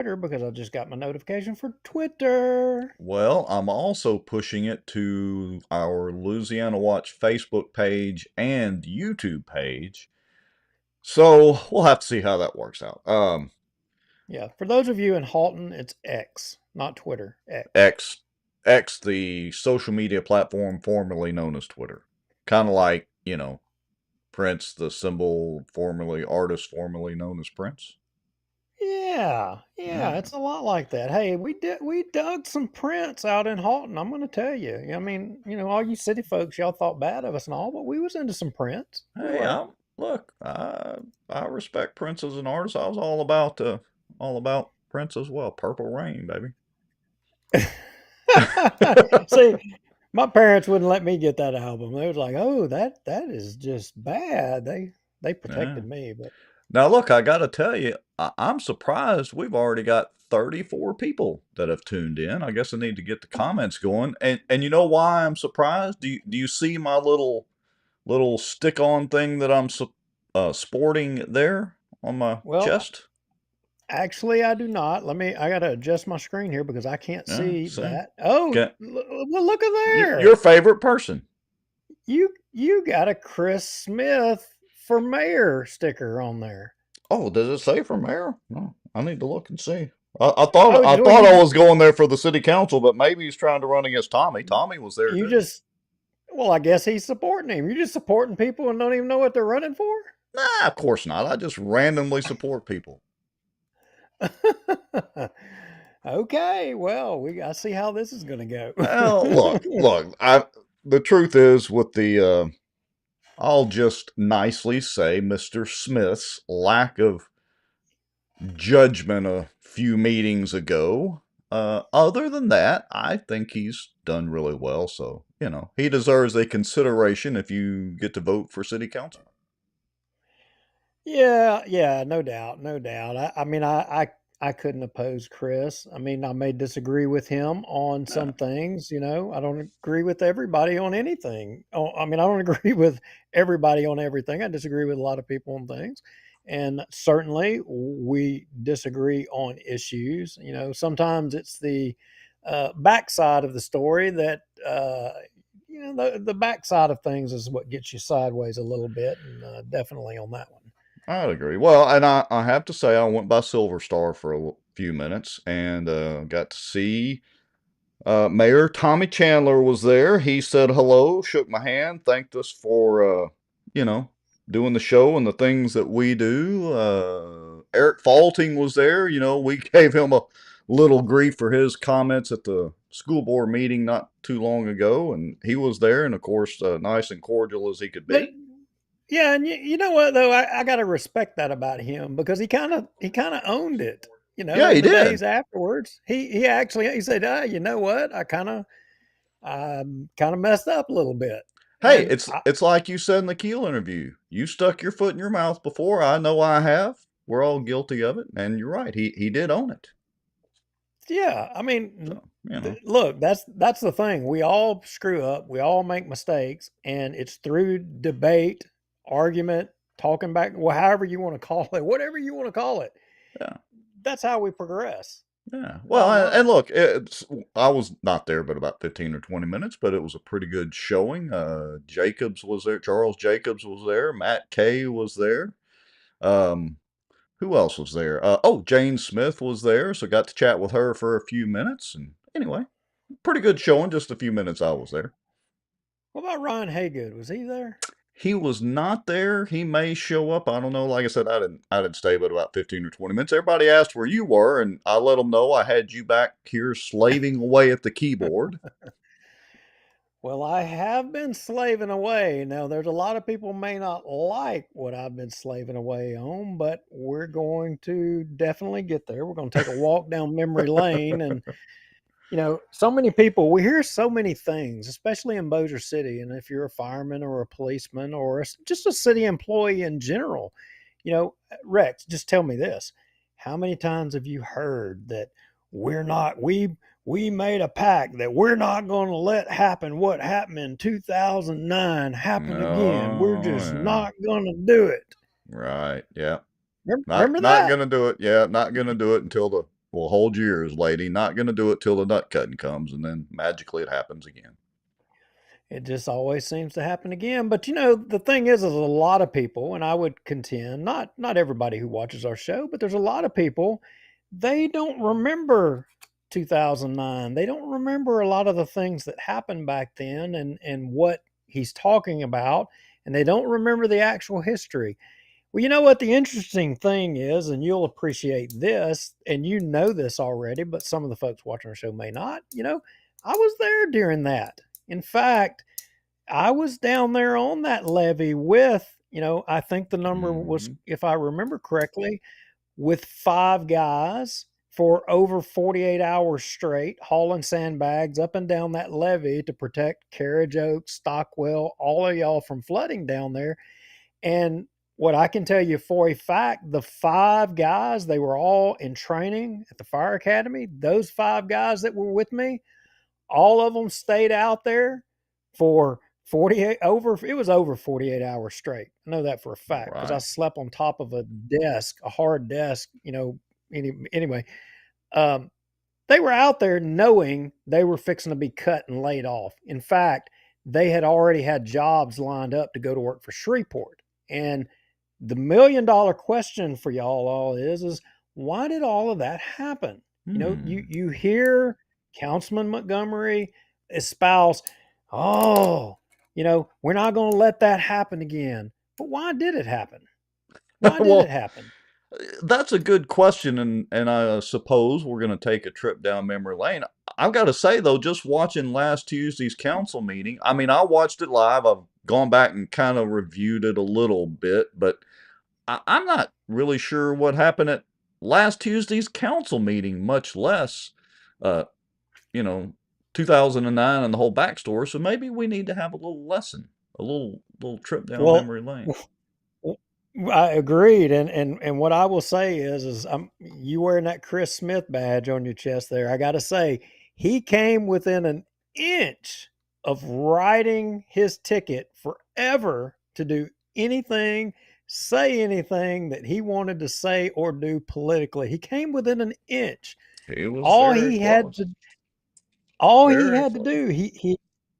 Twitter because I just got my notification for Twitter. Well, I'm also pushing it to our Louisiana Watch Facebook page and YouTube page. So we'll have to see how that works out. Yeah, for those of you in Halton, it's X, not Twitter. X. X, X, the social media platform formerly known as Twitter. Kind of like, Prince, the symbol formerly, artist formerly known as Prince. Yeah, Yeah. it's a lot like that. Hey, we dug some prints out in Halton. I'm going to tell you. I mean, all you city folks, y'all thought bad of us and all, but we was into some prints. We Hey, were. look, I respect Prince as an artist. I was all about Prince as well. Purple Rain, baby. See, my parents wouldn't let me get that album. They was like, "Oh, that is just bad." They Yeah. protected me, but Now, look, I got to tell you, I'm surprised we've already got 34 people that have tuned in. I guess I need to get the comments going. And you know why I'm surprised? Do you see my little stick-on thing that I'm sporting there on my well, chest? actually, I do not. I got to adjust my screen here because I can't Yeah, see see? that. Oh, Okay. well, look at Your there. favorite person. You got a Chris Smith for mayor sticker on there. Oh, does it say from mayor? No, I need to look and see. I thought Oh, I well, thought I was going there for the city council, but maybe he's trying to run against Tommy. Tommy was there you too. just well, I guess he's supporting him. You're just supporting people and don't even know what they're running for. Nah, of course not. I just randomly support people. Okay, well, I see how this is going to go. Well, look. The truth is, with the I'll just nicely say, Mr. Smith's lack of judgment a few meetings ago. Other than that, I think he's done really well. So, he deserves a consideration if you get to vote for city council. Yeah, no doubt, no doubt. I mean, I couldn't oppose Chris. I mean, I may disagree with him on Yeah. some things. I don't agree with everybody on anything. Oh, I mean, I don't agree with everybody on everything. I disagree with a lot of people on things, and certainly we disagree on issues. Sometimes it's the backside of the story that. The backside of things is what gets you sideways a little bit, and definitely on that one. I'd agree. Well, and I have to say, I went by Silver Star for a few minutes and got to see Mayor Tommy Chandler was there. He said hello, shook my hand, thanked us for, you know, doing the show and the things that we do. Eric Faulting was there. We gave him a little grief for his comments at the school board meeting not too long ago, and he was there, and of course, nice and cordial as he could But be. yeah, and you know what though, I got to respect that about him because he kind of owned it. Yeah, he In the did. days afterwards, he actually he said, you know what, I kind of messed up a little bit, Hey, and it's like you said in the Keel interview. You stuck your foot in your mouth before. I know I have. We're all guilty of it, and you're right. He did own it. yeah, I mean, So, you know. look, that's the thing. We all screw up. We all make mistakes, and it's through debate, argument, talking back, well, however you want to call it, whatever you want to call it. Yeah. That's how we progress. Yeah. Well, Bottom and line. look, I was not there but about 15 or 20 minutes, but it was a pretty good showing. Jacobs was there. Charles Jacobs was there. Matt Kay was there. Um, who else was there? Jane Smith was there, so got to chat with her for a few minutes. And anyway, pretty good showing. Just a few minutes I was there. What about Ryan Haygood? Was he there? He was not there. He may show up. I don't know. Like I said, I didn't stay but about 15 or 20 minutes. Everybody asked where you were, and I let them know I had you back here slaving away at the keyboard. Well, I have been slaving away. Now, there's a lot of people may not like what I've been slaving away on, but we're going to definitely get there. We're going to take a walk down memory lane. And, so many people, we hear so many things, especially in Bossier City. And if you're a fireman or a policeman or just a city employee in general, Rex, just tell me this. How many times have you heard that we're not, we made a pact that we're not going to let happen what happened in 2009 happen again. We're Oh just yeah, not going to do it. right. Yeah, Remember, not remember not that? gonna do it. Yeah, not gonna do it until the Well, hold your ears, lady. Not going to do it till the nut cutting comes, and then magically it happens again. It just always seems to happen again. But you know, the thing is a lot of people, and I would contend, not everybody who watches our show, but there's a lot of people, they don't remember 2009. They don't remember a lot of the things that happened back then and what he's talking about, and they don't remember the actual history. Well, you know what the interesting thing is, and you'll appreciate this, and you know this already, but some of the folks watching our show may not. You know, I was there during that. In fact, I was down there on that levee with, you know, I think the number was, Mm-hmm. if I remember correctly, with 5 guys for over 48 hours straight, hauling sandbags up and down that levee to protect Carriage Oak, Stockwell, all of y'all from flooding down there. And what I can tell you for a fact, the 5 guys, they were all in training at the fire academy. Those 5 guys that were with me, all of them stayed out there for 48 over it was over 48 hours straight. I know that for a fact because I Right. slept on top of a desk, a hard desk, you know. Anyway, um, they were out there knowing they were fixing to be cut and laid off. In fact, they had already had jobs lined up to go to work for Shreveport. And the $1 million question for y'all all is why did all of that happen? You know, you Hmm. you hear Councilman Montgomery espouse, oh, you know, we're not going to let that happen again. But why did it happen? Why did it Well, happen? that's a good question, and I suppose we're going to take a trip down memory lane. I've got to say though, just watching last Tuesday's council meeting, I mean, I watched it live. I've gone back and kind of reviewed it a little bit, but I'm not really sure what happened at last Tuesday's council meeting, much less, uh, you know, 2009 and the whole backstory. So maybe we need to have a little lesson, a little trip down Well, memory lane. W I agreed, and what I will say is you wearing that Chris Smith badge on your chest there, I gotta say, he came within an inch of writing his ticket forever to do anything, say anything that he wanted to say or do politically. He came within an inch. He was All very he had close, to all he very had to close. do,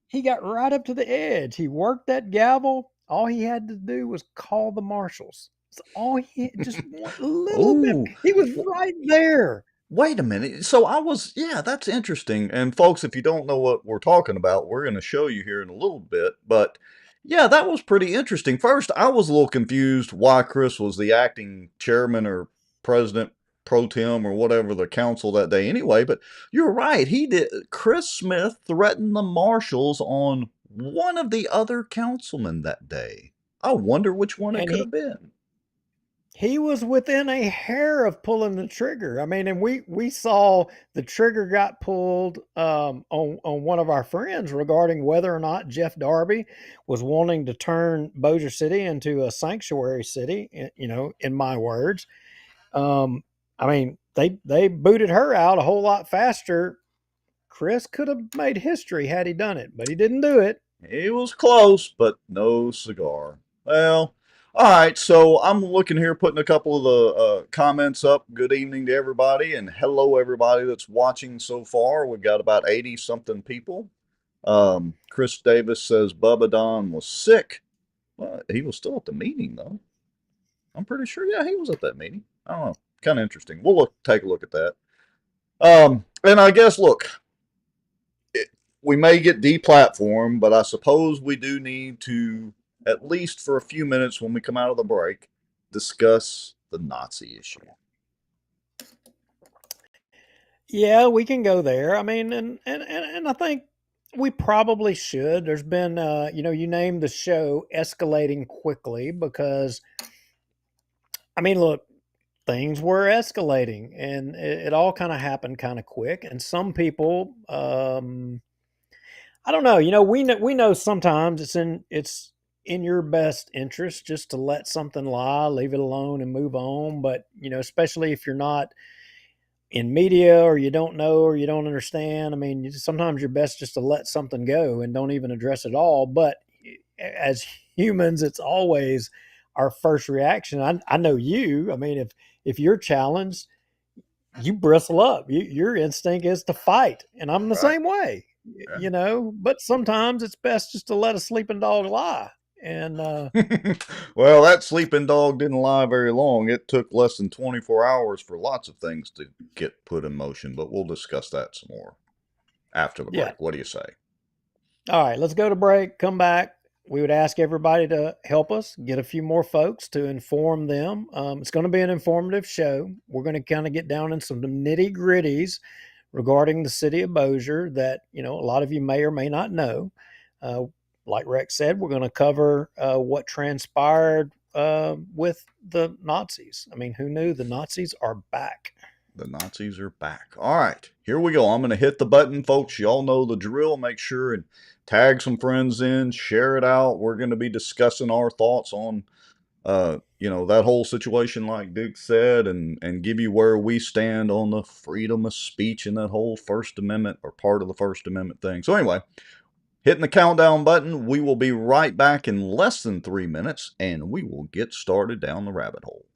he got right up to the edge. He worked that gavel. All he had to do was call the marshals. That's all he had, just one little bit. Oh, He was right there. wait a minute. So yeah, that's interesting. And folks, if you don't know what we're talking about, we're going to show you here in a little bit. But yeah, that was pretty interesting. First, I was a little confused why Chris was the acting chairman or president pro tem or whatever the council that day anyway. But you're right. He did. Chris Smith threatened the marshals on one of the other councilmen that day. I wonder which one it And could have been. he was within a hair of pulling the trigger. I mean, and we saw the trigger got pulled on one of our friends regarding whether or not Jeff Darby was wanting to turn Bossier City into a sanctuary city. You know, in my words, um, I mean, they booted her out a whole lot faster. Chris could have made history had he done it, but he didn't do it. He was close, but no cigar. Well, all right. So I'm looking here, putting a couple of the comments up. Good evening to everybody, and hello everybody that's watching so far. We've got about 80 something people. Chris Davis says Bubba Don was sick. Well, he was still at the meeting though. I'm pretty sure. Yeah, he was at that meeting. I don't know. Kind of interesting. We'll take a look at that. And I guess look, we may get deplatformed, but I suppose we do need to, at least for a few minutes when we come out of the break, discuss the Nazi issue. Yeah, we can go there. I mean, and I think we probably should. There's been, you know, you named the show Escalating Quickly because, I mean, look, things were escalating and it all kind of happened kind of quick. And some people, I don't know, you know, we know sometimes it's in your best interest just to let something lie, leave it alone and move on. But, you know, especially if you're not in media or you don't know or you don't understand. I mean, sometimes you're best just to let something go and don't even address it all. But as humans, it's always our first reaction. I know you. I mean, if you're challenged, you bristle up. Your instinct is to fight, and I'm the Right. same way. Yeah. But sometimes it's best just to let a sleeping dog lie. And Well, that sleeping dog didn't lie very long. It took less than 24 hours for lots of things to get put in motion, but we'll discuss that some more after the yeah, break. What do you say? all right, let's go to break. Come back. We would ask everybody to help us get a few more folks to inform them. It's going to be an informative show. We're going to kind of get down in some nitty gritties regarding the city of Bossier that a lot of you may or may not know. Uh, like Rex said, we're going to cover what transpired with the Nazis. I mean, who knew the Nazis are back? The Nazis are back. All right, here we go. I'm going to hit the button, folks. Y'all know the drill. Make sure and tag some friends in, share it out. We're going to be discussing our thoughts on, that whole situation, like Duke said, and give you where we stand on the freedom of speech and that whole First Amendment or part of the First Amendment thing. So anyway, hitting the countdown button. We will be right back in less than 3 minutes, and we will get started down the rabbit hole.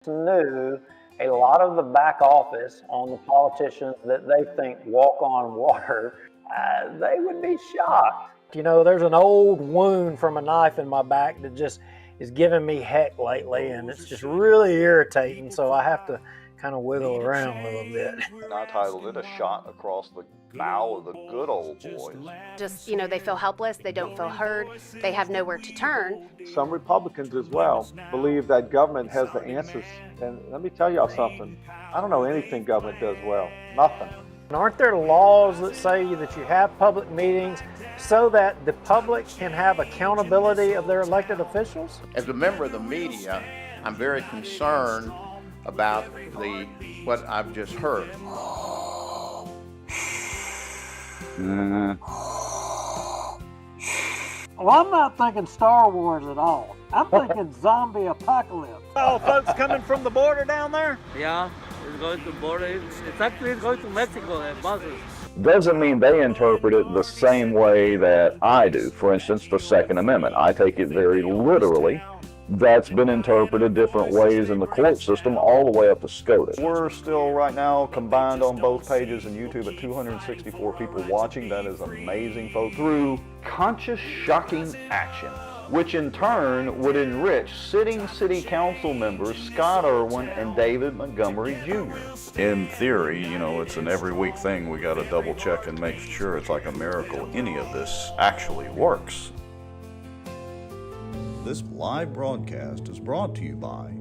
Knew a lot of the back office on the politicians that they think walk on water, they would be shocked. There's an old wound from a knife in my back that just is giving me heck lately, and it's just really irritating, so I have to kind of wiggle around a little bit. And I titled it A Shot Across the Bow of the Good Old Boys. Just, they feel helpless, they don't feel heard, they have nowhere to turn. Some Republicans as well believe that government has the answers. And let me tell y'all something. I don't know anything government does well. Nothing. Aren't there laws that say that you have public meetings so that the public can have accountability of their elected officials? As a member of the media, I'm very concerned about what I've just heard. Well, I'm not thinking Star Wars at all. I'm thinking zombie apocalypse. Oh, folks coming from the border down there? Yeah, it's going to border. It's actually going to Mexico and buses. Doesn't mean they interpret it the same way that I do. For instance, the Second Amendment. I take it very literally. That's been interpreted different ways in the court system all the way up to SCOTUS. We're still right now combined on both pages and YouTube at 264 people watching. That is amazing, folks. Through conscious, shocking action, which in turn would enrich sitting city council members Scott Irwin and David Montgomery Jr. In theory, it's an every week thing. We got to double check and make sure it's like a miracle any of this actually works. This live broadcast is brought to you by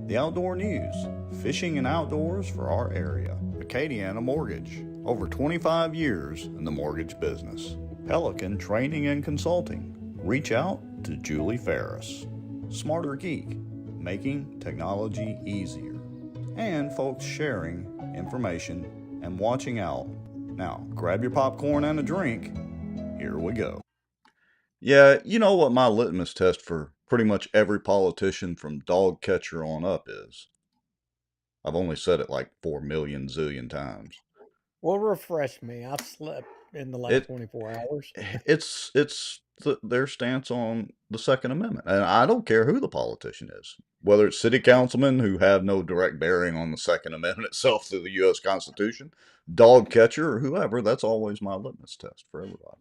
the Outdoor News, fishing and outdoors for our area. Acadiana Mortgage, over 25 years in the mortgage business. Pelican Training and Consulting. Reach out to Julie Ferris. Smarter Geek, making technology easier. And folks sharing information and watching out. Now, grab your popcorn and a drink. Here we go. Yeah, you know what my litmus test for pretty much every politician from dog catcher on up is? I've only said it like 4 million zillion times. Well, refresh me. I've slept in the last 24 hours. It's their stance on the Second Amendment. And I don't care who the politician is. Whether it's city councilmen who have no direct bearing on the Second Amendment itself through the U.S. Constitution, dog catcher, or whoever, that's always my litmus test for everybody.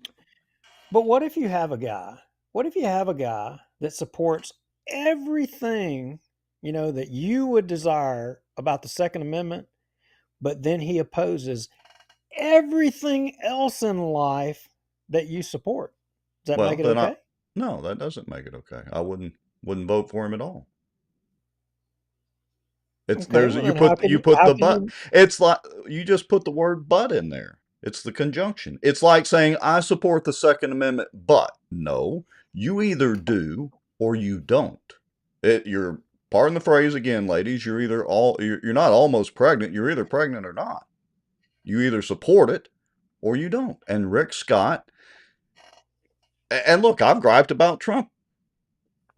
But what if you have a guy? What if you have a guy that supports everything, that you would desire about the Second Amendment, but then he opposes everything else in life that you support? Does that make it okay? No, that doesn't make it okay. I wouldn't vote for him at all. It's Okay, you put the but. It's like you just put the word but in there. It's the conjunction. It's like saying I support the Second Amendment, but no, you either do or you don't. You're pardon the phrase again, ladies. You're not almost pregnant. You're either pregnant or not. You either support it or you don't. And Rick Scott. And look, I've griped about Trump,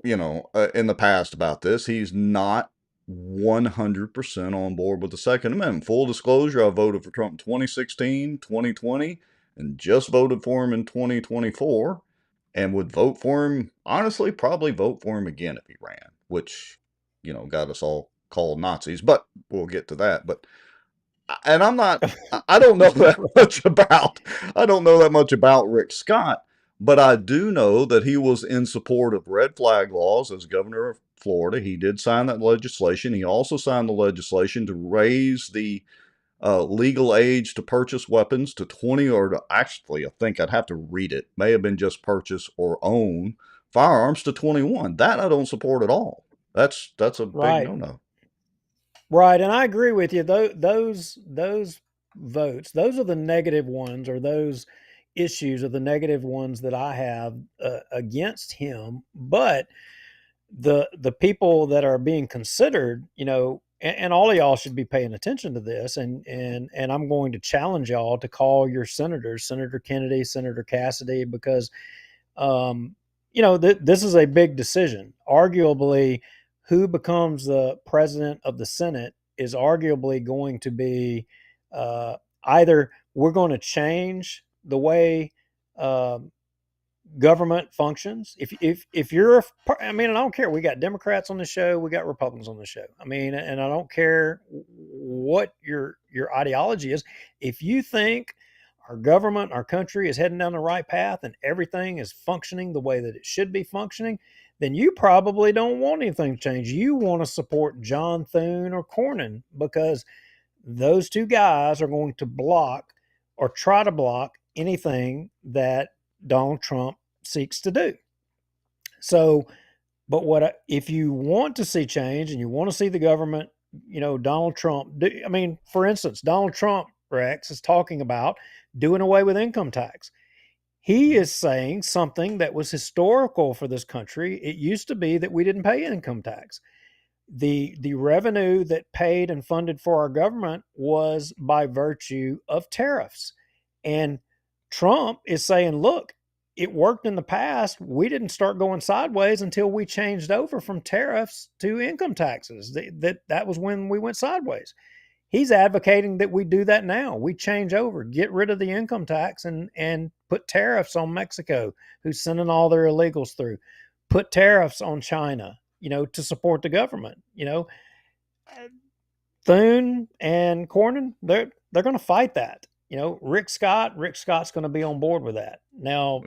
in the past about this. He's not 100% on board with the Second Amendment. Full disclosure, I voted for Trump in 2016, 2020, and just voted for him in 2024, and would vote for him, honestly, probably vote for him again if he ran, which, got us all called Nazis, but we'll get to that. But and I don't know that much about Rick Scott, but I do know that he was in support of red flag laws as governor of Florida. He did sign that legislation. He also signed the legislation to raise the legal age to purchase weapons to 20, or to actually, I think I'd have to read it, may have been just purchase or own firearms to 21. That I don't support at all. That's a big no-no. Right, and I agree with you. Those votes, those are the negative ones, or those issues are the negative ones that I have against him. But the people that are being considered, and all of y'all should be paying attention to this, and I'm going to challenge y'all to call your senators, Senator Kennedy, Senator Cassidy, because this is a big decision. Arguably, who becomes the president of the Senate is arguably going to be either we're going to change the way government functions. If you're, I mean, I don't care. We got Democrats on the show, we got Republicans on the show. I mean, and I don't care what your ideology is. If you think our government, our country is heading down the right path and everything is functioning the way that it should be functioning, then you probably don't want anything to change. You want to support John Thune or Cornyn, because those two guys are going to block or try to block anything that Donald Trump seeks to do. So, but if you want to see change and you want to see the government, Donald Trump do, I mean, for instance, Donald Trump, Rex, is talking about doing away with income tax. He is saying something that was historical for this country. It used to be that we didn't pay income tax. The revenue that paid and funded for our government was by virtue of tariffs. And Trump is saying, look, it worked in the past. We didn't start going sideways until we changed over from tariffs to income taxes. That was when we went sideways. He's advocating that we do that now. We change over, get rid of the income tax and put tariffs on Mexico, who's sending all their illegals through. Put tariffs on China, to support the government. Thune and Cornyn, they're going to fight that. Rick Scott's going to be on board with that. Now,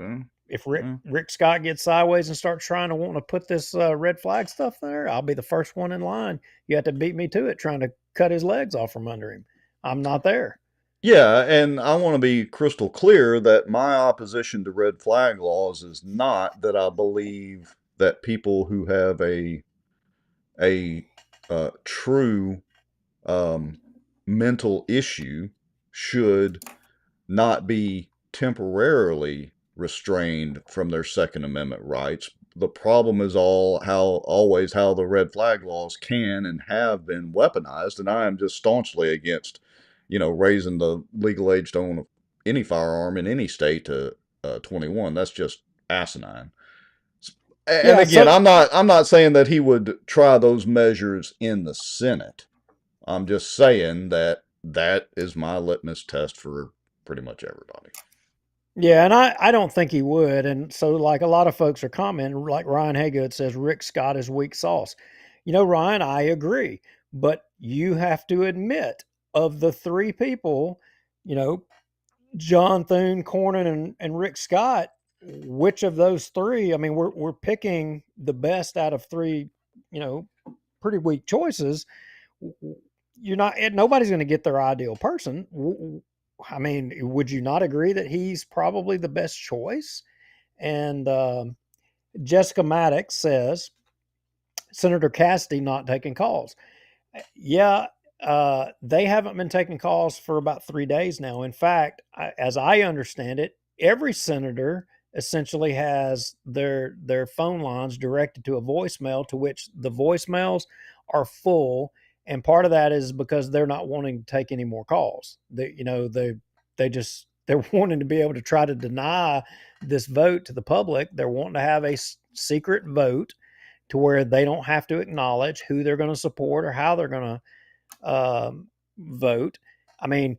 if Rick Scott gets sideways and starts trying to want to put this red flag stuff there, I'll be the first one in line. You have to beat me to it, trying to cut his legs off from under him. I'm not there. Yeah, and I want to be crystal clear that my opposition to red flag laws is not that I believe that people who have a true mental issue should not be temporarily restrained from their Second Amendment rights. The problem is always how the red flag laws can and have been weaponized, and I am just staunchly against, raising the legal age to own any firearm in any state to 21. That's just asinine. And again, I'm not saying that he would try those measures in the Senate. I'm just saying that is my litmus test for pretty much everybody. Yeah, and I don't think he would. And so, like, a lot of folks are commenting, like Ryan Haygood says, Rick Scott is weak sauce. Ryan, I agree. But you have to admit, of the three people, John Thune, Cornyn, and Rick Scott, which of those three, I mean, we're picking the best out of three, pretty weak choices. Nobody's going to get their ideal person. I mean, would you not agree that he's probably the best choice? And Jessica Maddox says, Senator Cassidy not taking calls. Yeah, they haven't been taking calls for about 3 days now. In fact, as I understand it, every senator essentially has their phone lines directed to a voicemail, to which the voicemails are full. And part of that is because they're not wanting to take any more calls. They're wanting to be able to try to deny this vote to the public. They're wanting to have a secret vote to where they don't have to acknowledge who they're going to support or how they're going to vote. I mean,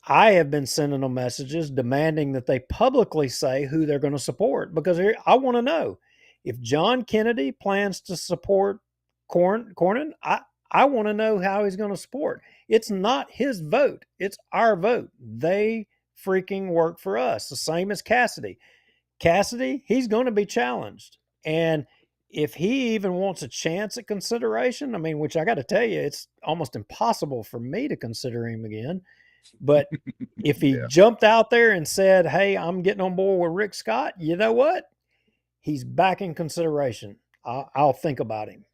I have been sending them messages demanding that they publicly say who they're going to support, because I want to know if John Kennedy plans to support Cornyn. I want to know how he's going to support. It's not his vote, it's our vote. They freaking work for us, the same as Cassidy. Cassidy, he's going to be challenged. And if he even wants a chance at consideration, I mean, which I got to tell you, it's almost impossible for me to consider him again. But if he Yeah. jumped out there and said, hey, I'm getting on board with Rick Scott, you know what? He's back in consideration. I'll think about him.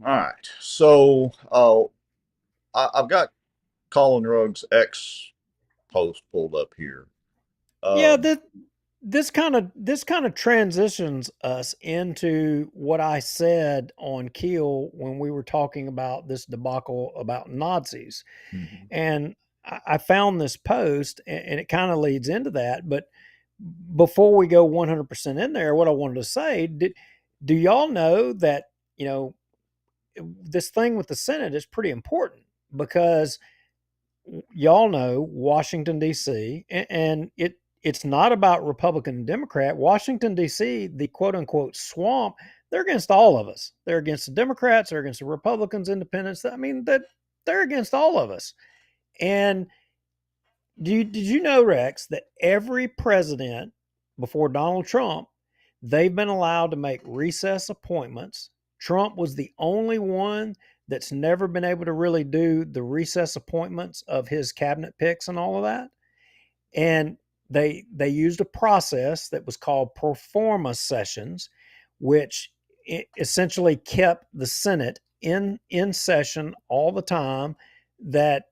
All right. So I've got Colin Ruggs' X post pulled up here. Yeah, this kind of transitions us into what I said on Keel when we were talking about this debacle about Nazis. Mhm. And I found this post, and it kind of leads into that. But before we go 100% in there, what I wanted to say, do y'all know that, this thing with the Senate is pretty important because y'all know Washington, D.C., and it's not about Republican and Democrat. Washington, D.C., the quote unquote swamp, they're against all of us. They're against the Democrats, they're against the Republicans, independents. I mean, they're against all of us. And did you know, Rex, that every president before Donald Trump, they've been allowed to make recess appointments? Trump was the only one that's never been able to really do the recess appointments of his cabinet picks and all of that. And they used a process that was called pro forma sessions, which essentially kept the Senate in session all the time. That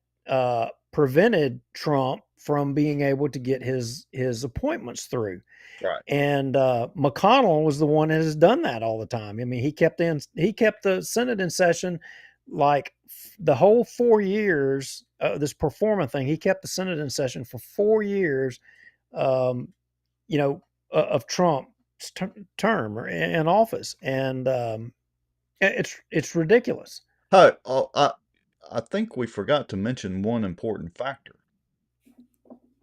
prevented Trump from being able to get his appointments through. Right. And McConnell was the one that has done that all the time. I mean, he kept the Senate in session like the whole 4 years. This pro forma thing, he kept the Senate in session for 4 years. Of Trump's term in office, and it's ridiculous. Hi. I think we forgot to mention one important factor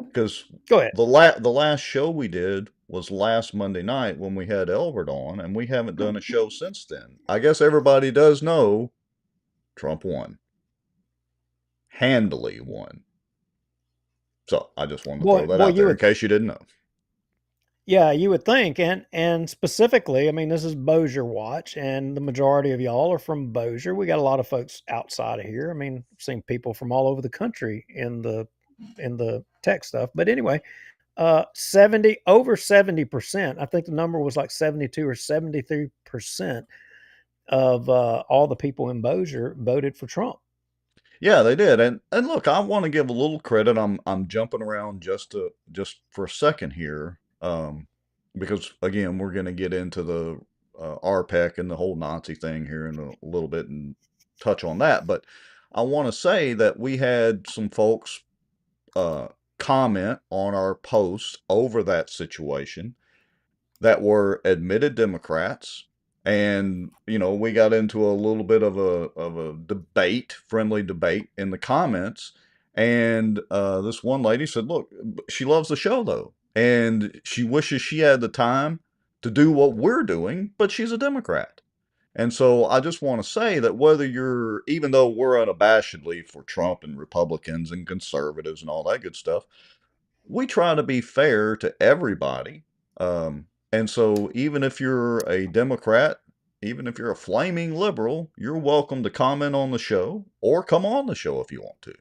because Go ahead. the last show we did was last Monday night when we had Elbert on, and we haven't done a show since then. I guess everybody does know Trump won. Handily won. So I just wanted to throw that out there in case you didn't know. Yeah, you would think, and specifically, I mean, this is bossierwatch, and the majority of y'all are from Bossier. We got a lot of folks outside of here. I mean, I've seen people from all over the country in the tech stuff. But anyway, 70%. I think the number was like 72 or 73% of all the people in Bossier voted for Trump. Yeah, they did. And look, I want to give a little credit. I'm jumping around just for a second here. Because again, we're going to get into the RPEC and the whole Nazi thing here in a little bit and touch on that. But I want to say that we had some folks comment on our posts over that situation that were admitted Democrats. And, we got into a little bit of a debate, friendly debate in the comments. And this one lady said, look, she loves the show, though. And she wishes she had the time to do what we're doing, but she's a Democrat. And so I just want to say that even though we're unabashedly for Trump and Republicans and conservatives and all that good stuff, we try to be fair to everybody. And so even if you're a Democrat, even if you're a flaming liberal, you're welcome to comment on the show or come on the show if you want to.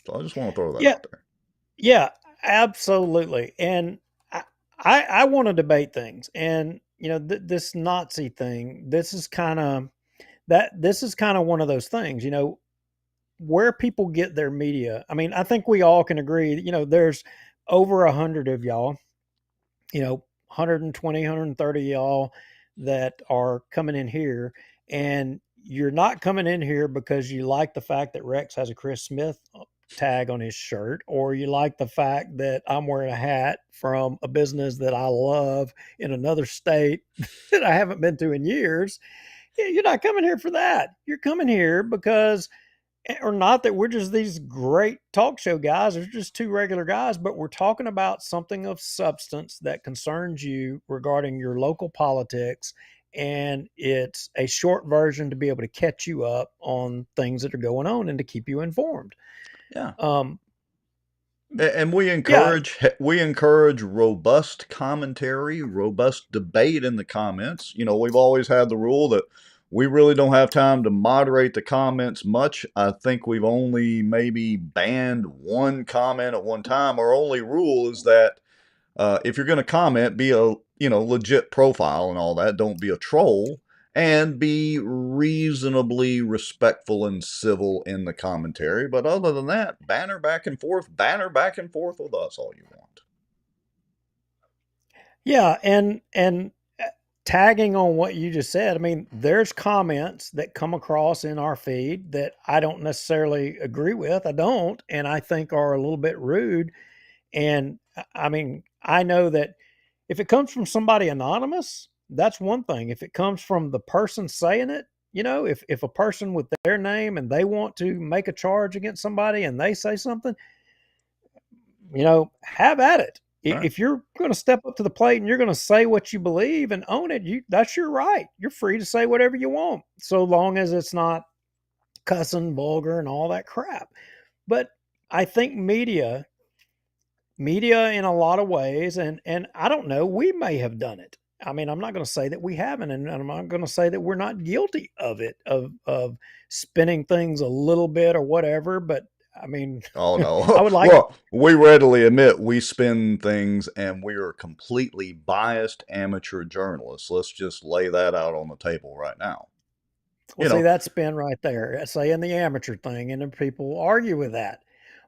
So I just want to throw that out there. Yeah, absolutely. And I want to debate things. And, this Nazi thing, this is kind of one of those things, where people get their media. I mean, I think we all can agree, there's over 100 of y'all, 120, 130 y'all that are coming in here, and you're not coming in here because you like the fact that Rex has a Chris Smith tag on his shirt, or you like the fact that I'm wearing a hat from a business that I love in another state that I haven't been to in years. You're not coming here for that. You're coming here because, or not that we're just these great talk show guys, or just two regular guys, but we're talking about something of substance that concerns you regarding your local politics and it's a short version to be able to catch you up on things that are going on and to keep you informed. Yeah. Um, And yeah, we encourage robust commentary, robust debate in the comments. You know, we've always had the rule that we really don't have time to moderate the comments much. I think we've only maybe banned one comment at one time. Our only rule is that if you're going to comment, be a legit profile and all that. Don't be a troll, and be reasonably respectful and civil in the commentary. But other than that, banner back and forth with us all you want. yeah, and tagging on what you just said, I mean, there's comments that come across in our feed that I don't necessarily agree with. I don't, and I think are a little bit rude. And I mean, I know that if it comes from somebody anonymous, that's one thing. If it comes from the person saying it, if a person with their name and they want to make a charge against somebody and they say something, have at it. Right. If you're going to step up to the plate and you're going to say what you believe and own it, that's your right. You're free to say whatever you want, so long as it's not cussing, vulgar, and all that crap. But I think media in a lot of ways, and I don't know, we may have done it. I mean, I'm not going to say that we haven't, and I'm not going to say that we're not guilty of it, of spinning things a little bit or whatever. But I mean, Oh no. I would like. Well, we readily admit we spin things and we are completely biased amateur journalists. Let's just lay that out on the table right now. Well, see, that spin right there, saying the amateur thing, and then people argue with that.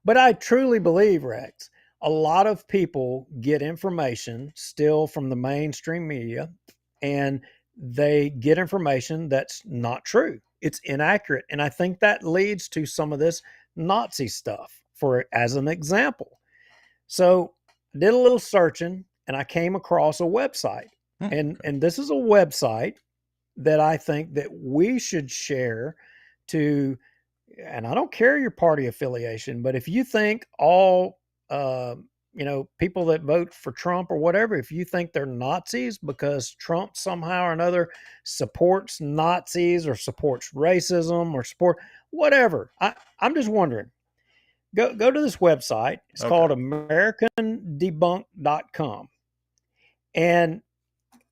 But I truly believe, Rex, a lot of people get information still from the mainstream media, and they get information that's not true. It's inaccurate. And I think that leads to some of this Nazi stuff, as an example. So I did a little searching and I came across a website. And this is a website that I think that we should share to, and I don't care your party affiliation, but if you think all people that vote for Trump or whatever, if you think they're Nazis because Trump somehow or another supports Nazis or supports racism or support whatever, I'm just wondering. Go to this website. It's called AmericanDebunk.com. And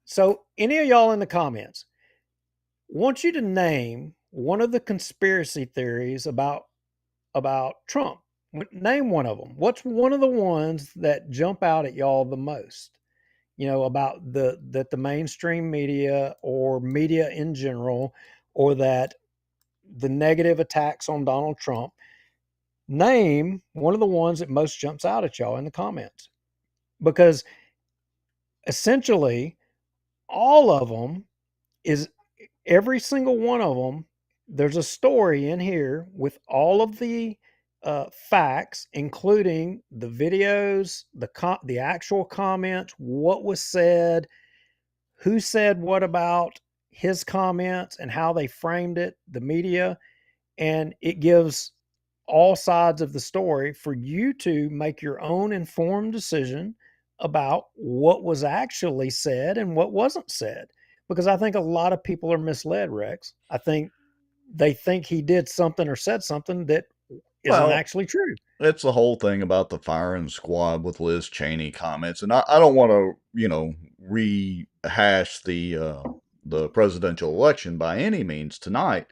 so any of y'all in the comments, want you to name one of the conspiracy theories about Trump. Name one of them. What's one of the ones that jump out at y'all the most? About that the mainstream media or media in general, or that the negative attacks on Donald Trump. Name one of the ones that most jumps out at y'all in the comments, because essentially all of them is every single one of them. There's a story in here with all of the facts, including the videos, the actual comments, what was said, who said what about his comments, and how they framed it, the media, and it gives all sides of the story for you to make your own informed decision about what was actually said and what wasn't said. Because I think a lot of people are misled, Rex. I think they think he did something or said something that isn't actually true. It's the whole thing about the firing squad with Liz Cheney comments. And I don't want to, rehash the presidential election by any means tonight.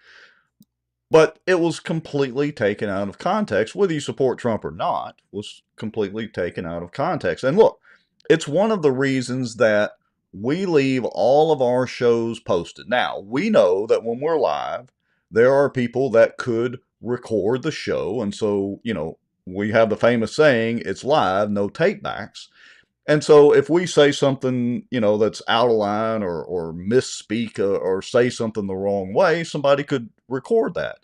But it was completely taken out of context. Whether you support Trump or not, was completely taken out of context. And look, it's one of the reasons that we leave all of our shows posted. Now, we know that when we're live, there are people that could record the show. And so, we have the famous saying, it's live, no takebacks. And so if we say something, that's out of line or misspeak or say something the wrong way, somebody could record that.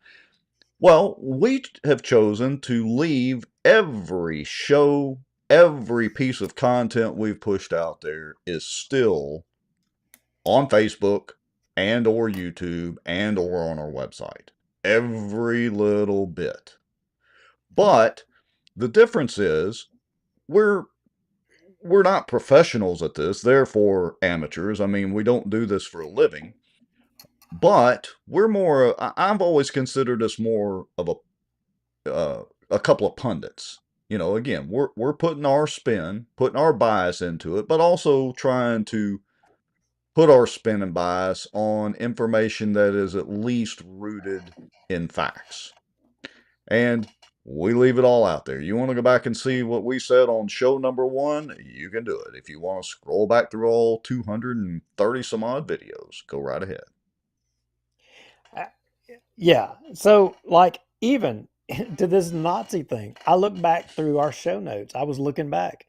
Well, we have chosen to leave every show, every piece of content we've pushed out there is still on Facebook and or YouTube and or on our website. Every little bit. But the difference is we're we're not professionals at this, therefore amateurs. I mean, we don't do this for a living, but we're more. I've always considered us more of a couple of pundits. You know, again, we're putting our spin, putting our bias into it, but also trying to put our spin and bias on information that is at least rooted in facts. And we leave it all out there. You want to go back and see what we said on show number 1? You can do it. If you want to scroll back through all 230 some odd videos, go right ahead. Yeah. So, like, even to this Nazi thing, I look back through our show notes. I was looking back.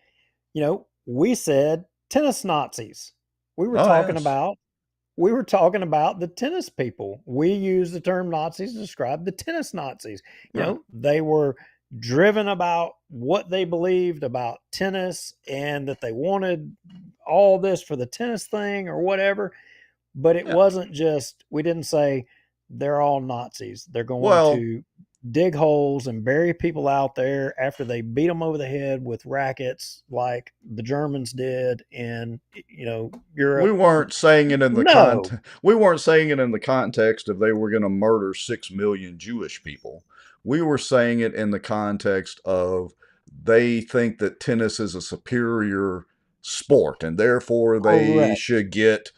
We said tennis Nazis. We were Oh, talking yes. about we were talking about the tennis people. We use the term Nazis to describe the tennis Nazis. Right. They were driven about what they believed about tennis and that they wanted all this for the tennis thing or whatever. But it Yeah. wasn't just, we didn't say they're all Nazis. They're going Well, to dig holes and bury people out there after they beat them over the head with rackets like the Germans did in, we Europe. weren't saying it in the No, we weren't saying it in the context of they were going to murder 6 million Jewish people. We were saying it in the context of they think that tennis is a superior sport and therefore they correct. should get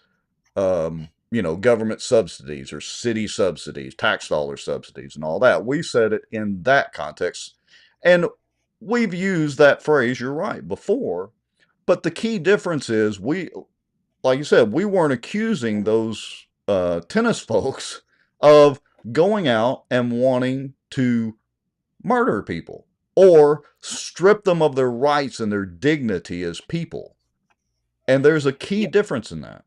government subsidies or city subsidies, tax dollar subsidies, and all that. We said it in that context. And we've used that phrase, you're right, before. But the key difference is like you said, we weren't accusing those tennis folks of going out and wanting to murder people or strip them of their rights and their dignity as people. And there's a key difference in that.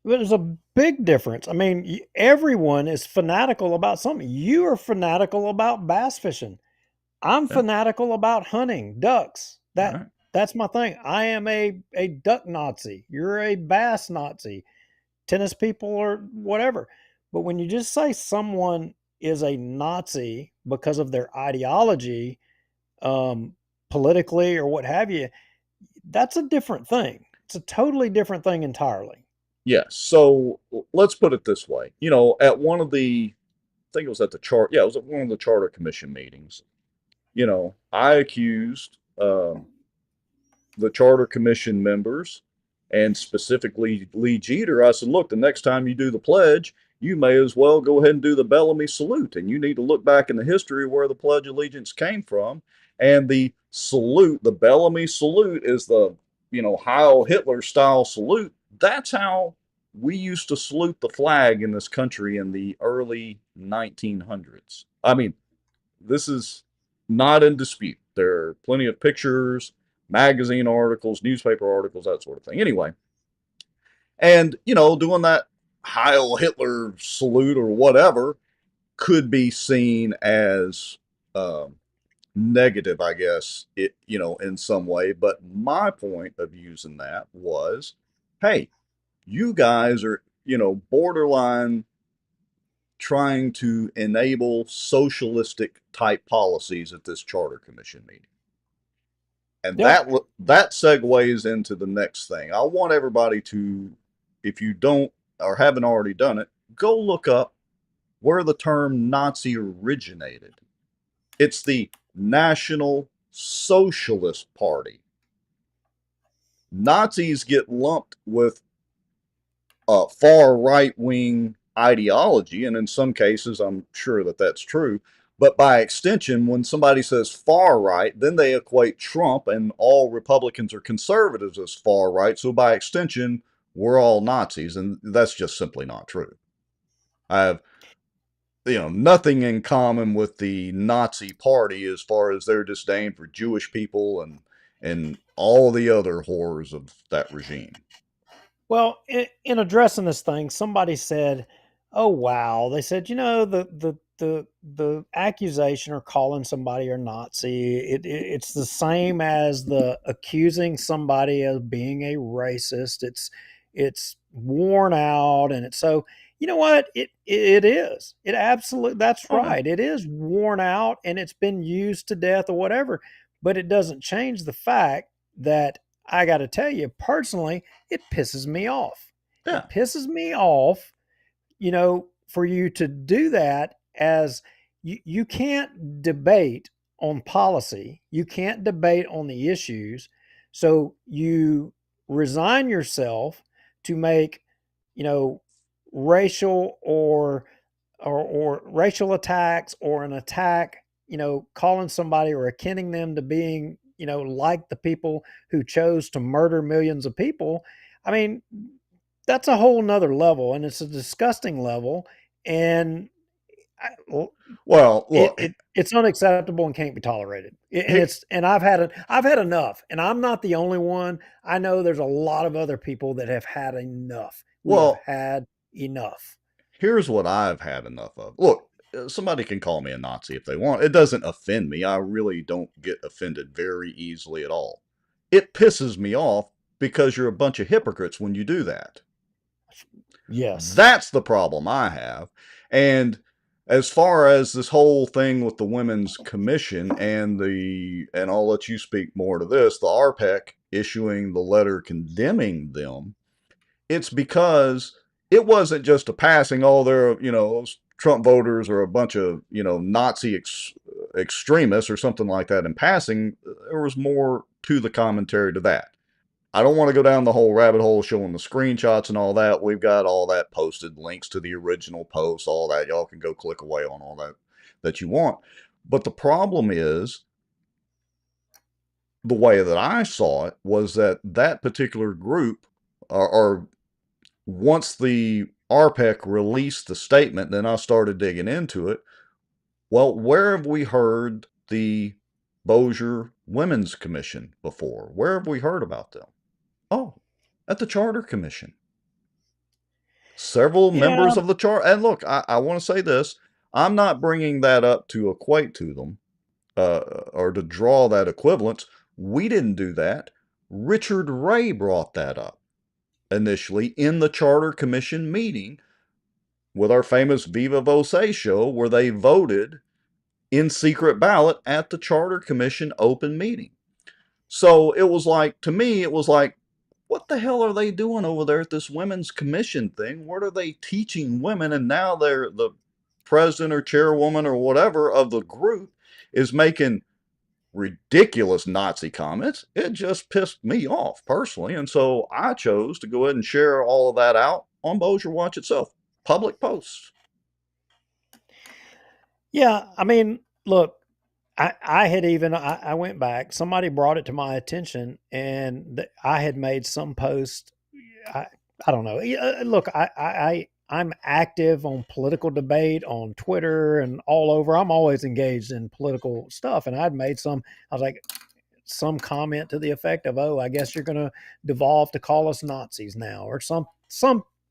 There's a big difference. I mean, everyone is fanatical about something. You are fanatical about bass fishing. I'm Yeah. fanatical about hunting ducks. Right. That's my thing. I am a duck Nazi. You're a bass Nazi. Tennis people or whatever. But when you just say someone is a Nazi because of their ideology, politically or what have you, that's a different thing. It's a totally different thing entirely. Yes. So let's put it this way. At one of the, I think it was at the chart. Yeah, it was at one of the Charter Commission meetings. I accused the Charter Commission members and specifically Lee Jeter. I said, look, the next time you do the pledge, you may as well go ahead and do the Bellamy salute. And you need to look back in the history where the Pledge of Allegiance came from. And the salute, the Bellamy salute, is the, Heil Hitler style salute. That's how we used to salute the flag in this country in the early 1900s. I mean, this is not in dispute. There are plenty of pictures, magazine articles, newspaper articles, that sort of thing. Anyway, and, doing that Heil Hitler salute or whatever could be seen as negative, I guess, in some way. But my point of using that was, hey, you guys are, borderline trying to enable socialistic type policies at this Charter Commission meeting. And Yeah. that segues into the next thing. I want everybody to, if you don't or haven't already done it, go look up where the term Nazi originated. It's the National Socialist Party. Nazis get lumped with far right-wing ideology, and in some cases, I'm sure that that's true. But by extension, when somebody says far right, then they equate Trump and all Republicans or conservatives as far right. So by extension, we're all Nazis, and that's just simply not true. I have, nothing in common with the Nazi Party as far as their disdain for Jewish people and all the other horrors of that regime. Well, in addressing this thing, somebody said, "Oh wow!" They said, the accusation or calling somebody a Nazi, it's the same as the accusing somebody of being a racist. It's worn out, and it's so. You know what? It is. It absolutely. That's Oh, yeah. right. It is worn out, and it's been used to death or whatever. But it doesn't change the fact that I got to tell you, personally, it pisses me off. Yeah. It pisses me off, for you to do that, as you can't debate on policy. You can't debate on the issues. So you resign yourself to make, racial or racial attacks, or an attack, calling somebody or akinning them to being, like the people who chose to murder millions of people. I mean, that's a whole nother level, and it's a disgusting level. And Well, look, it's unacceptable and can't be tolerated. And I've had enough, and I'm not the only one. I know there's a lot of other people that have had enough. We have had enough. Here's what I've had enough of. Look, somebody can call me a Nazi if they want. It doesn't offend me. I really don't get offended very easily at all. It pisses me off because you're a bunch of hypocrites when you do that. Yes. That's the problem I have. And as far as this whole thing with the Women's Commission and I'll let you speak more to this, the RPEC issuing the letter condemning them, it's because it wasn't just a passing, they're, those Trump voters are a bunch of, Nazi extremists or something like that in passing. There was more to the commentary to that. I don't want to go down the whole rabbit hole showing the screenshots and all that. We've got all that posted, links to the original post, all that. Y'all can go click away on all that you want. But the problem is, the way that I saw it was that particular group, or once the RPEC released the statement, then I started digging into it. Well, where have we heard the Bossier Women's Commission before? Where have we heard about them? Oh, at the Charter Commission. Several members of the Charter. And look, I want to say this. I'm not bringing that up to equate to them or to draw that equivalence. We didn't do that. Richard Ray brought that up initially in the Charter Commission meeting with our famous Viva Voce show, where they voted in secret ballot at the Charter Commission open meeting. So it was like, to me, it was like, what the hell are they doing over there at this Women's Commission thing? What are they teaching women? And now they're the president or chairwoman or whatever of the group is making ridiculous Nazi comments. It just pissed me off personally. And so I chose to go ahead and share all of that out on Bossier Watch itself. Public posts. Yeah. I mean, look, I went back, somebody brought it to my attention, and I had made some post. I don't know. Look, I'm active on political debate on Twitter and all over. I'm always engaged in political stuff. And I was like, some comment to the effect of, "Oh, I guess you're going to devolve to call us Nazis now," or some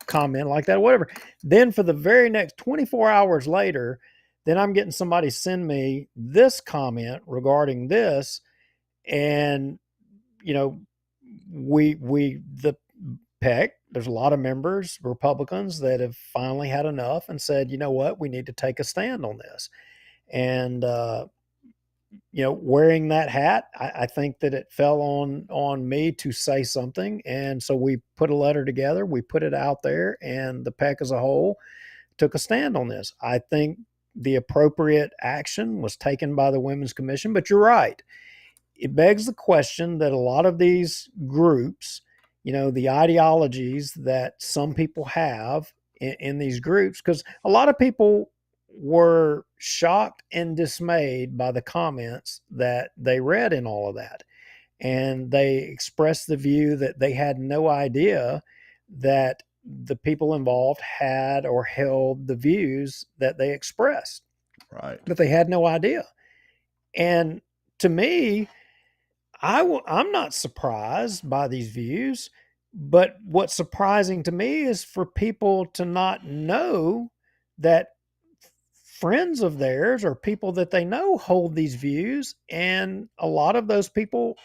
comment like that, whatever. Then for the very next 24 hours later, then I'm getting somebody send me this comment regarding this. And, the PEC, there's a lot of members, Republicans, that have finally had enough and said, you know what, we need to take a stand on this. And, wearing that hat, I think that it fell on me to say something. And so we put a letter together, we put it out there, and the PEC as a whole took a stand on this. I think the appropriate action was taken by the Women's Commission, but you're right. It begs the question that a lot of these groups, the ideologies that some people have in these groups, because a lot of people were shocked and dismayed by the comments that they read in all of that. And they expressed the view that they had no idea that the people involved had or held the views that they expressed. Right. But they had no idea. And to me, I'm not surprised by these views, but what's surprising to me is for people to not know that friends of theirs or people that they know hold these views. And a lot of those people,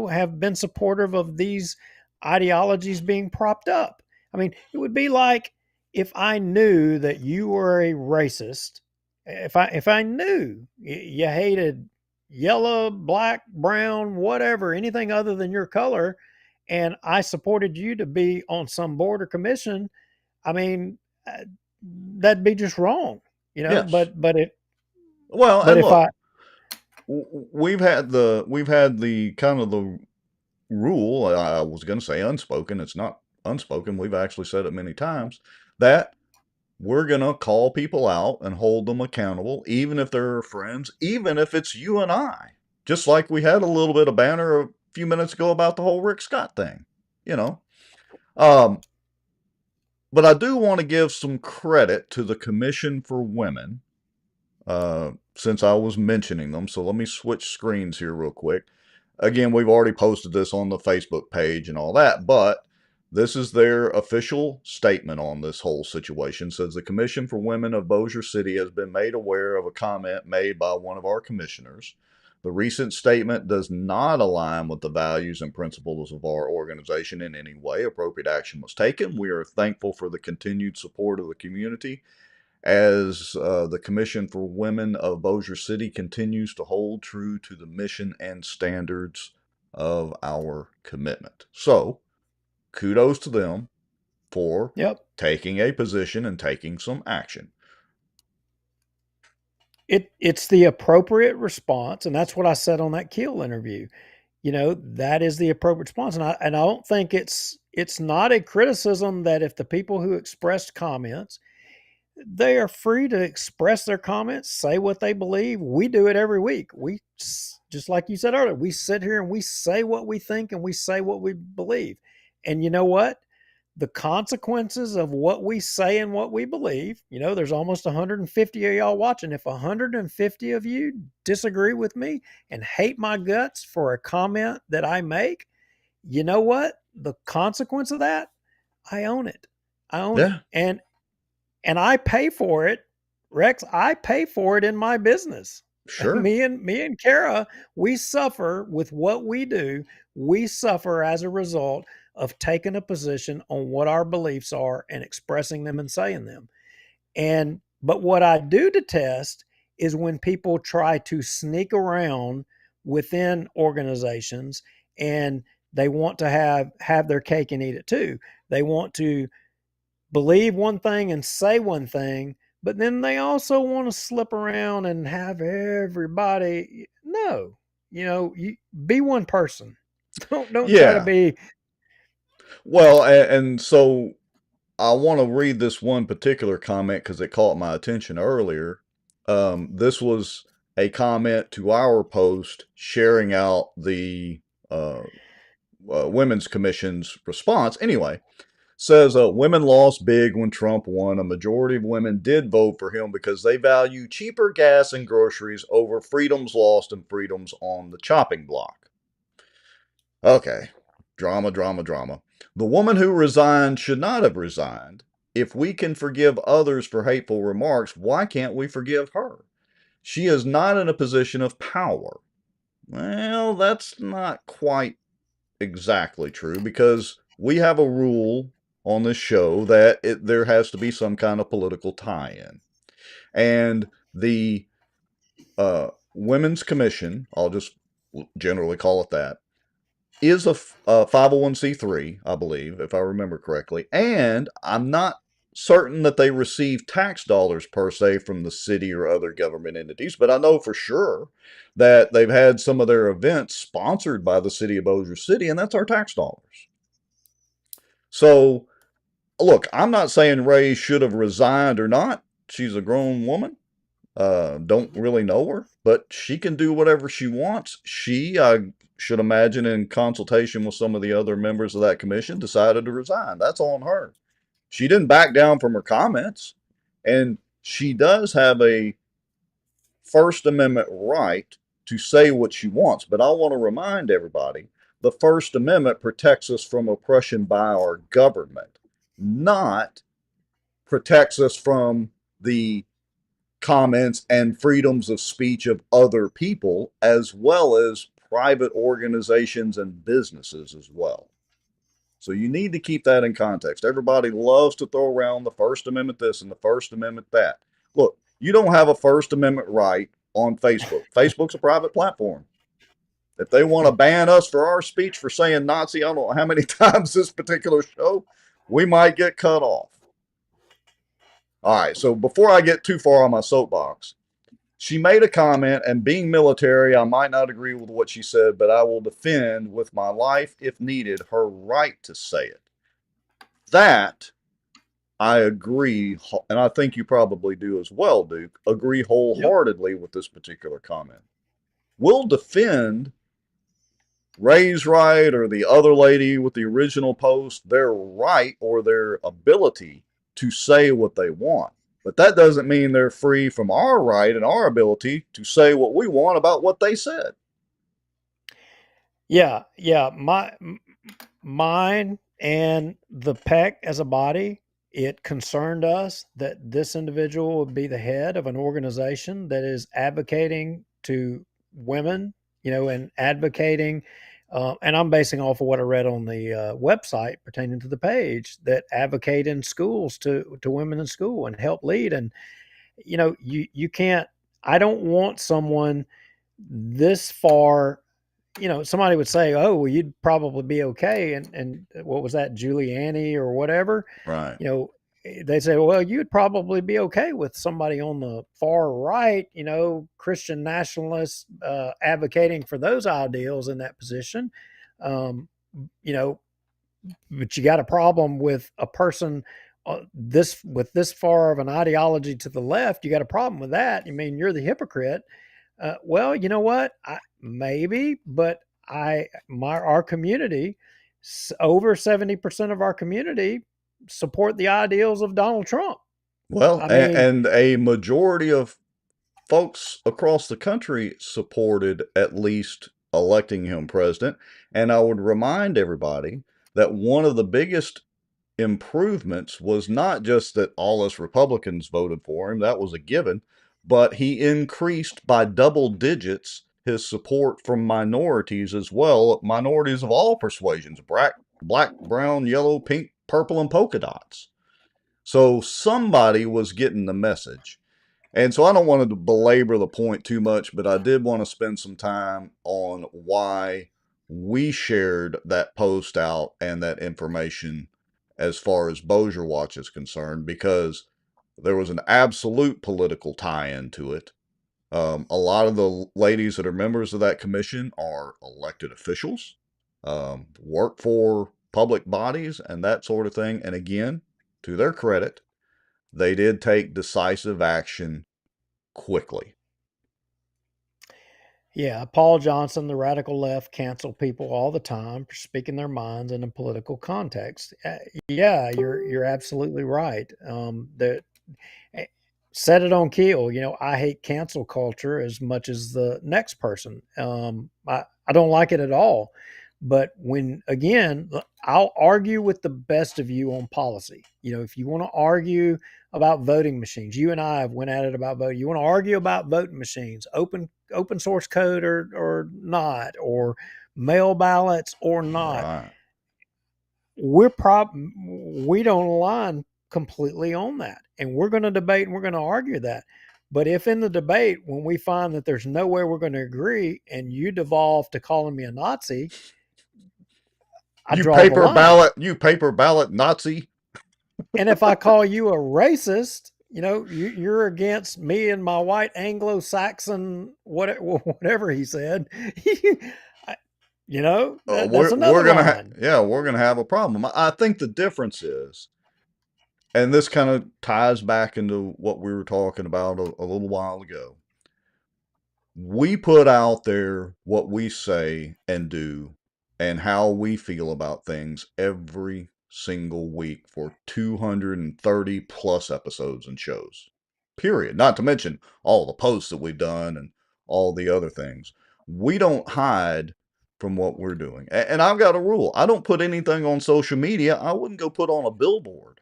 have been supportive of these ideologies being propped up. I mean, it would be like if I knew that you were a racist, if I knew you hated yellow, black, brown, whatever, anything other than your color, and I supported you to be on some board or commission, I mean, that'd be just wrong, Yes. But Well, but and if look, I we've had the kind of the rule. I was going to say unspoken. It's not unspoken. We've actually said it many times that we're going to call people out and hold them accountable, even if they're friends, even if it's you and I. Just like we had a little bit of banter a few minutes ago about the whole Rick Scott thing, you know. But I do want to give some credit to the Commission for Women, since I was mentioning them. So let me switch screens here real quick. Again, we've already posted this on the Facebook page and all that, but this is their official statement on this whole situation. It says the Commission for Women of Bossier City has been made aware of a comment made by one of our commissioners. The recent statement does not align with the values and principles of our organization in any way. Appropriate action was taken. We are thankful for the continued support of the community as the Commission for Women of Bossier City continues to hold true to the mission and standards of our commitment. So, kudos to them for taking a position and taking some action. It's the appropriate response, and that's what I said on that Keel interview. That is the appropriate response, and I don't think it's not a criticism that if the people who expressed comments, they are free to express their comments, say what they believe. We do it every week. We, just like you said earlier, we sit here and we say what we think and we say what we believe. And you know what? The consequences of what we say and what we believe, there's almost 150 of y'all watching. If 150 of you disagree with me and hate my guts for a comment that I make, you know what? The consequence of that, I own it. I own it. And I pay for it, Rex. I pay for it in my business. Sure. Me and Kara, we suffer with what we do. We suffer as a result of taking a position on what our beliefs are and expressing them and saying them. But what I do detest is when people try to sneak around within organizations and they want to have their cake and eat it too. They want to believe one thing and say one thing, but then they also want to slip around and have everybody. No, you be one person. Don't try to be. Well, and so I want to read this one particular comment because it caught my attention earlier. This was a comment to our post sharing out the Women's Commission's response. Anyway, says women lost big when Trump won. A majority of women did vote for him because they value cheaper gas and groceries over freedoms lost and freedoms on the chopping block. Okay, drama. The woman who resigned should not have resigned. If we can forgive others for hateful remarks, why can't we forgive her? She is not in a position of power. Well, that's not quite exactly true because we have a rule on this show that there has to be some kind of political tie-in. And the Women's Commission, I'll just generally call it that, is a 501c3, I believe, if I remember correctly. And I'm not certain that they receive tax dollars per se from the city or other government entities, but I know for sure that they've had some of their events sponsored by the city of Bossier City, and that's our tax dollars. So, look, I'm not saying Ray should have resigned or not. She's a grown woman. Don't really know her, but she can do whatever she wants. She, I should imagine, in consultation with some of the other members of that commission, decided to resign. That's on her. She didn't back down from her comments, and she does have a First Amendment right to say what she wants. But I want to remind everybody, the First Amendment protects us from oppression by our government, not protects us from the comments and freedoms of speech of other people, as well as private organizations and businesses as well. So you need to keep that in context. Everybody loves to throw around the First Amendment this and the First Amendment that. Look, you don't have a First Amendment right on Facebook. Facebook's a private platform. If they want to ban us for our speech for saying Nazi, I don't know how many times this particular show, we might get cut off. All right, so before I get too far on my soapbox, she made a comment, and being military, I might not agree with what she said, but I will defend with my life, if needed, her right to say it. That I agree, and I think you probably do as well, Duke, agree wholeheartedly with this particular comment. We'll defend Ray's right or the other lady with the original post, their right or their ability to say what they want. But that doesn't mean they're free from our right and our ability to say what we want about what they said. Yeah, yeah. Mine and the PEC as a body, it concerned us that this individual would be the head of an organization that is advocating to women, and advocating. And I'm basing off of what I read on the website pertaining to the page, that advocate in schools to women in school and help lead. And you can't. I don't want someone this far. Somebody would say, "Oh, well, you'd probably be okay," and what was that, Giuliani or whatever? Right. They say, "Well, you'd probably be okay with somebody on the far right, Christian nationalists advocating for those ideals in that position." Um, you know, but you got a problem with a person this far of an ideology to the left. You got a problem with that. You mean you're the hypocrite? Well, you know what? Maybe, but our community, over 70% of our community support the ideals of Donald Trump. Well, I mean, and a majority of folks across the country supported at least electing him president. And I would remind everybody that one of the biggest improvements was not just that all us Republicans voted for him, that was a given, but he increased by double digits his support from minorities as well, minorities of all persuasions, black, brown, yellow, pink, purple, and polka dots. So somebody was getting the message. And so I don't want to belabor the point too much, but I did want to spend some time on why we shared that post out and that information as far as bossierwatch is concerned, because there was an absolute political tie-in to it. A lot of the ladies that are members of that commission are elected officials, work for public bodies and that sort of thing. And again, to their credit, they did take decisive action quickly. Yeah, Paul Johnson, the radical left, cancel people all the time for speaking their minds in a political context. Yeah, you're absolutely right. Set it on keel. I hate cancel culture as much as the next person. I don't like it at all. But I'll argue with the best of you on policy. If you want to argue about voting machines, you and I have went at it about voting. You want to argue about voting machines, open source code or not, or mail ballots or not. Right. We don't align completely on that, and we're going to debate and we're going to argue that. But if in the debate, when we find that there's no way we're going to agree, and you devolve to calling me a Nazi, You paper ballot Nazi. And if I call you a racist, you're against me and my white Anglo-Saxon whatever he said. That's another line. We're gonna have a problem. I think the difference is, and this kind of ties back into what we were talking about a little while ago. We put out there what we say and do and how we feel about things every single week for 230 plus episodes and shows. Period. Not to mention all the posts that we've done and all the other things. We don't hide from what we're doing. And I've got a rule. I don't put anything on social media I wouldn't go put on a billboard.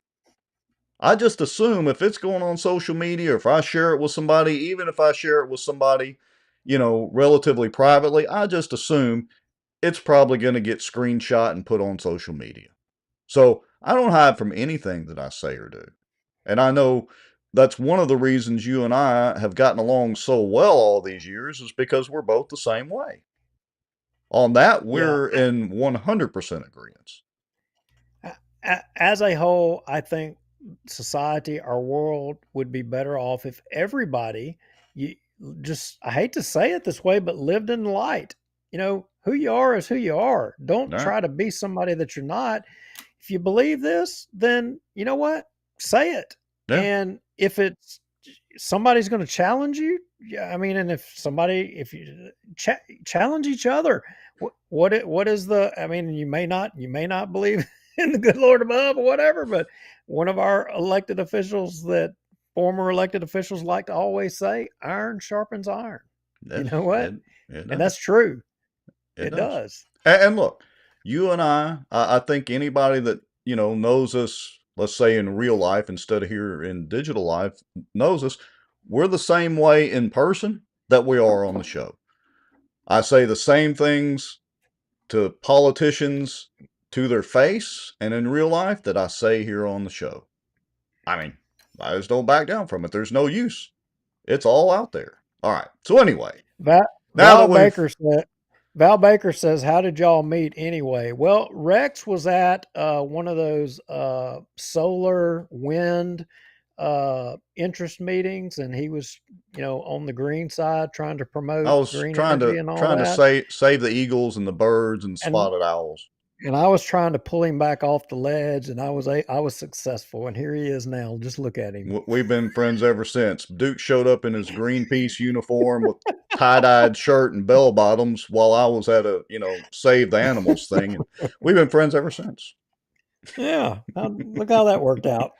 I just assume if it's going on social media, or if I share it with somebody, even if I share it with somebody, relatively privately, I just assume it's probably going to get screenshot and put on social media. So I don't hide from anything that I say or do. And I know that's one of the reasons you and I have gotten along so well all these years, is because we're both the same way. On that, we're in 100% agreement. As a whole, I think society, our world would be better off if everybody, you just, I hate to say it this way, but lived in light. You know, who you are is who you are. Don't All right. try to be somebody that you're not. If you believe this, then you know what? Say it. Yeah. And if it's somebody's going to challenge you, yeah, I mean, and if you challenge each other, what is the? I mean, you may not believe in the good Lord above or whatever, but one of our former elected officials like to always say, "Iron sharpens iron." You know what? And that's true. It does. And look, you and I think anybody that, knows us, let's say in real life instead of here in digital life, knows us, we're the same way in person that we are on the show. I say the same things to politicians to their face and in real life that I say here on the show. I mean, I just don't back down from it. There's no use. It's all out there. All right. So anyway, Val Baker says, "How did y'all meet anyway?" Well, Rex was at one of those solar wind interest meetings, and he was, on the green side trying to promote I was green trying energy to and all trying to that. save the eagles and the birds and spotted owls. And I was trying to pull him back off the ledge, and I was successful. And here he is now. Just look at him. We've been friends ever since. Duke showed up in his Greenpeace uniform with tie-dyed shirt and bell bottoms while I was at a, save the animals thing. And we've been friends ever since. Yeah. Look how that worked out.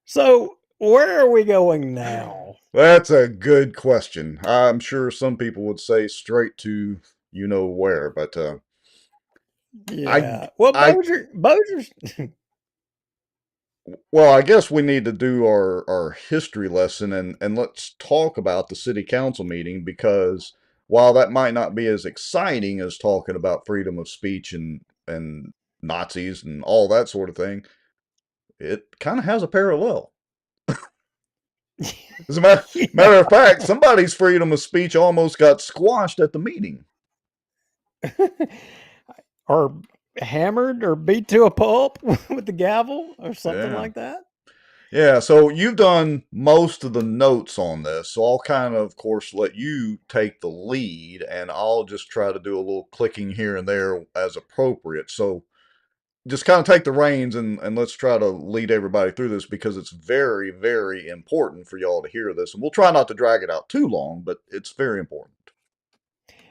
So where are we going now? That's a good question. I'm sure some people would say straight to where, but yeah. Bossier's well, I guess we need to do our history lesson and let's talk about the city council meeting, because while that might not be as exciting as talking about freedom of speech and Nazis and all that sort of thing, it kind of has a parallel. As a matter of fact, somebody's freedom of speech almost got squashed at the meeting. or hammered or beat to a pulp with the gavel or something like that. Yeah, so you've done most of the notes on this, so I'll kind of course, let you take the lead, and I'll just try to do a little clicking here and there as appropriate. So just kind of take the reins and let's try to lead everybody through this, because it's very, very important for y'all to hear this. And we'll try not to drag it out too long, but it's very important.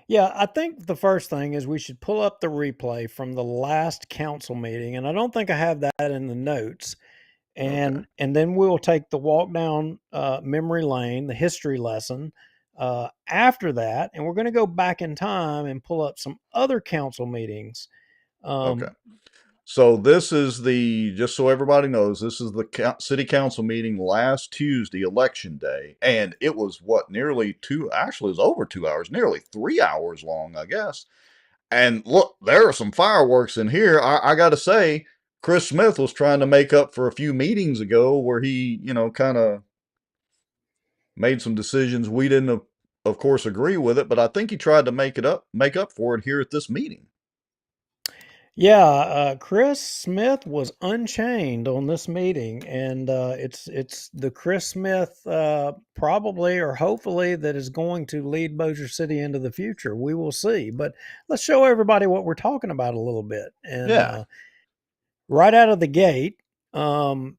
Yeah, I think the first thing is we should pull up the replay from the last council meeting, and I don't think I have that in the notes. And then we'll take the walk down memory lane, the history lesson after that, and we're going to go back in time and pull up some other council meetings. Okay. So this is just so everybody knows, this is the city council meeting last Tuesday, election day. And it was actually it was over 2 hours, nearly 3 hours long, I guess. And look, there are some fireworks in here. I got to say, Chris Smith was trying to make up for a few meetings ago where he, kind of made some decisions we didn't, of course, agree with it. But I think he tried to make up for it here at this meeting. Yeah, Chris Smith was unchained on this meeting, and it's the Chris Smith probably or hopefully that is going to lead Bossier City into the future. We will see, but let's show everybody what we're talking about a little bit. And right out of the gate, oops,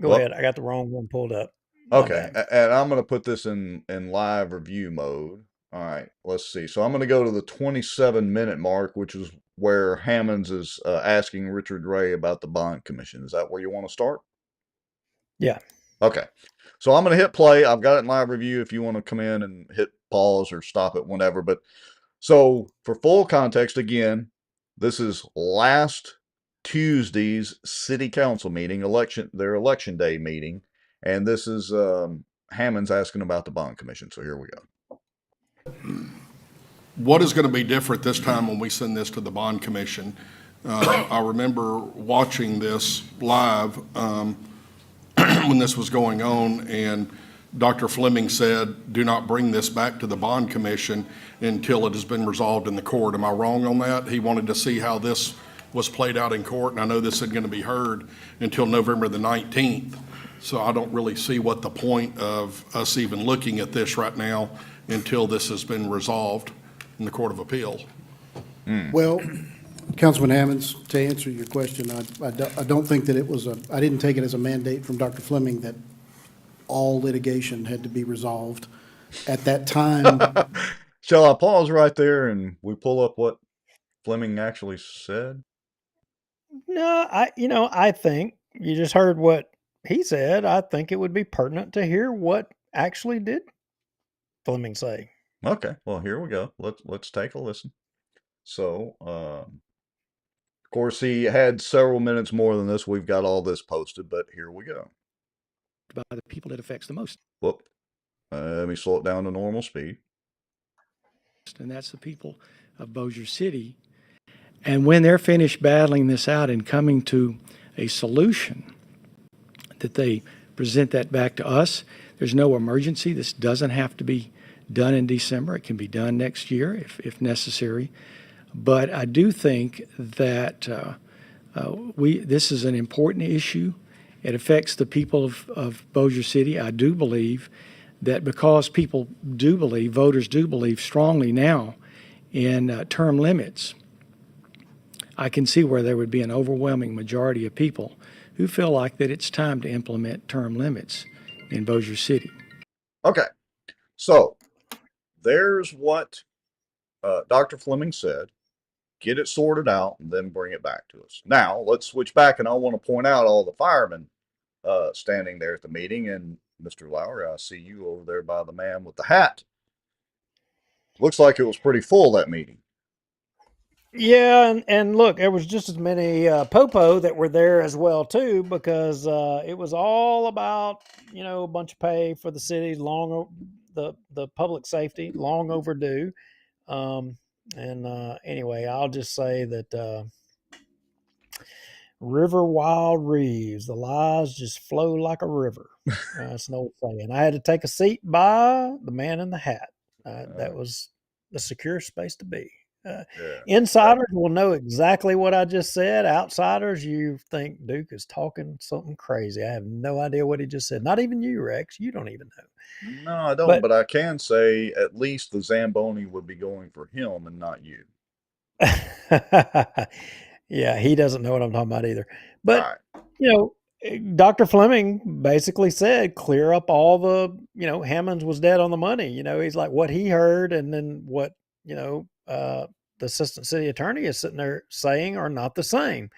go ahead. I got the wrong one pulled up. Okay, and I'm going to put this in live review mode. All right, let's see. So I'm going to go to the 27-minute mark, which is where Hammonds is asking Richard Ray about the bond commission. Is that where you want to start? Yeah. Okay. So I'm going to hit play. I've got it in live review if you want to come in and hit pause or stop it whenever. But so for full context, again, this is last Tuesday's city council meeting, their election day meeting. And this is Hammonds asking about the bond commission. So here we go. What is going to be different this time when we send this to the bond commission? I remember watching this live when this was going on, and Dr. Fleming said, do not bring this back to the bond commission until it has been resolved in the court. Am I wrong on that? He wanted to see how this was played out in court, and I know this isn't going to be heard until November the 19th. So I don't really see what the point of us even looking at this right now until this has been resolved in the Court of Appeal. Well, Councilman Hammonds, to answer your question, I don't think that I didn't take it as a mandate from Dr. Fleming that all litigation had to be resolved at that time. Shall I pause right there and we pull up what Fleming actually said? No, I think you just heard what he said. I think it would be pertinent to hear what actually did Fleming say. Okay, well, here we go. Let's take a listen. So, of course, he had several minutes more than this. We've got all this posted, but here we go. By the people it affects the most. Whoop. Let me slow it down to normal speed. And that's the people of Bossier City. And when they're finished battling this out and coming to a solution, that they present that back to us. There's no emergency. This doesn't have to be done in December. It can be done next year if necessary. But I do think that this is an important issue. It affects the people of Bossier City. I do believe that because people do believe, voters do believe strongly now in term limits, I can see where there would be an overwhelming majority of people who feel like that it's time to implement term limits in Bossier City. Okay, so there's what Dr. Fleming said. Get it sorted out and then bring it back to us. Now, let's switch back, and I want to point out all the firemen standing there at the meeting. And Mr. Lowry, I see you over there by the man with the hat. Looks like it was pretty full, that meeting. Yeah, and look, there was just as many popo that were there as well too, because it was all about a bunch of pay for the city, the public safety, long overdue. Anyway, I'll just say that River Wild Reeves, the lies just flow like a river. That's an old saying. I had to take a seat by the man in the hat. That was the secure space to be. Insiders will know exactly what I just said. Outsiders, you think Duke is talking something crazy. I have no idea what he just said. Not even you, Rex. You don't even know. No, I don't, but I can say at least the Zamboni would be going for him and not you. Yeah, he doesn't know what I'm talking about either. But, Dr. Fleming basically said, clear up all the, Hammonds was dead on the money. He's like, what he heard and then what, the assistant city attorney is sitting there saying are not the same.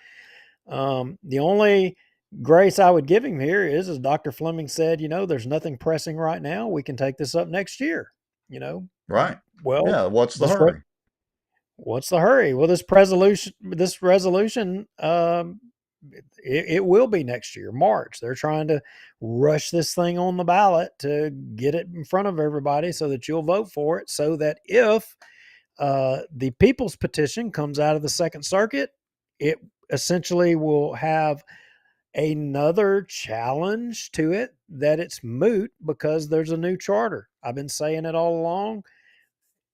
The only grace I would give him here is, as Dr. Fleming said, there's nothing pressing right now. We can take this up next year, Right. Well, yeah, what's the hurry? What's the hurry? Well, this resolution, it will be next year, March. They're trying to rush this thing on the ballot to get it in front of everybody so that you'll vote for it, so that if the people's petition comes out of the Second Circuit, it essentially will have another challenge to it that it's moot because there's a new charter. I've been saying it all along.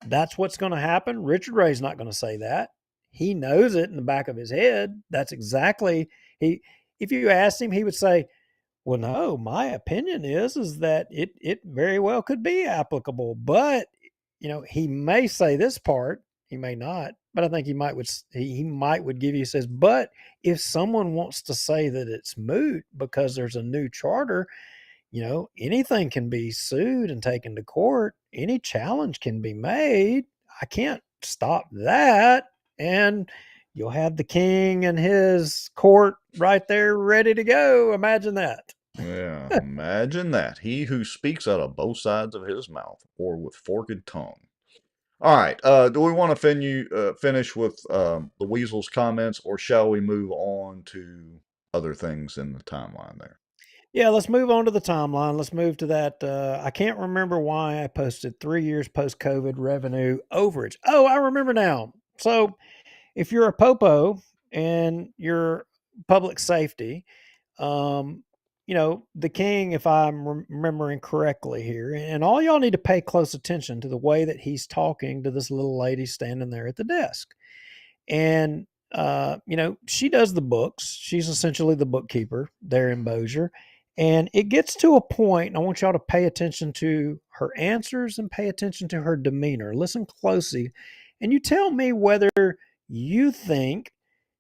That's what's going to happen. Richard Ray's not going to say that. He knows it in the back of his head. That's exactly if you asked him, he would say, well, no, my opinion is that it very well could be applicable, but he may say this part, he may not, but I think he might would give you, says, but if someone wants to say that it's moot because there's a new charter, anything can be sued and taken to court. Any challenge can be made. I can't stop that. And you'll have the king and his court right there ready to go. Imagine that. Yeah, imagine that. He who speaks out of both sides of his mouth, or with forked tongue. All right. Do we want to finish with the Weasel's comments, or shall we move on to other things in the timeline there? Yeah, let's move on to the timeline. Let's move to that. I can't remember why I posted 3 years post-COVID revenue overage. Oh, I remember now. So if you're a popo and you're public safety, the king, if I'm remembering correctly here, and all y'all need to pay close attention to the way that he's talking to this little lady standing there at the desk. And, she does the books. She's essentially the bookkeeper there in Bossier. And it gets to a point, and I want y'all to pay attention to her answers and pay attention to her demeanor. Listen closely, and you tell me whether you think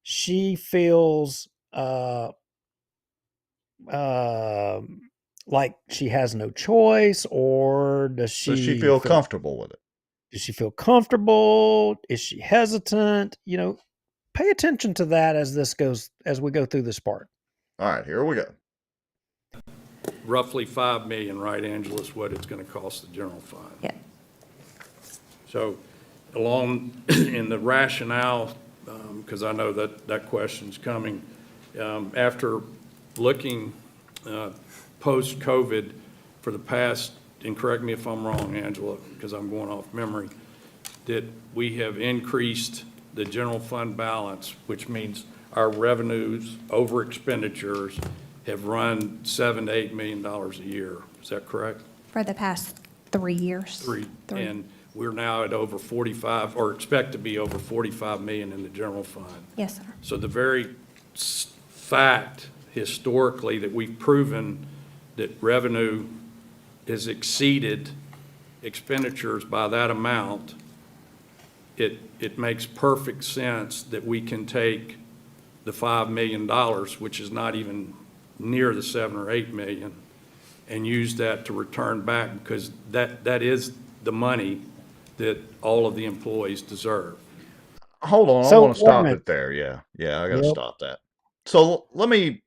she feels uh, like she has no choice, or does she feel comfortable with it? Does she feel comfortable? Is she hesitant? Pay attention to that as we go through this part. All right, here we go. Roughly $5 million, right, Angela, is what it's going to cost the general fund. Yeah. So along in the rationale, because I know that question's coming, after looking post-COVID for the past, and correct me if I'm wrong, Angela, because I'm going off memory, that we have increased the general fund balance, which means our revenues over expenditures have run $7 to $8 million a year. Is that correct? For the past 3 years. Three. And we're now at over 45, or expect to be over 45 million in the general fund. Yes, sir. So the very fact historically that we've proven that revenue has exceeded expenditures by that amount, it makes perfect sense that we can take the $5 million, which is not even near the 7 or 8 million, and use that to return back, because that is the money that all of the employees deserve. Hold on, I want to stop it there. Yeah, I got to stop that. So let me,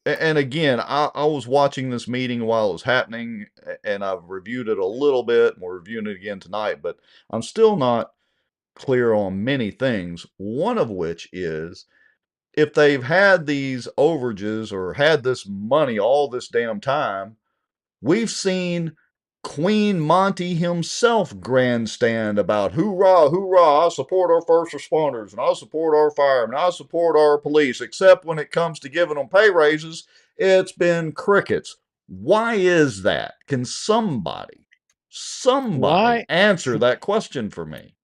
and again, I was watching this meeting while it was happening, and I've reviewed it a little bit, and we're reviewing it again tonight, but I'm still not clear on many things, one of which is, if they've had these overages or had this money all this damn time, we've seen Queen Monty himself grandstand about hoorah, hoorah, I support our first responders, and I support our firemen, I support our police, except when it comes to giving them pay raises, it's been crickets. Why is that? Can somebody answer that question for me?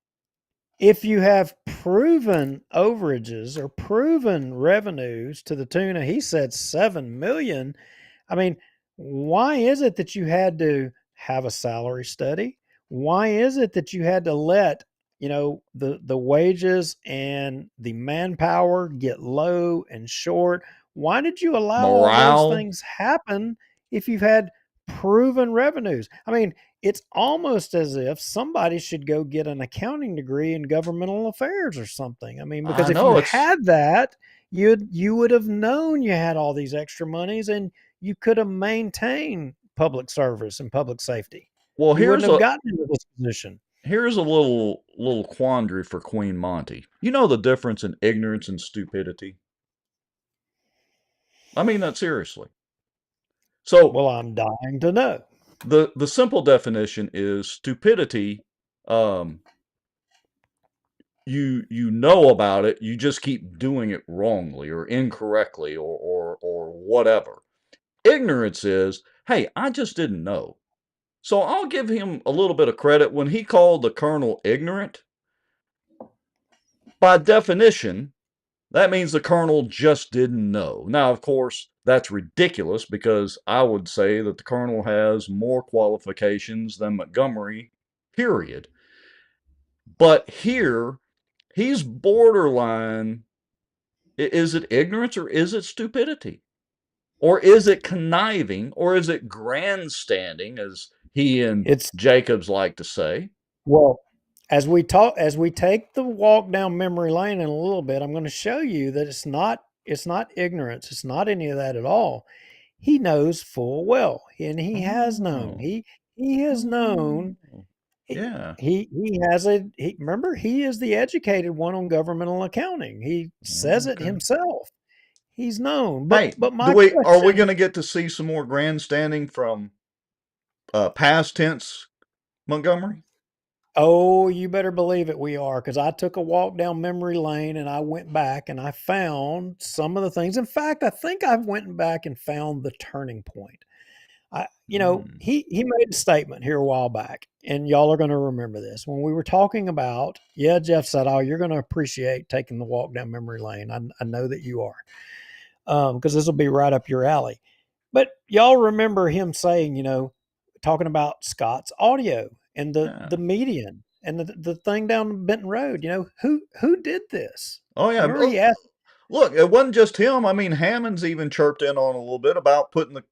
If you have proven overages or proven revenues to the tune of, he said, 7 million, I mean, why is it that you had to have a salary study? Why is it that you had to let, the wages and the manpower get low and short? Why did you allow all those things happen if you've had proven revenues? I mean, it's almost as if somebody should go get an accounting degree in governmental affairs or something. I mean, because if you had that, you would have known you had all these extra monies, and you could have maintained public service and public safety. Well, you wouldn't have gotten into this position. Here's a little quandary for Queen Monty. You know the difference in ignorance and stupidity? I mean that seriously. So, well, I'm dying to know. The simple definition is stupidity. You know about it, you just keep doing it wrongly or incorrectly or whatever. Ignorance is, hey, I just didn't know. So I'll give him a little bit of credit when he called the colonel ignorant. By definition, that means the colonel just didn't know. Now, of course, that's ridiculous, because I would say that the colonel has more qualifications than Montgomery, period. But here, he's borderline. Is it ignorance, or is it stupidity? Or is it conniving, or is it grandstanding, as he and Jacobs like to say? Well, as we take the walk down memory lane in a little bit, I'm going to show you that it's not ignorance. It's not any of that at all. He knows full well, and he has known. He has known. Yeah. Remember, he is the educated one on governmental accounting. He says it himself. He's known. But my question, are we going to get to see some more grandstanding from past tense Montgomery? Oh, you better believe it, we are, because I took a walk down memory lane and I went back and I found some of the things. In fact, I think I went back and found the turning point. He made a statement here a while back, and y'all are going to remember this when we were talking about. Yeah, Jeff said, "Oh, you're going to appreciate taking the walk down memory lane." I know that you are, because this will be right up your alley. But y'all remember him saying, talking about Scott's audio and the median and the thing down Benton Road. Who did this? Oh yeah. Remember he asked. Look, it wasn't just him. I mean, Hammond's even chirped in on a little bit about putting the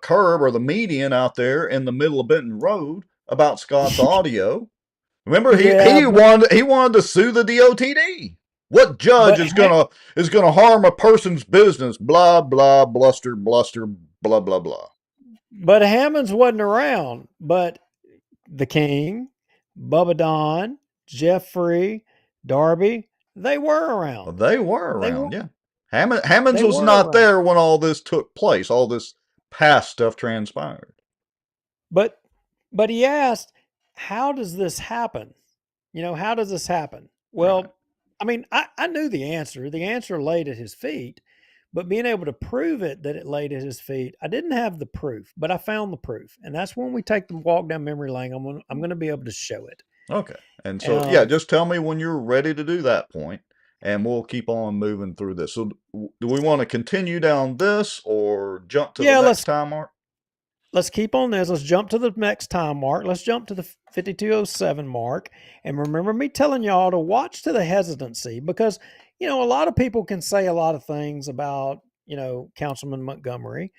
curb or the median out there in the middle of Benton Road about Scott's audio. Remember, Yeah, he wanted to sue the DOTD. What judge is gonna harm a person's business? Blah blah bluster bluster blah blah blah. but Hammonds wasn't around. But the King, Bubba Don, Jeffrey, Darby, they were around. They were They around, were, yeah. Hammonds they was were not around. there when all this took place, all this past stuff transpired. But he asked, how does this happen? How does this happen? Well, Right. I mean, I knew the answer. The answer laid at his feet, but being able to prove it that it laid at his feet, I didn't have the proof, but I found the proof. And that's when we take the walk down memory lane. I'm going to be able to show it. Okay. And so, yeah, just tell me when you're ready to do that point, and we'll keep on moving through this. So, do we want to continue down this or jump to the next time mark? Let's keep on this. Let's jump to the next time mark. Let's jump to the 5207 mark. And remember me telling y'all to watch to the hesitancy, because, a lot of people can say a lot of things about, Councilman Montgomery.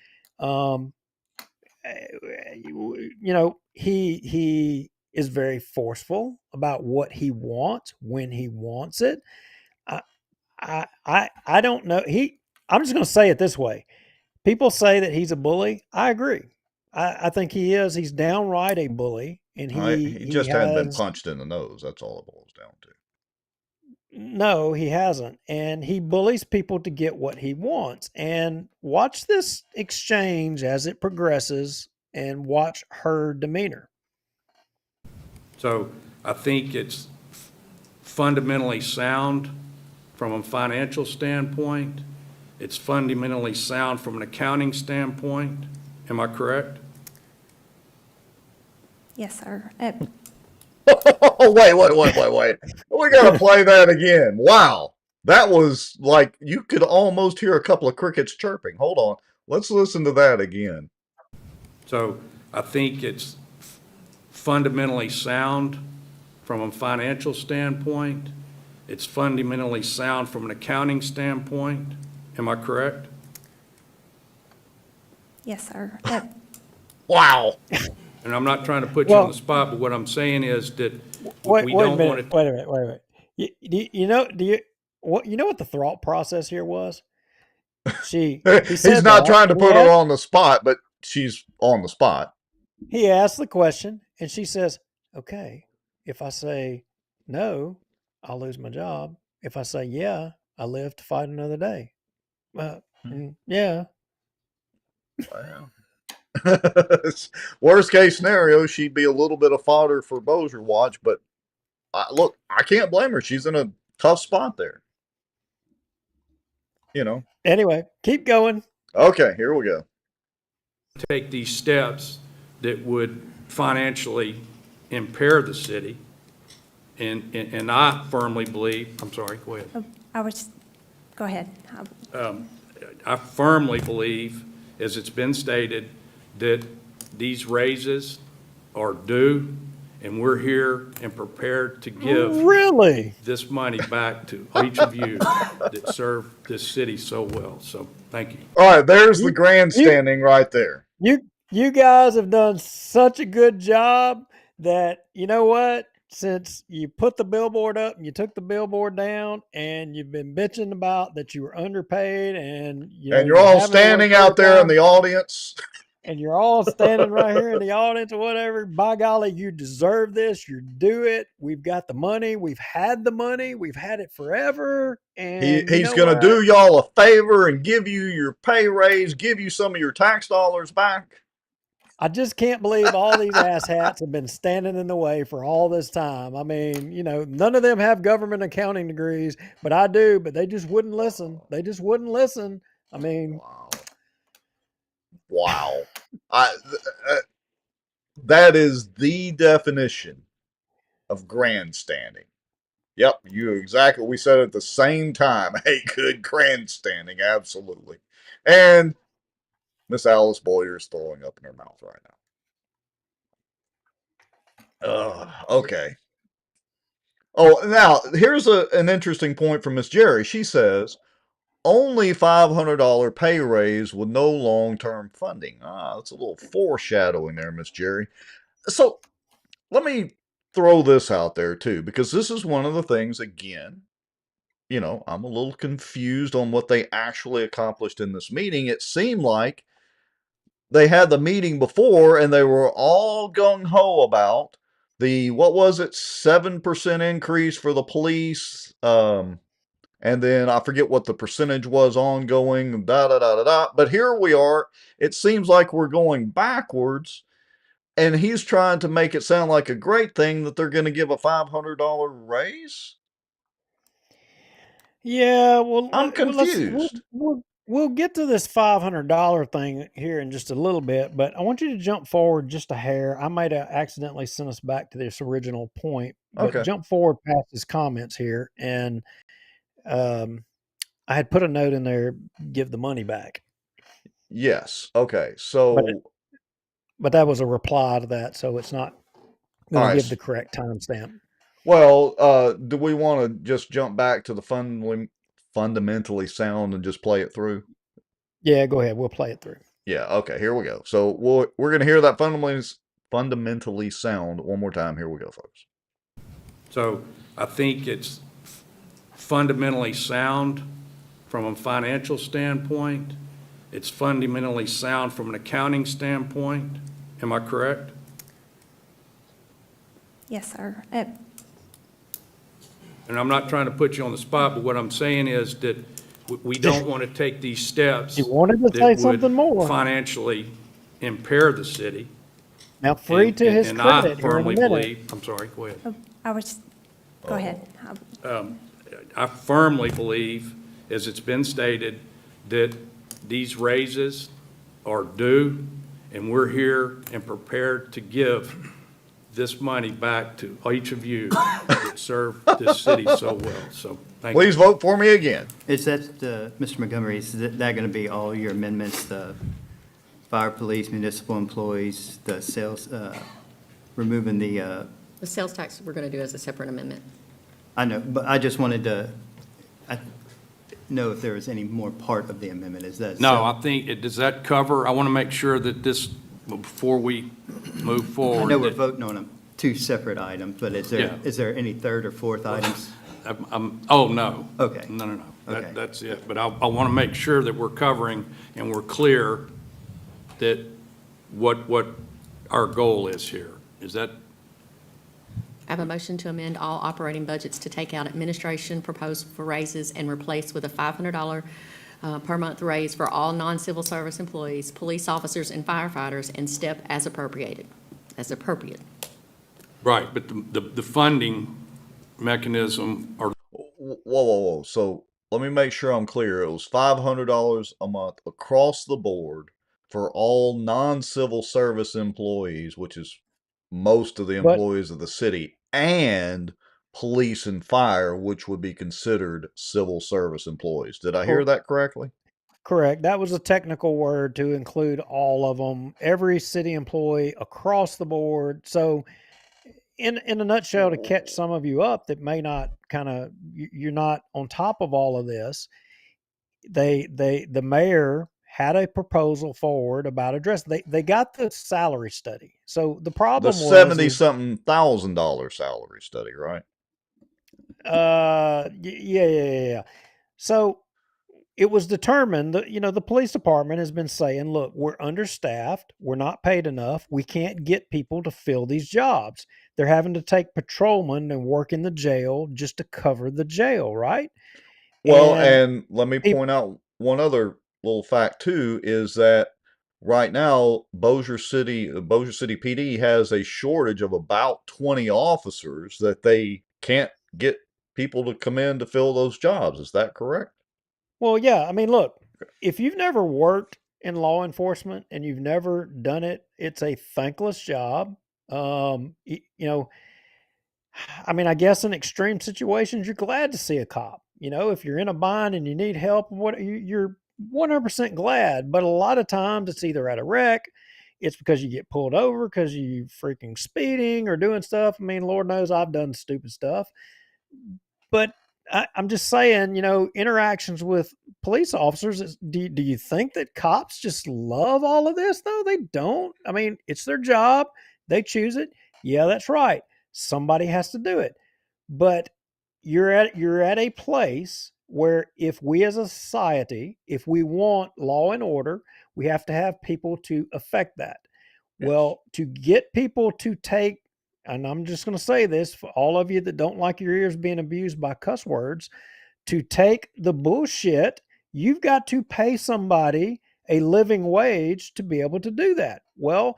He is very forceful about what he wants when he wants it. I don't know. I'm just going to say it this way. People say that he's a bully. I agree. I think he is. He's downright a bully, and He just hadn't been punched in the nose. That's all it boils down to. No, he hasn't, and he bullies people to get what he wants. And watch this exchange as it progresses, and watch her demeanor. So I think it's fundamentally sound from a financial standpoint. It's fundamentally sound from an accounting standpoint. Am I correct? Yes, sir. Oh, wait. We got to play that again. Wow. That was like, you could almost hear a couple of crickets chirping. Hold on. Let's listen to that again. So I think it's fundamentally sound from a financial standpoint. It's fundamentally sound from an accounting standpoint. Am I correct? Yes, sir. Wow. And I'm not trying to put you on the spot, but what I'm saying is that we don't want to. Wait a minute. You know what the thought process here was? He's not trying to put her on the spot, but she's on the spot. He asked the question, and she says, okay, if I say no, I'll lose my job. If I say yeah, I live to fight another day. Yeah. Wow. Worst case scenario, she'd be a little bit of fodder for bossierwatch, but look, I can't blame her. She's in a tough spot there. Anyway, keep going. Okay, here we go. Take these steps that would financially impair the city. And I firmly believe, I'm sorry, go ahead. Go ahead. I firmly believe, as it's been stated, that these raises are due, and we're here and prepared to give this money back to each of you that serve this city so well. So thank you. All right, there's the grandstanding right there. You guys have done such a good job that, you know what? Since you put the billboard up and you took the billboard down, and you've been bitching about that you were underpaid, and you're all standing out there in the audience. And you're all standing right here in the audience or whatever. By golly, you deserve this. You do it. We've got the money. We've had the money. We've had it forever. And he's going to do y'all a favor and give you your pay raise, give you some of your tax dollars back. I just can't believe all these asshats have been standing in the way for all this time. I mean, none of them have government accounting degrees, but I do, but they just wouldn't listen. They just wouldn't listen. I mean, Wow. That is the definition of grandstanding. Yep, we said it at the same time. Hey, good grandstanding, absolutely. And Miss Alice Boyer is throwing up in her mouth right now. Okay. Oh, now here's an interesting point from Miss Jerry. She says only $500 pay raise with no long-term funding. That's a little foreshadowing there, Miss Jerry. So let me throw this out there too, because this is one of the things, again, I'm a little confused on what they actually accomplished in this meeting. It seemed like they had the meeting before and they were all gung-ho about what was it, 7% increase for the police, and then I forget what the percentage was ongoing, da da da da da. But here we are. It seems like we're going backwards, and he's trying to make it sound like a great thing that they're going to give a $500 raise. yeah. Well, I'm confused. we'll get to this $500 thing here in just a little bit, but I want you to jump forward just a hair. I might have accidentally sent us back to this original point, but Okay. jump forward past his comments here, and I had put a note in there, give the money back. Yes. Okay. So, but that was a reply to that, so it's not going to give the correct timestamp. Well, do we want to just jump back to the fundamentally sound and just play it through? Yeah, go ahead. We'll play it through. Yeah. Okay. Here we go. So we're going to hear that fundamentally sound one more time. Here we go, folks. So I think it's fundamentally sound from a financial standpoint. It's fundamentally sound from an accounting standpoint. Am I correct? Yes, sir. And I'm not trying to put you on the spot, but what I'm saying is that we don't want to take these steps. You wanted to say something more. Financially impair the city. Now, free to his credit. I firmly believe, I'm sorry, go ahead. Go ahead. I firmly believe, as it's been stated, that these raises are due, and we're here and prepared to give this money back to each of you that serve this city so well. So thank you. Please vote for me again. Is that, Mr. Montgomery, is that going to be all your amendments, the fire, police, municipal employees, the sales, removing the sales tax we're going to do as a separate amendment. I know, but I just wanted to know if there was any more part of the amendment. Is that? No, I think, does that cover, I want to make sure that this, before we move forward. I know we're voting on two separate items, but is there any third or fourth items? Oh, no. Okay. No. Okay. That's it. But I want to make sure that we're covering and we're clear that what our goal is here. Is that? I have a motion to amend all operating budgets to take out administration proposed for raises and replace with a $500 per month raise for all non-civil service employees, police officers, and firefighters, and step as appropriate. Right, but the funding mechanism or. Whoa. So let me make sure I'm clear. It was $500 a month across the board for all non-civil service employees, which is most of the employees of the city, and police and fire, which would be considered civil service employees. Did I hear that correctly? Correct. That was a technical word to include all of them, every city employee across the board. So in a nutshell, to catch some of you up that may not you're not on top of all of this, the mayor had a proposal forward about address. They got the salary study. So the problem was $70-something thousand salary study, right? Yeah. So it was determined that, the police department has been saying, look, we're understaffed. We're not paid enough. We can't get people to fill these jobs. They're having to take patrolmen and work in the jail just to cover the jail, right? Well, and let me point out one other little fact too, is that right now, Bossier City PD has a shortage of about 20 officers that they can't get people to come in to fill those jobs. Is that correct? Well, yeah. I mean, look, if you've never worked in law enforcement and you've never done it, it's a thankless job. You know, I mean, I guess in extreme situations, you're glad to see a cop. You know, if you're in a bind and you need help, you're 100% glad. But a lot of times, it's either at a wreck, it's because you get pulled over because you freaking speeding or doing stuff. I mean, Lord knows I've done stupid stuff. But I'm just saying, you know, interactions with police officers. Do you think that cops just love all of this? No, they don't. I mean, it's their job. They choose it. Yeah, that's right. Somebody has to do it. But you're at a place where if we as a society, if we want law and order, we have to have people to affect that. Yes. Well, to get people to take, and I'm just going to say this for all of you that don't like your ears being abused by cuss words, to take the bullshit, you've got to pay somebody a living wage to be able to do that. Well,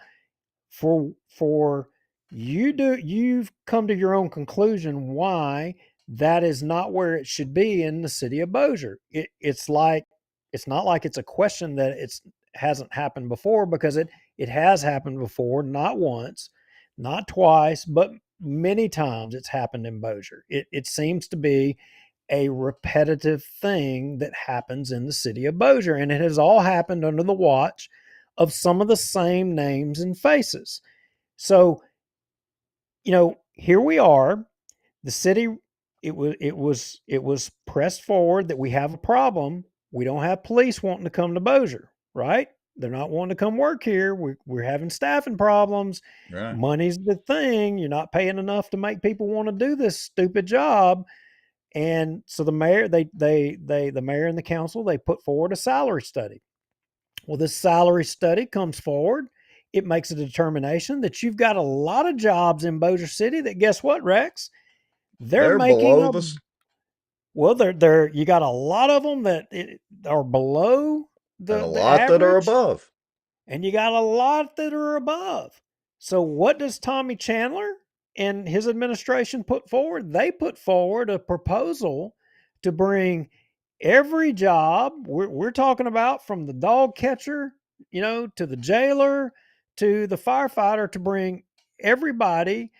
for you've come to your own conclusion why that is not where it should be in the city of Bossier. It's not like it's a question that it's hasn't happened before, because it has happened before, not once, not twice, but many times it's happened in Bossier. It seems to be a repetitive thing that happens in the city of Bossier, and it has all happened under the watch of some of the same names and faces. So, you know, here we are. The city, it was pressed forward that we have a problem. We don't have police wanting to come to Bossier, right? They're not wanting to come work here. We're having staffing problems. Right. Money's the thing. You're not paying enough to make people want to do this stupid job. And so the mayor, the mayor and the council, they put forward a salary study. Well, this salary study comes forward. It makes a determination that you've got a lot of jobs in Bossier City that, guess what, Rex? They're below the. Well, they're you got a lot of them that are below And a the lot that are average, above. and you got a lot that are above. So what does Tommy Chandler and his administration put forward? They put forward a proposal to bring every job we're talking about, from the dog catcher, you know, to the jailer, to the firefighter, to bring everybody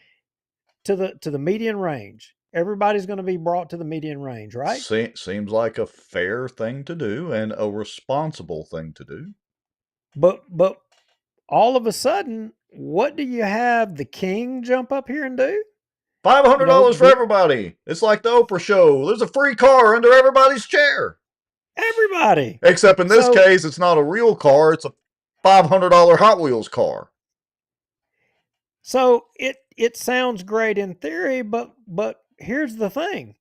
to the median range. Everybody's going to be brought to the median range, right? Seems like a fair thing to do and a responsible thing to do. But all of a sudden, what do you have the king jump up here and do? $500 for everybody. It's like the Oprah show. There's a free car under everybody's chair. Everybody. Except in this case, it's not a real car. It's a $500 Hot Wheels car. So it sounds great in theory, but here's the thing.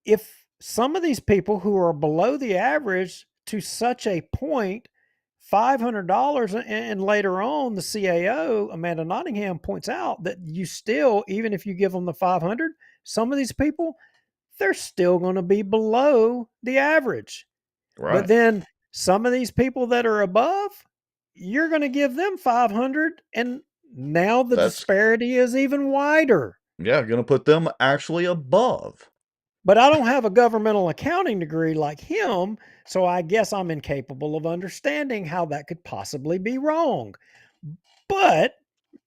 If some of these people who are below the average to such a point, $500, and later on the CAO, Amanda Nottingham, points out that you still, even if you give them the 500, some of these people, they're still going to be below the average. Right. But then some of these people that are above, you're going to give them 500, and now the disparity is even wider. Yeah, going to put them actually above. But I don't have a governmental accounting degree like him, so I guess I'm incapable of understanding how that could possibly be wrong. But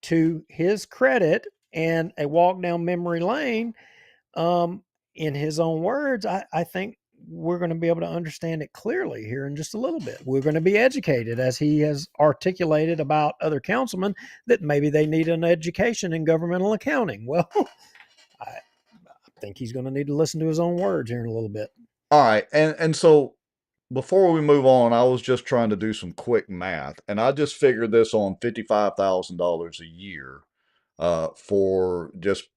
to his credit, and a walk down memory lane, in his own words, I think we're going to be able to understand it clearly here in just a little bit. We're going to be educated, as he has articulated about other councilmen, that maybe they need an education in governmental accounting. Well, I think he's going to need to listen to his own words here in a little bit. All right. And so before we move on, I was just trying to do some quick math, and I just figured this on $55,000 a year for just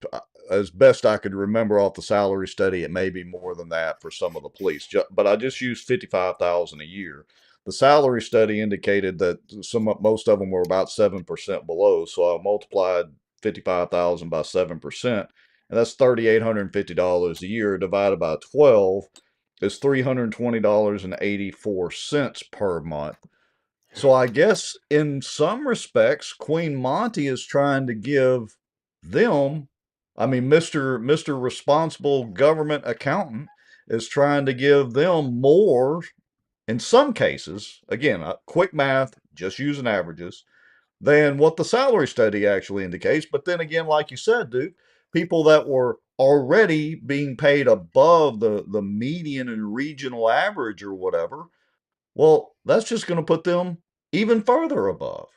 as best I could remember off the salary study. It may be more than that for some of the police, but I just used $55,000 a year. The salary study indicated that most of them were about 7% below, so I multiplied 55,000 by 7%, and that's $3,850 a year. Divided by 12 is $320.84 per month. So I guess in some respects, Queen Monty is trying to give them, I mean, Mr. Responsible Government Accountant is trying to give them more in some cases, again, quick math, just using averages, than what the salary study actually indicates. But then again, like you said, Duke, people that were already being paid above the median and regional average or whatever, well, that's just going to put them even further above.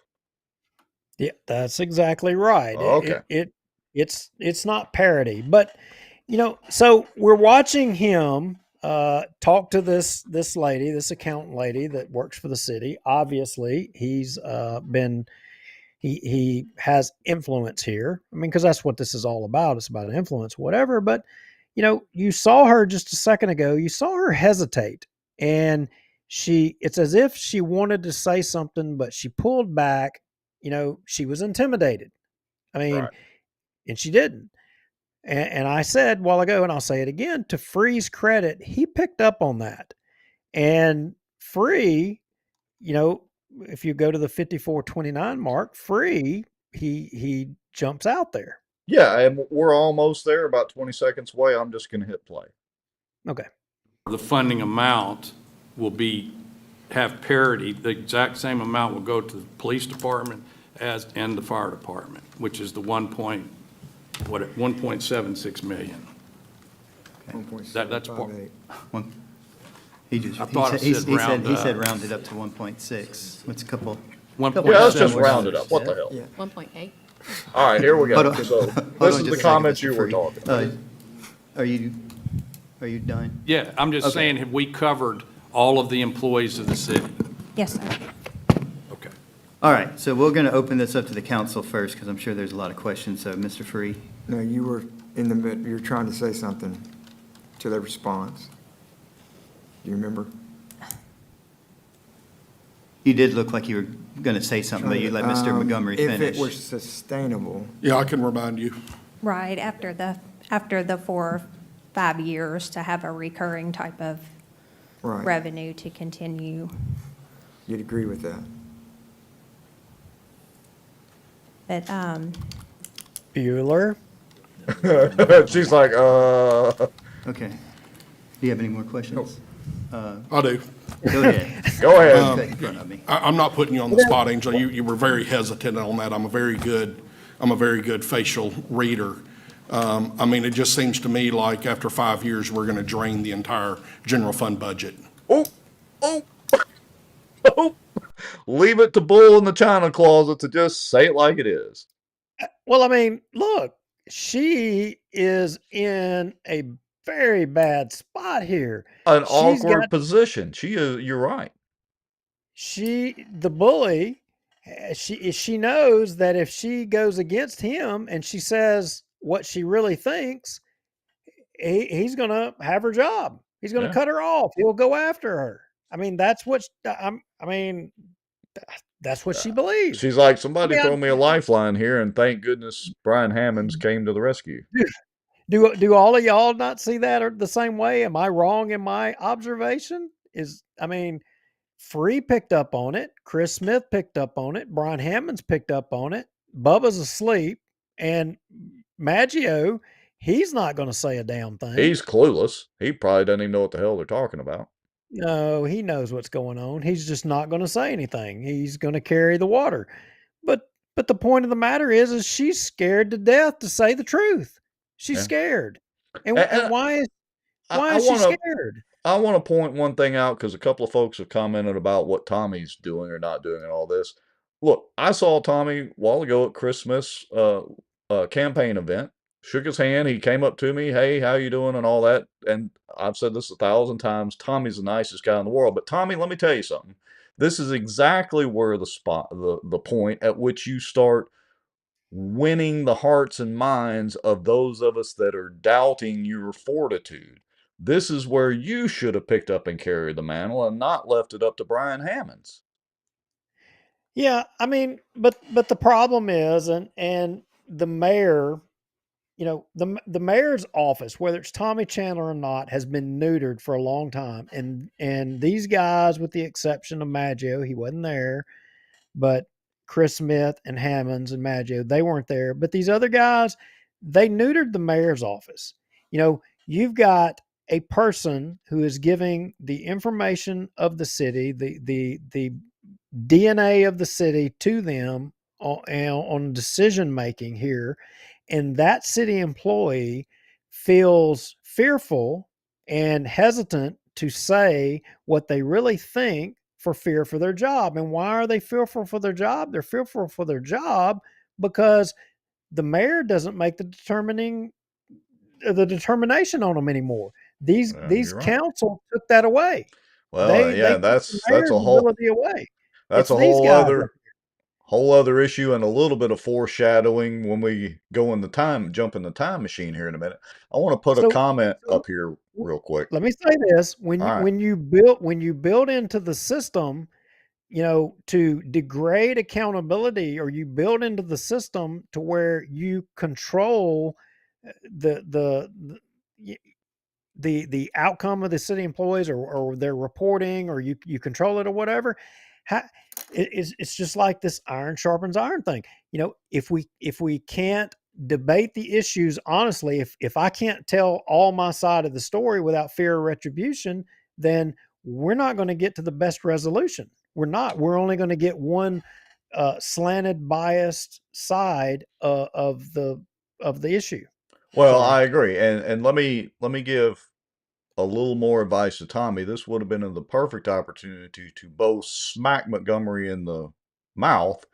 Yeah, that's exactly right. Okay. It's not parody, but so we're watching him talk to this lady, this accountant lady that works for the city. Obviously, he's been he has influence here. I mean, because that's what this is all about. It's about influence, whatever. But you saw her just a second ago. You saw her hesitate, and it's as if she wanted to say something, but she pulled back. She was intimidated. I mean, Right. and she didn't. And I said a while ago, and I'll say it again, to Free's credit, he picked up on that. And Free, if you go to the 54:29 mark, Free, he jumps out there. Yeah, and we're almost there, about 20 seconds away. I'm just going to hit play. Okay. The funding amount will have parity. The exact same amount will go to the police department and the fire department, which is the 1.76 million. That's part. He said rounded up to 1.6. What's a couple? Yeah, let's just round it up. What the hell? 1.8. All right, here we go. Hold on. So this is the comments you were talking about. Are you done? Yeah, I'm just saying, have we covered all of the employees of the city? Yes, sir. Okay. All right, so we're going to open this up to the council first, because I'm sure there's a lot of questions. So, Mr. Free? No, you were in the mid, you were trying to say something to their response. Do you remember? You did look like you were going to say something, but you let Mr. Montgomery finish. If it were sustainable. Yeah, I can remind you. Right, after the 4 or 5 years, to have a recurring type of Right. revenue to continue. You'd agree with that? But, Bueller? She's like, Okay. Do you have any more questions? I do. Go ahead. Go ahead. Okay, in front of me. I'm not putting you on the spot, Angel. You were very hesitant on that. I'm a very good facial reader. I mean, it just seems to me like after 5 years, we're going to drain the entire general fund budget. oh. Leave it to Bull in the China closet to just say it like it is. Well, I mean, look, she is in a very bad spot here. An She's awkward got position. She is. You're right. the bully. She knows that if she goes against him and she says what she really thinks, he's going to have her job. He's going to Yeah. cut her off. He'll go after her. I mean, that's what that's what she believes. She's like, somebody Yeah. throw me a lifeline here, and thank goodness Brian Hammonds came to the rescue. Do all of y'all not see that the same way? Am I wrong in my observation? Free picked up on it. Chris Smith picked up on it. Brian Hammonds picked up on it. Bubba's asleep. And Maggio, he's not going to say a damn thing. He's clueless. He probably doesn't even know what the hell they're talking about. No, he knows what's going on. He's just not going to say anything. He's going to carry the water. But the point of the matter is she's scared to death to say the truth. She's Yeah. scared. And why is she scared? I want to point one thing out because a couple of folks have commented about what Tommy's doing or not doing and all this. Look, I saw Tommy a while ago at Chris Smith's campaign event. Shook his hand. He came up to me, hey, how you doing and all that. And I've said this 1,000 times. Tommy's the nicest guy in the world. But Tommy, let me tell you something. This is exactly where the point at which you start winning the hearts and minds of those of us that are doubting your fortitude. This is where you should have picked up and carried the mantle and not left it up to Brian Hammonds. Yeah, I mean, but the problem is, and the mayor, the mayor's office, whether it's Tommy Chandler or not, has been neutered for a long time. And these guys, with the exception of Maggio, he wasn't there, but Chris Smith and Hammonds and Maggio, they weren't there. But these other guys, they neutered the mayor's office. You've got a person who is giving the information of the city, the DNA of the city to them on decision making here, and that city employee feels fearful and hesitant to say what they really think for fear for their job. And why are they fearful for their job? They're fearful for their job because the mayor doesn't make the determination on them anymore. These You're right. council took that away. Well, They yeah, took the that's mayor's a whole ability away. that's It's a these guys. whole other issue, and a little bit of foreshadowing when we jump in the time machine here in a minute. I want to put a comment up here real quick. Let me say this: All right. when you build into the system, to degrade accountability, or you build into the system to where you control the outcome of the city employees, or their reporting, or you control it or whatever. It's just like this iron sharpens iron thing. If we can't debate the issues honestly, if I can't tell all my side of the story without fear of retribution, then we're not going to get to the best resolution. We're only going to get one slanted, biased side of the issue. Well, So, I agree, and let me give a little more advice to Tommy. This would have been the perfect opportunity to both smack Montgomery in the mouth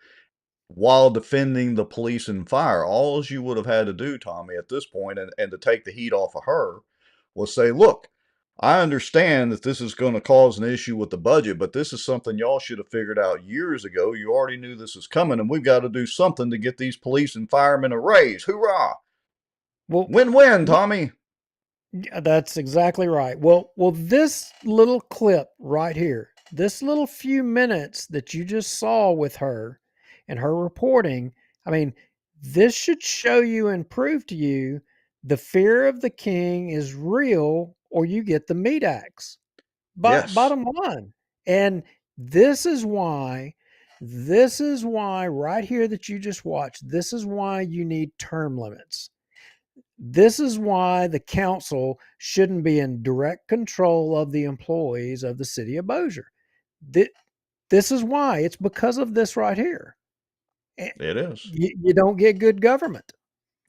while defending the police and fire. All you would have had to do, Tommy, at this point, and to take the heat off of her, was say, look, I understand that this is going to cause an issue with the budget, but this is something y'all should have figured out years ago. You already knew this was coming, and we've got to do something to get these police and firemen a raise. Hoorah! well, Win-win, Tommy. That's exactly right. Well, this little clip right here, this little few minutes that you just saw with her and her reporting, I mean, this should show you and prove to you the fear of the king is real, or you get the meat axe. Yes. Bottom line. And this is why right here that you just watched, this is why you need term limits. This is why the council shouldn't be in direct control of the employees of the city of Bossier. This is why. It's because of this right here. It is. You don't get good government.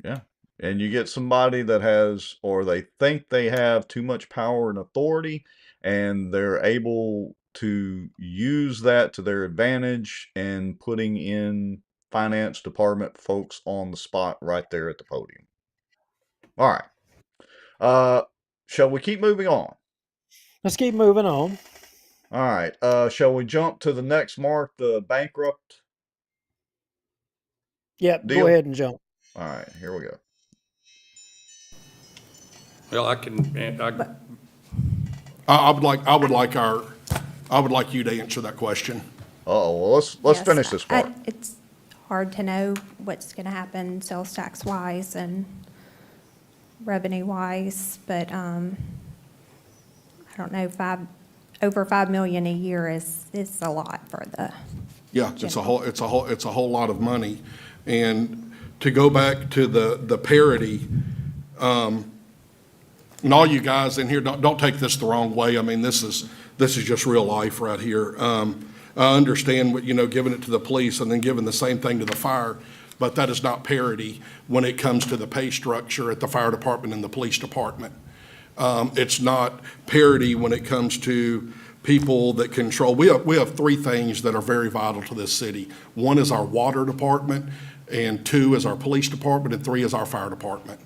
Yeah. And you get somebody that has, or they think they have, too much power and authority, and they're able to use that to their advantage, and putting in finance department folks on the spot right there at the podium. All right. Shall we keep moving on? Let's keep moving on. All right. Shall we jump to the next mark, the bankrupt? Yep. Deal? Go ahead and jump. All right. Here we go. Well, I would like you to answer that question. Well, let's finish this part. It's hard to know what's going to happen sales tax wise and revenue wise, but I don't know, over 5 million a year is a lot for the. Yeah, it's a whole lot of money. And to go back to the parity, and all you guys in here, don't take this the wrong way. I mean, this is just real life right here. I understand what, giving it to the police and then giving the same thing to the fire, but that is not parity when it comes to the pay structure at the fire department and the police department. It's not parity when it comes to people that control. We have three things that are very vital to this city. One is our water department, and two is our police department, and three is our fire department.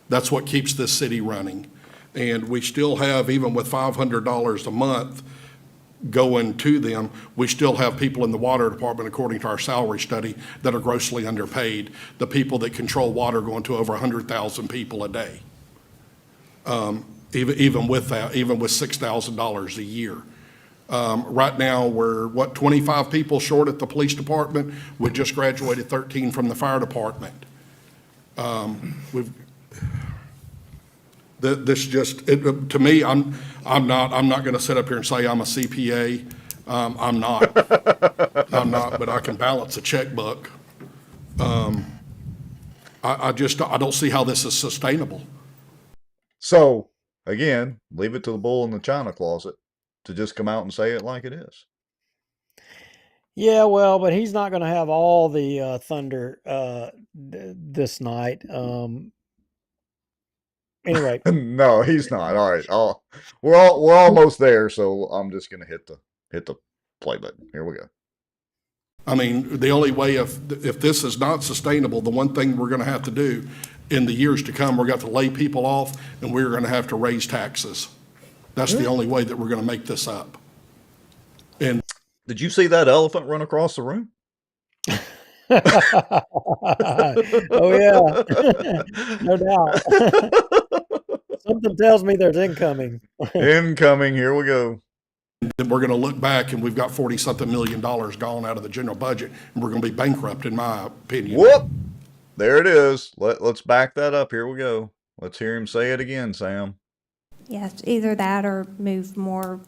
That's what keeps this city running. And we still have, even with $500 a month going to them, we still have people in the water department, according to our salary study, that are grossly underpaid. The people that control water going to over 100,000 people a day. Even with that, even with $6,000 a year. Right now, we're, 25 people short at the police department. We just graduated 13 from the fire department. We've, this just, to me, I'm not going to sit up here and say I'm a CPA. I'm not, but I can balance a checkbook. I don't see how this is sustainable. So, again, leave it to the bull in the china closet to just come out and say it like it is. Yeah, well, but he's not going to have all the thunder this night. Anyway, No, he's not. All right. We're almost there, so I'm just gonna hit the play button. Here we go. I mean, the only way if this is not sustainable, the one thing we're going to have to do in the years to come, we're going to have to lay people off, and we're going to have to raise taxes. That's the only way that we're going to make this up. And did you see that elephant run across the room? Oh yeah, no doubt. Something tells me there's incoming. Incoming. Here we go. then we're going to look back and we've got 40-something million dollars gone out of the general budget, and we're going to be bankrupt, in my opinion. Whoop! There it is. Let's back that up. Here we go. Let's hear him say it again, Sam. Yes, either that or move more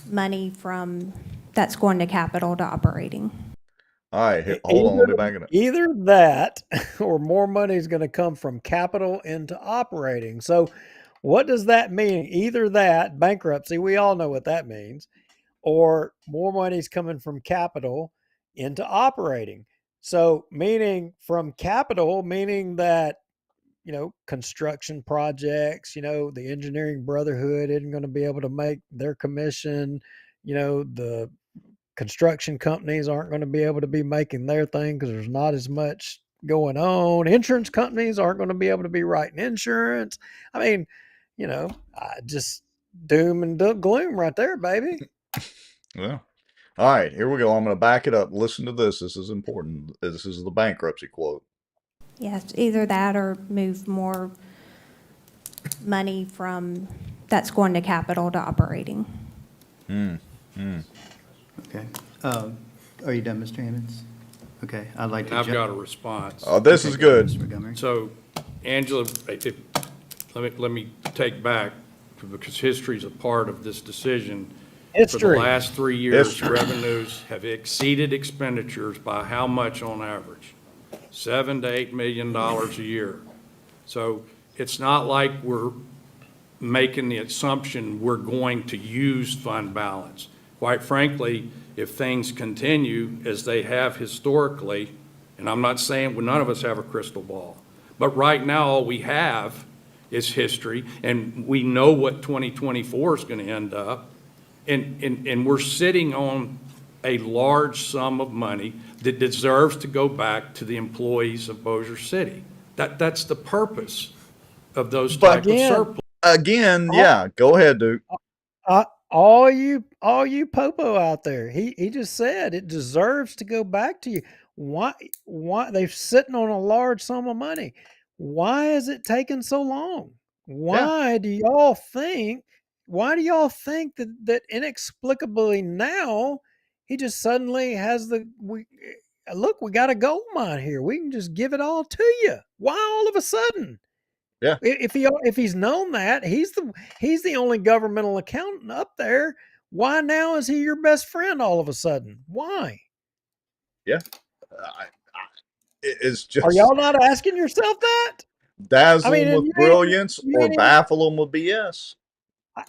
money from, that's going to capital to operating. All right, hold on. Let me back it up. Either that or more money is going to come from capital into operating. So what does that mean? Either that, bankruptcy, we all know what that means, or more money is coming from capital into operating. So meaning from capital, meaning that, construction projects, the engineering brotherhood isn't going to be able to make their commission, the construction companies aren't going to be able to be making their thing because there's not as much going on. Insurance companies aren't going to be able to be writing insurance. I mean, just doom and gloom right there, baby. Well, all right, here we go. I'm going to back it up. Listen to this. This is important. This is the bankruptcy quote. Yes, either that or move more money from, that's going to capital to operating. Okay. Are you done, Mr. Hammonds? Okay, I'd like to. I've got a response. Oh, this is good. Mr. Montgomery. So, Angela, let me take back, because history is a part of this decision. For History. the last 3 years, revenues have exceeded expenditures by how much on average? $7 to $8 million a year. So it's not like we're making the assumption we're going to use fund balance. Quite frankly, if things continue as they have historically, and I'm not saying none of us have a crystal ball, but right now all we have is history, and we know what 2024 is going to end up, and we're sitting on a large sum of money that deserves to go back to the employees of Bossier City. That's the purpose of those type of surplus. Again, yeah, go ahead, Duke. All you popo out there, he just said it deserves to go back to you. Why they're sitting on a large sum of money? Why is it taking so long? Why do y'all think that inexplicably now he just suddenly has we got a gold mine here. We can just give it all to you. Why all of a sudden? Yeah. If he's known that, he's the only governmental accountant up there. Why now is he your best friend all of a sudden? Why? Yeah. It's just. Are y'all not asking yourself that? Dazzle them with brilliance or baffle them with BS.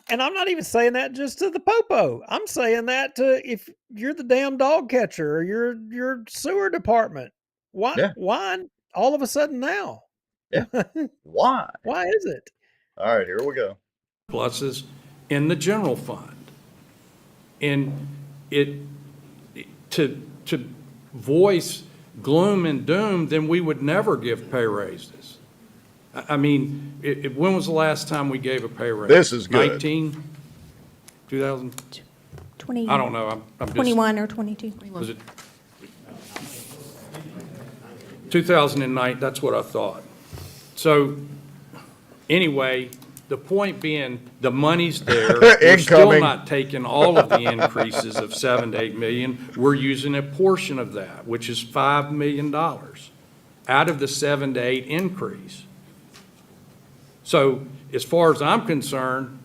And I'm not even saying that just to the popo. I'm saying that to if you're the damn dog catcher or your sewer department. Why? Yeah. Why all of a sudden now? Yeah. Why? Why is it? All right, here we go. Pluses in the general fund. And to voice gloom and doom, then we would never give pay raises. I mean, when was the last time we gave a pay raise? This is good. 2000? 20. I don't know. I'm 21 or 22. Was it 2009? That's what I thought. So anyway, the point being, the money's there. We're still not taking all of the increases of 7 to 8 million. We're using a portion of that, which is $5 million. out of the 7 to 8 increase. So as far as I'm concerned,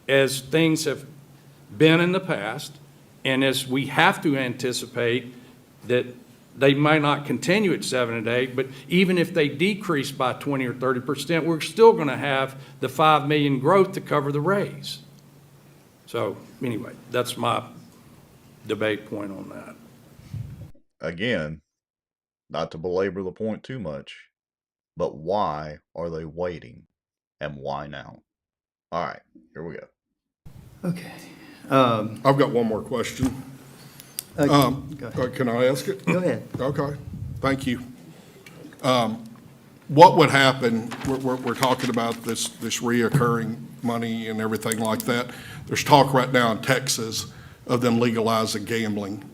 as things have been in the past, and as we have to anticipate that they might not continue at 7 and 8, but even if they decrease by 20 or 30%, we're still going to have the 5 million growth to cover the raise. So anyway, that's my debate point on that. Again, not to belabor the point too much, but why are they waiting, and why now? All right, here we go. Okay. I've got one more question. Go ahead. Can I ask it? Go ahead. Okay, thank you. What would happen, we're talking about this reoccurring money and everything like that. There's talk right now in Texas of them legalizing gambling.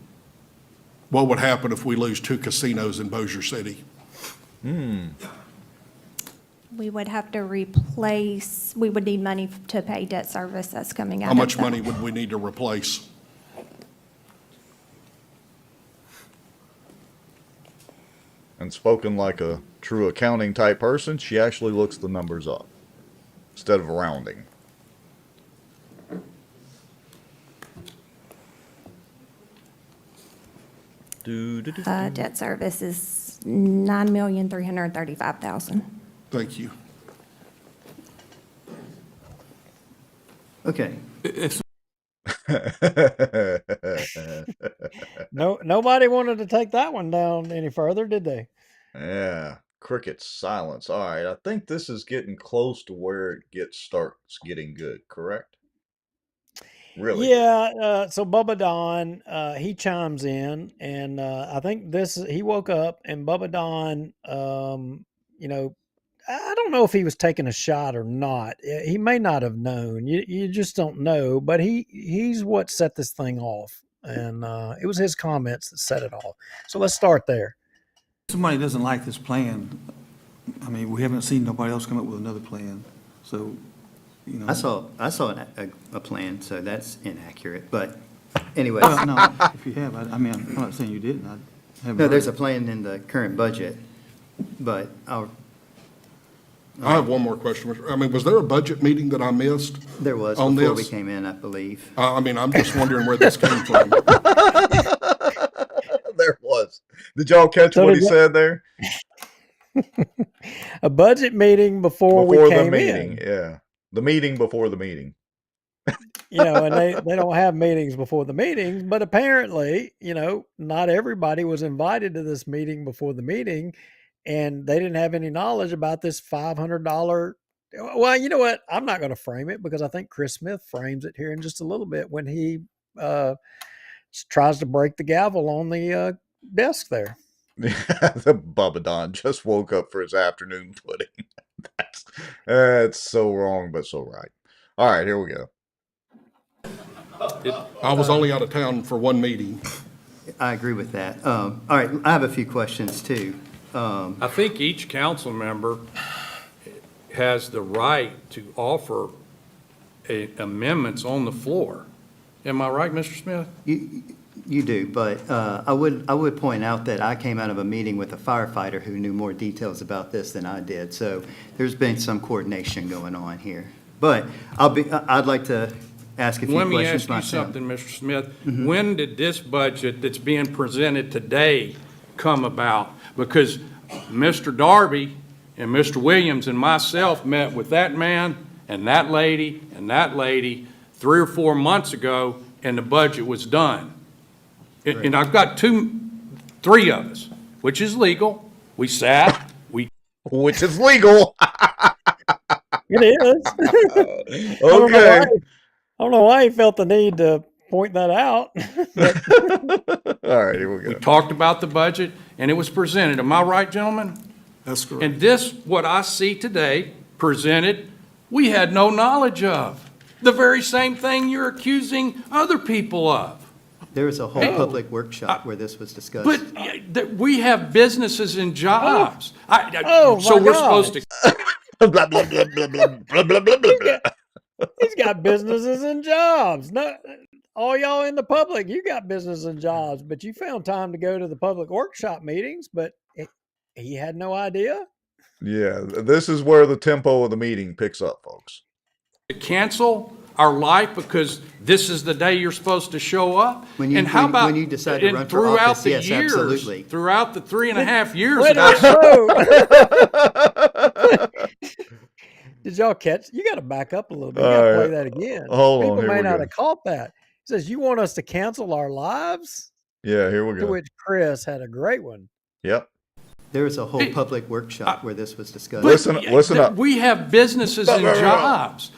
What would happen if we lose 2 casinos in Bossier City? We would have to replace, we would need money to pay debt service that's coming out How of much that. money would we need to replace? And spoken like a true accounting type person, she actually looks the numbers up instead of rounding. Debt service is $9,335,000. Thank you. Okay. No, nobody wanted to take that one down any further, did they? Yeah, cricket silence. All right, I think this is getting close to where it starts getting good, correct? Really? Yeah, so Bubba Don, he chimes in, and I think he woke up, and Bubba Don, I don't know if he was taking a shot or not. He may not have known. You just don't know, but he's what set this thing off, and it was his comments that set it off. So let's start there. Somebody doesn't like this plan. I mean, we haven't seen nobody else come up with another plan, so. I saw a plan, so that's inaccurate, but anyway. Well, no, if you have, I mean, I'm not saying you didn't. I haven't No, there's a heard. plan in the current budget, but I have one more question. I mean, was there a budget meeting that I missed? there was on before we this? came in, I believe. I mean, I'm just wondering where this came from. There was. Did y'all catch what he said there? A budget meeting before we Before the came meeting, in. yeah. The meeting before the meeting. And they don't have meetings before the meetings, but apparently, not everybody was invited to this meeting before the meeting, and they didn't have any knowledge about this $500. Well, you know what? I'm not going to frame it because I think Chris Smith frames it here in just a little bit when he tries to break the gavel on the desk there. The Bubba Don just woke up for his afternoon pudding. That's so wrong, but so right. All right, here we go. I was only out of town for one meeting. I agree with that. All right, I have a few questions too. I think each council member has the right to offer amendments on the floor. Am I right, Mr. Smith? You do, but I would point out that I came out of a meeting with a firefighter who knew more details about this than I did. So there's been some coordination going on here. But I'd like to ask a few Let me questions ask you myself. something, Mr. Smith. When did this budget that's being presented today come about? Because Mr. Darby and Mr. Williams and myself met with that man and that lady 3 or 4 months ago, and the budget was done. And I've got 3 of us, which is legal. We sat, which is legal. It is. Okay. I don't know why he felt the need to point that out. All right, here we go. We talked about the budget, and it was presented. Am I right, gentlemen? That's correct. And this, what I see today, presented, we had no knowledge of. The very same thing you're accusing other people of. There was a whole public workshop where this was discussed. But we have businesses and jobs. So we're supposed to. Blah, blah, blah, blah, blah, blah, blah, blah, blah. He's got businesses and jobs. No, all y'all in the public, you got business and jobs, but you found time to go to the public workshop meetings. But he had no idea. Yeah, this is where the tempo of the meeting picks up, folks. To cancel our life because this is the day you're supposed to show up? When you, And how about when you decide to and run for throughout office, the yes, years, absolutely. throughout the 3.5 years Wait that a minute. Did y'all catch? You got to back up a little bit. You got to All play right, that again. hold on, People here may we not go. have caught that. He says, "You want us to cancel our lives?" Yeah, here we To go. which Chris had a great one. Yep. There was a whole public workshop where this was discussed. Listen up. we have businesses and jobs.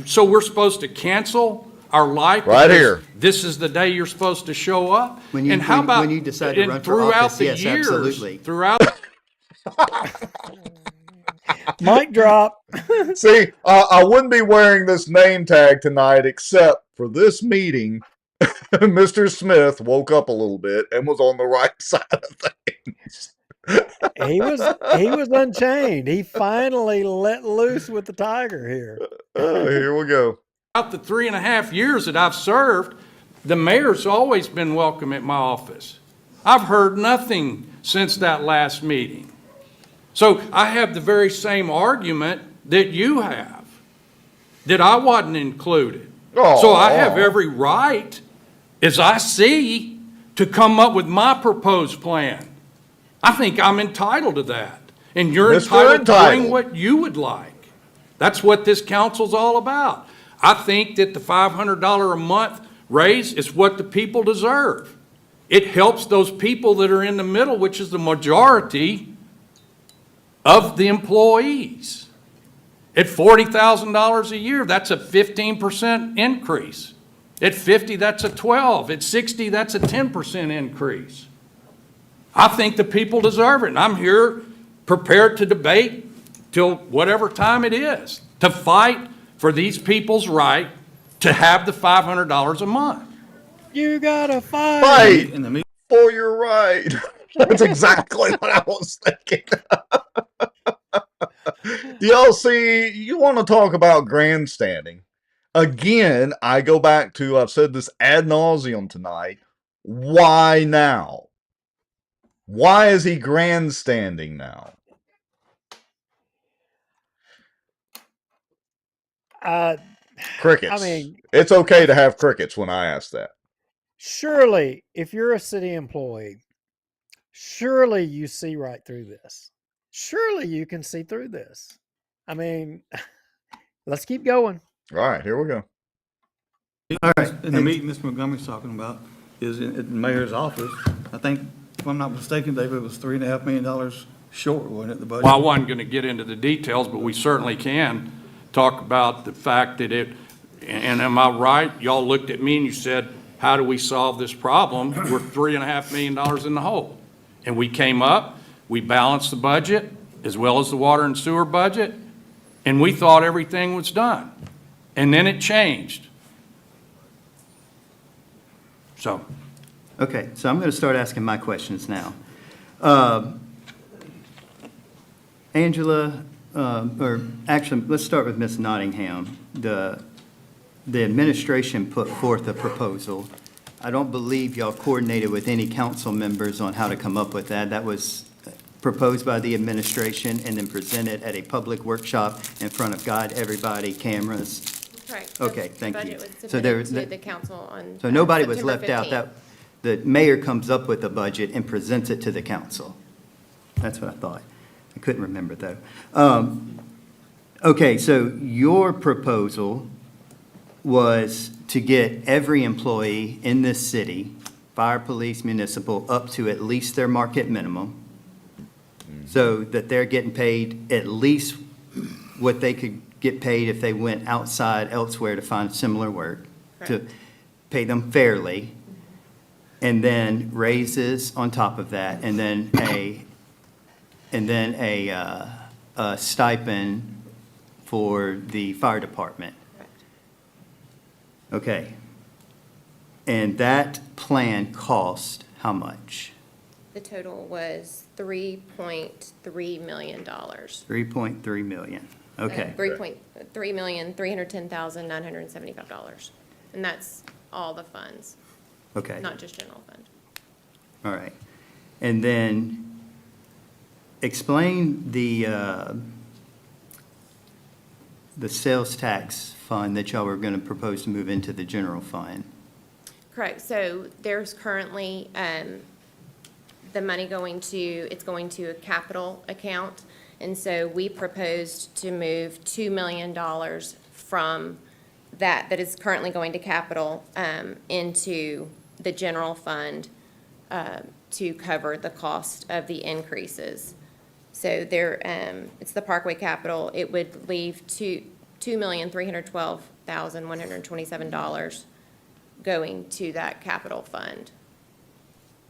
So we're supposed to cancel our life Right because here. this is the day you're supposed to show up? When you, and how about when you decide to and run for throughout office, the yes, years, absolutely. throughout Mic drop. See, I wouldn't be wearing this name tag tonight except for this meeting. Mr. Smith woke up a little bit and was on the right side of things. He was unchained. He finally let loose with the tiger here. Here we go. Throughout the 3.5 years that I've served, the mayor's always been welcome at my office. I've heard nothing since that last meeting. So I have the very same argument that you have, that I wasn't included. So I have every right, as I see, to come up with my proposed plan. I think I'm entitled to that. And you're entitled to bring what you would like. That's what this council's all about. I think that the $500 a month raise is what the people deserve. It helps those people that are in the middle, which is the majority of the employees. At $40,000 a year, that's a 15% increase. At 50, that's a 12. At 60, that's a 10% increase. I think the people deserve it, and I'm here prepared to debate till whatever time it is, to fight for these people's right to have the $500 a month. You gotta Fight for your right. That's exactly what I was thinking. Do y'all see, you want to talk about grandstanding? Again, I go back to, I've said this ad nauseum tonight. Why now? Why is he grandstanding now? Crickets. I mean, it's okay to have crickets when I ask that. Surely, if you're a city employee, surely you see right through this. Surely you can see through this. I mean, let's keep going. All right, here we go. All right. In the meeting Mr. Montgomery's talking about is at the mayor's office. I think, if I'm not mistaken, David, it was $3.5 million short, wasn't it, the budget? Well, I wasn't going to get into the details, but we certainly can talk about the fact that and am I right? Y'all looked at me and you said, how do we solve this problem? We're $3.5 million in the hole. And we came up, we balanced the budget as well as the water and sewer budget, and we thought everything was done. And then it changed. So. Okay, so I'm going to start asking my questions now. Angela, or actually, let's start with Ms. Nottingham. The administration put forth a proposal. I don't believe y'all coordinated with any council members on how to come up with that. That was proposed by the administration and then presented at a public workshop in front of God, everybody, cameras. Correct. Okay, thank you. The budget was So there- submitted to the council on So nobody was September left out. 15th. That the mayor comes up with a budget and presents it to the council. That's what I thought. I couldn't remember though. Okay, so your proposal was to get every employee in this city, fire, police, municipal, up to at least their market minimum, so that they're getting paid at least what they could get paid if they went outside elsewhere to find similar work, to pay them fairly, and then raises on top of that, and then a stipend for the fire department. Okay. And that plan cost how much? The total was $3.3 million. $3.3 million. Okay. $3,310,975. And that's all the funds. Okay. Not just general fund. All right. And then explain the sales tax fund that y'all were going to propose to move into the general fund. Correct. So there's currently the money it's going to a capital account. And so we proposed to move $2 million from that is currently going to capital into the general fund to cover the cost of the increases. So there, it's the Parkway Capital. It would leave $2,312,127 going to that capital fund,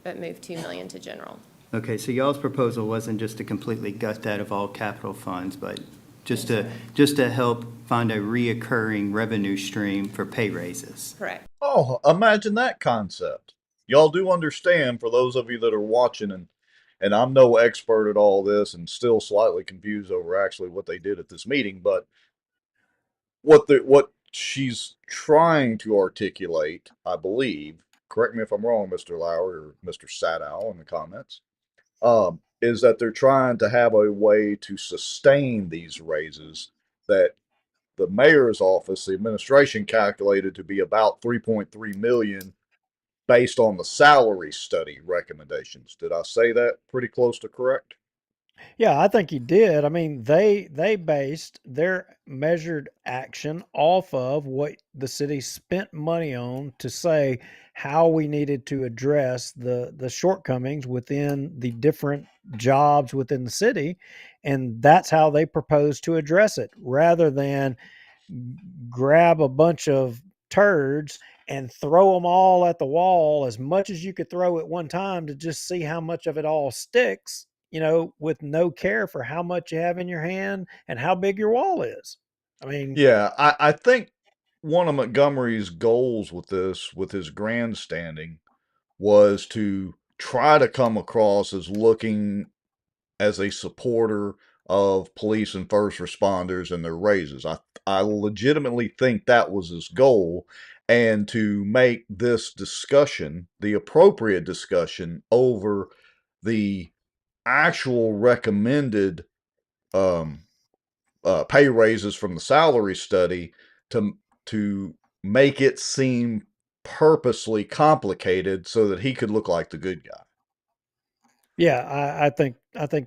but move $2 million to general. Okay, so y'all's proposal wasn't just to completely gut that of all capital funds, but just to help find a reoccurring revenue stream for pay raises. Correct. Oh, imagine that concept. Y'all do understand, for those of you that are watching, and I'm no expert at all this and still slightly confused over actually what they did at this meeting, but what she's trying to articulate, I believe, correct me if I'm wrong, Mr. Lowry or Mr. Sadow in the comments, is that they're trying to have a way to sustain these raises that the mayor's office, the administration, calculated to be about 3.3 million based on the salary study recommendations. Did I say that pretty close to correct? Yeah, I think you did. I mean, they based their measured action off of what the city spent money on to say how we needed to address the shortcomings within the different jobs within the city, and that's how they proposed to address it, rather than grab a bunch of turds and throw them all at the wall as much as you could throw at one time to just see how much of it all sticks, with no care for how much you have in your hand and how big your wall is. I mean, Yeah, I think one of Montgomery's goals with this, with his grandstanding, was to try to come across as looking as a supporter of police and first responders and their raises. I legitimately think that was his goal, and to make this discussion the appropriate discussion over the actual recommended pay raises from the salary study to make it seem purposely complicated so that he could look like the good guy. yeah, I think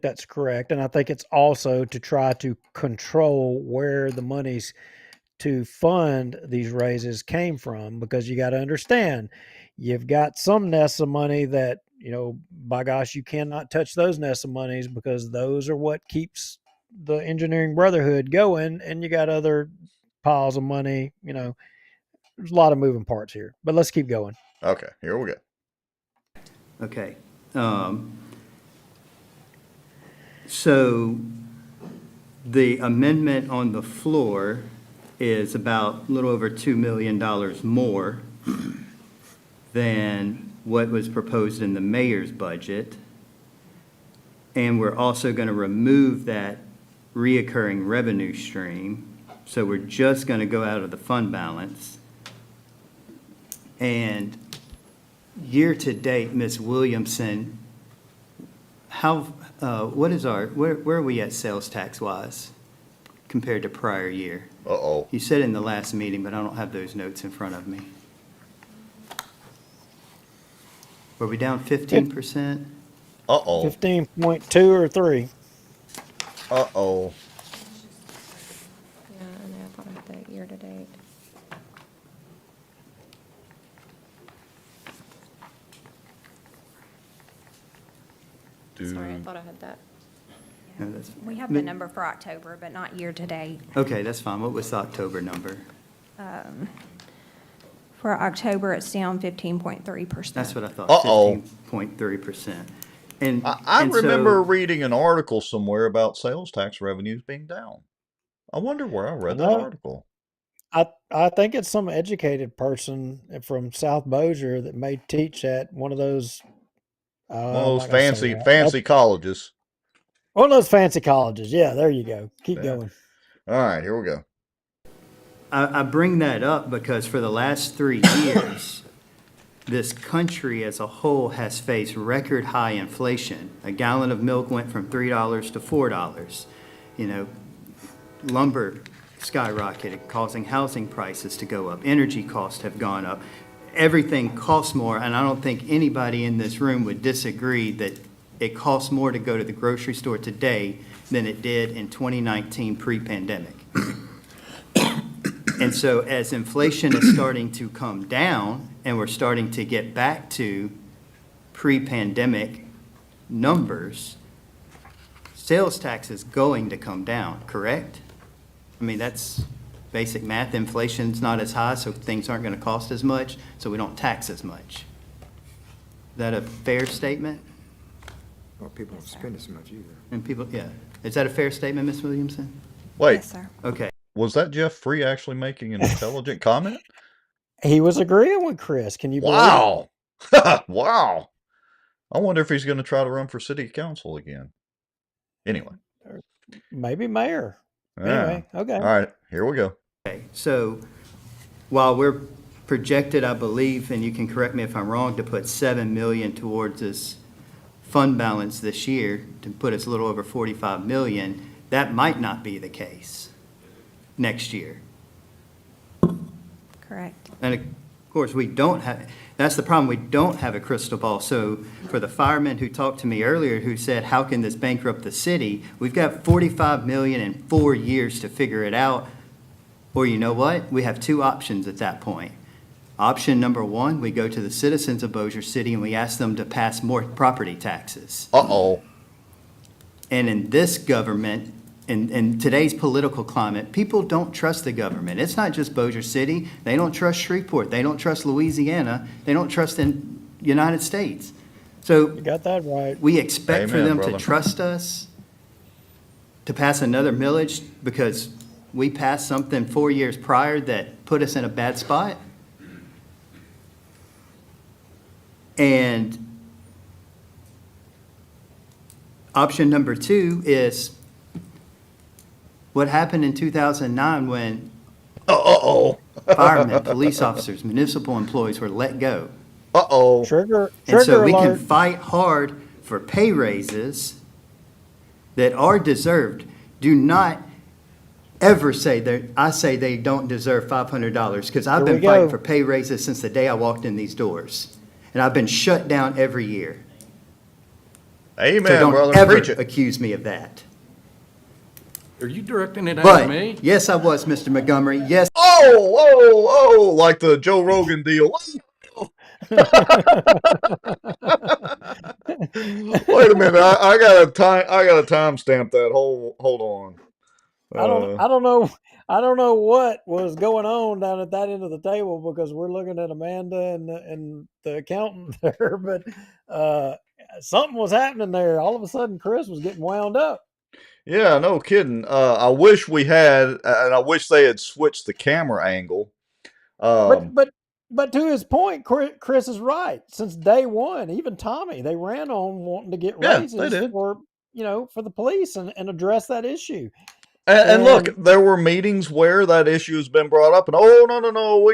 that's correct, and I think it's also to try to control where the monies to fund these raises came from, because you got to understand, you've got some nests of money that, by gosh, you cannot touch those nests of monies because those are what keeps the engineering brotherhood going, and you got other piles of money. There's a lot of moving parts here, but let's keep going. Okay, here we go. Okay. So the amendment on the floor is about a little over $2 million more than what was proposed in the mayor's budget. And we're also going to remove that reoccurring revenue stream. So we're just going to go out of the fund balance. And year-to-date, Ms. Williamson, where are we at sales tax-wise compared to prior year? Uh-oh. You said in the last meeting, but I don't have those notes in front of me. Were we down 15%? Uh-oh. 15.2 or 3. Uh-oh. Yeah, I know, I thought I had that year to date. Sorry, I thought I had that. No, that's- We have the number for October, but not year-to-date. Okay, that's fine. What was the October number? For October, it's down 15.3%. That's what I thought. Uh-oh. 15.3%. And I and remember so- reading an article somewhere about sales tax revenues being down. I wonder where I read that No. article. I think it's some educated person from South Bossier that may teach at one of those. One of I'm those not gonna say fancy that. colleges. One of those fancy colleges. Yeah, there you go. Keep Yeah. going. All right, here we go. I bring that up because for the last 3 years, this country as a whole has faced record high inflation. A gallon of milk went from $3 to $4. You know, lumber skyrocketed, causing housing prices to go up. Energy costs have gone up. Everything costs more, and I don't think anybody in this room would disagree that it costs more to go to the grocery store today than it did in 2019 pre-pandemic. And so as inflation is starting to come down and we're starting to get back to pre-pandemic numbers, sales tax is going to come down, correct? I mean, that's basic math. Inflation's not as high, so things aren't going to cost as much, so we don't tax as much. Is that a fair statement? Well, people don't spend as much either. And people, yeah. Is that a fair statement, Ms. Williamson? Wait, Yes, sir. Okay. was that Jeff Free actually making an intelligent comment? He was agreeing with Chris. Can you believe Wow. Wow. I wonder if he's going to try to run for city council again. Anyway. it? Maybe mayor. Yeah. Anyway, okay. All right, here we go. Okay, so while we're projected, I believe, and you can correct me if I'm wrong, to put 7 million towards this fund balance this year to put us a little over 45 million, that might not be the case next year. Correct. And of course, we don't have, that's the problem, we don't have a crystal ball. So for the fireman who talked to me earlier who said, how can this bankrupt the city? We've got 45 million in 4 years to figure it out. Or you know what? We have two options at that point. Option number one, we go to the citizens of Bossier City and we ask them to pass more property taxes. Uh-oh. And in this government, in today's political climate, people don't trust the government. It's not just Bossier City. They don't trust Shreveport. They don't trust Louisiana. They don't trust the United States. So You got that right. we expect for Amen, them brother. to trust us to pass another millage because we passed something 4 years prior that put us in a bad spot. And option number two is what happened in 2009 when firemen, police officers, municipal employees were let go. Uh-oh. Trigger And so we can alert. fight hard for pay raises that are deserved. Do not ever say that, I say they don't deserve $500 because I've Here we been fighting go. for pay raises since the day I walked in these doors. And I've been shut down every year. Amen, So don't brother. ever Preach it. accuse me of that. Are you directing it at But, me? yes, I was, Mr. Montgomery. Yes, Oh, like the Joe Rogan deal. Wait a minute. I gotta timestamp that. Hold on. I don't know what was going on down at that end of the table because we're looking at Amanda and the accountant there, but something was happening there. All of a sudden, Chris was getting wound up. Yeah, no kidding. I wish we had, and I wish they had switched the camera angle. But to his point, Chris is right. Since day one, even Tommy, they ran on wanting to get Yeah, raises they did. for the police and address that issue. And look, there were meetings where that issue has been brought up, and no,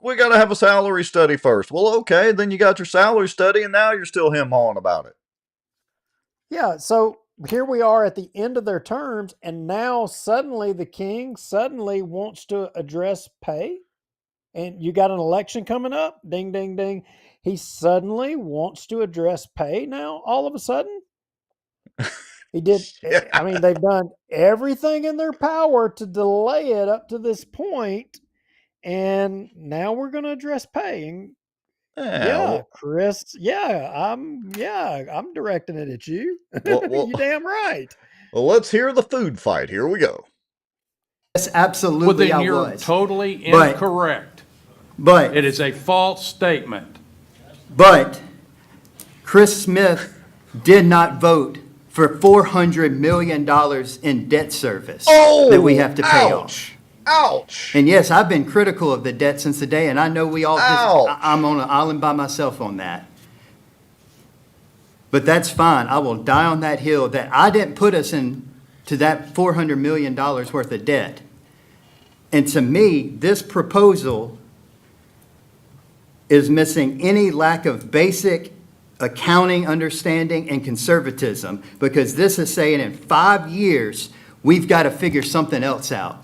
we got to have a salary study first. Well, okay, then you got your salary study, and now you're still him-hawing about it. Yeah, so here we are at the end of their terms, and now suddenly the king suddenly wants to address pay, and you got an election coming up. Ding, ding, ding. He suddenly wants to address pay now. All of a sudden, he did. Yeah. I mean, they've done everything in their power to delay it up to this point, and now we're going to address pay. And yeah, Chris. I'm directing it at you. Well, You damn right. Well, let's hear the food fight. Here we go. yes, absolutely, Well, then I you're was. totally But- incorrect. But It is a false statement. But Chris Smith did not vote for $400 million in debt service that we have to pay off. Ouch. And yes, I've been critical of the debt since the day, and I know we all, I'm on an island by myself on that. But that's fine. I will die on that hill that I didn't put us in to that $400 million worth of debt. And to me, this proposal is missing any lack of basic accounting understanding and conservatism, because this is saying in 5 years, we've got to figure something else out.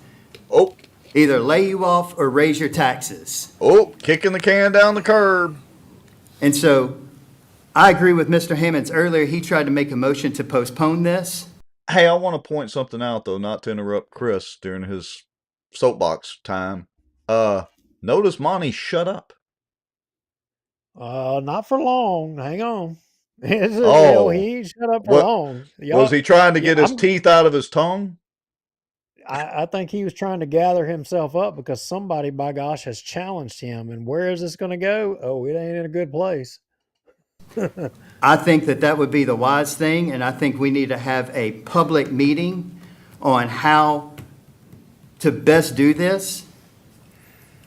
Oh, Either lay you off or raise your taxes. oh, kicking the can down the curb. And so I agree with Mr. Hammonds earlier. He tried to make a motion to postpone this. Hey, I want to point something out though, not to interrupt Chris during his soapbox time. Notice Monty shut up. Not for long. Hang on. Oh, He ain't shut up for what long. was he trying to get his I'm- teeth out of his tongue? I think he was trying to gather himself up because somebody, by gosh, has challenged him. And where is this going to go? Oh, it ain't in a good place. I think that that would be the wise thing, and I think we need to have a public meeting on how to best do this.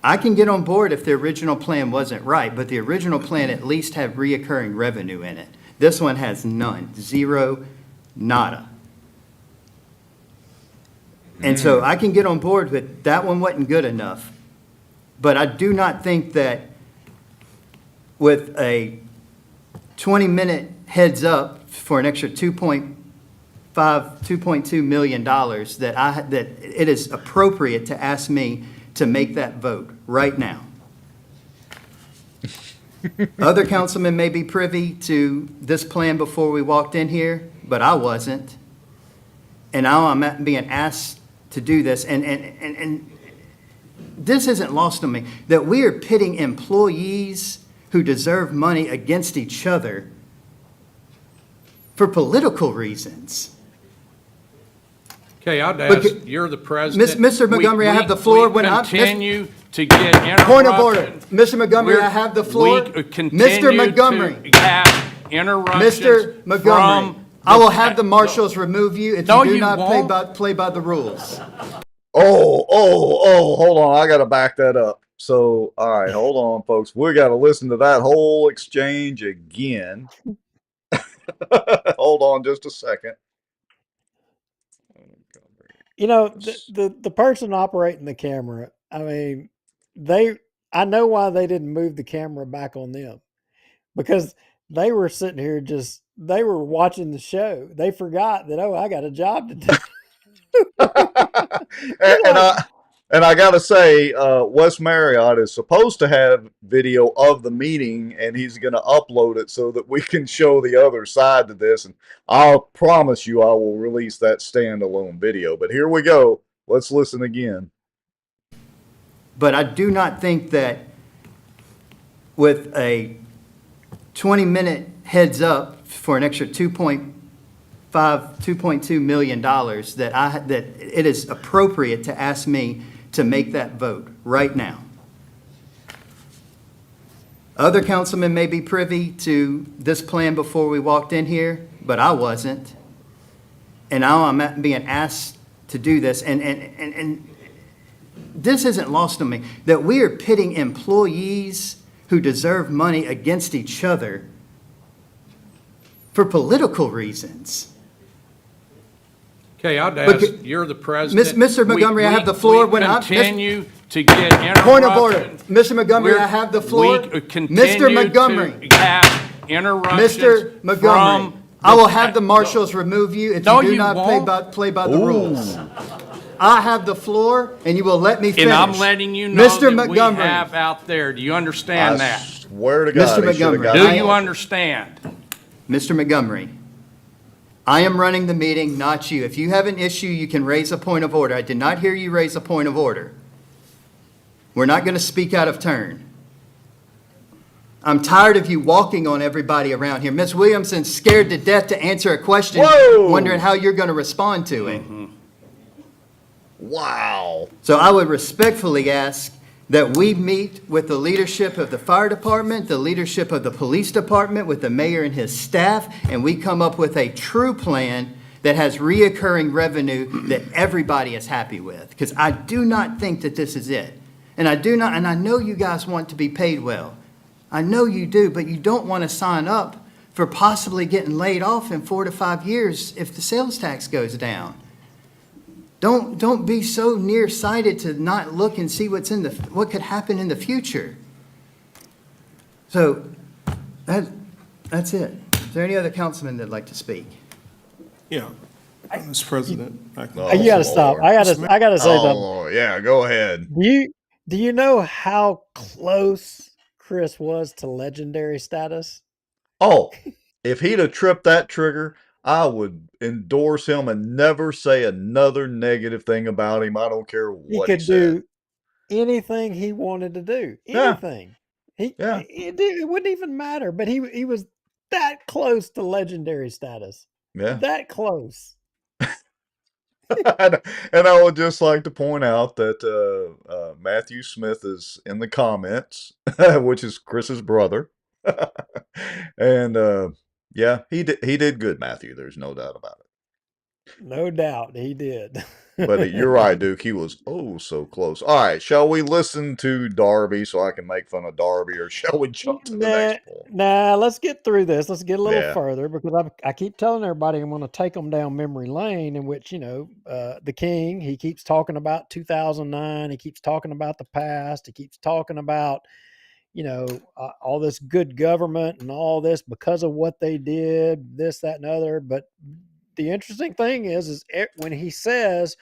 I can get on board if the original plan wasn't right, but the original plan at least had reoccurring revenue in it. This one has none, zero, nada. And so I can get on board with that one wasn't good enough. But I do not think that with a 20-minute heads up for an extra $2.2 million that it is appropriate to ask me to make that vote right now. Other councilmen may be privy to this plan before we walked in here, but I wasn't. And now I'm being asked to do this, and this isn't lost on me, that we are pitting employees who deserve money against each other for political reasons. Okay, I'd ask, you're the president. Mr. Montgomery, I have the floor. We continue to get interrupted. Point of order. Mr. Montgomery, I have the floor. We continue Mr. Montgomery. to have interruptions. Mr. Montgomery, from I will have the marshals remove you if No, you do you not won't. play by the rules. Oh, hold on. I got to back that up. So, all right, hold on, folks. We got to listen to that whole exchange again. Hold on just a second. You know, the person operating the camera, I mean, I know why they didn't move the camera back on them, because they were sitting here they were watching the show. They forgot that, I got a job to do. And I got to say, Wes Marriott is supposed to have video of the meeting, and he's going to upload it so that we can show the other side to this. And I'll promise you I will release that standalone video. But here we go. Let's listen again. But I do not think that with a 20-minute heads up for an extra $2.2 million that it is appropriate to ask me to make that vote right now. Other councilmen may be privy to this plan before we walked in here, but I wasn't. And now I'm being asked to do this, and this isn't lost on me, that we are pitting employees who deserve money against each other for political reasons. Okay, I'd ask, you're the president. Mr. Montgomery, I have the floor. We continue to get interrupted. Point of order. Mr. Montgomery, I have the floor. We continue Mr. Montgomery. to have interruptions. Mr. Montgomery, I will have the marshals remove you if No, you do you not won't. play by the rules. I have the floor, and you will let me finish. And I'm letting you know Mr. that Montgomery. we have out there. Do you understand that? Swear to God, Mr. Montgomery. Do you understand? Mr. Montgomery, I am running the meeting, not you. If you have an issue, you can raise a point of order. I did not hear you raise a point of order. We're not going to speak out of turn. I'm tired of you walking on everybody around here. Ms. Williamson's scared to death to answer a question, wondering how you're going to respond to it. Wow. So I would respectfully ask that we meet with the leadership of the fire department, the leadership of the police department, with the mayor and his staff, and we come up with a true plan that has reoccurring revenue that everybody is happy with. Because I do not think that this is it. And I know you guys want to be paid well. I know you do, but you don't want to sign up for possibly getting laid off in 4 to 5 years if the sales tax goes down. Don't be so nearsighted to not look and see what could happen in the future. So, that's it. Is there any other councilman that'd like to speak? Yeah, Mr. President. I can- Oh, You gotta stop. Lord. I gotta say Oh, something. Lord. Yeah, go ahead. Do you know how close Chris was to legendary status? Oh, if he'd have tripped that trigger, I would endorse him and never say another negative thing about him. I don't care He what he could said. do anything he wanted to do. Yeah. Anything. Yeah. It wouldn't even matter. But he was that close to legendary status. Yeah. That close. And I would just like to point out that Matthew Smith is in the comments, which is Chris's brother. And yeah, he did good, Matthew. There's no doubt about it. No doubt he did. But you're right, Duke. He was so close. All right, shall we listen to Darby so I can make fun of Darby, or shall we jump to the next point? Nah, let's get through this. Let's get a little Yeah. further because I keep telling everybody I'm going to take them down memory lane, in which, the king, he keeps talking about 2009. He keeps talking about the past. He keeps talking about, all this good government and all this because of what they did, this, that, and other. But the interesting thing is when he says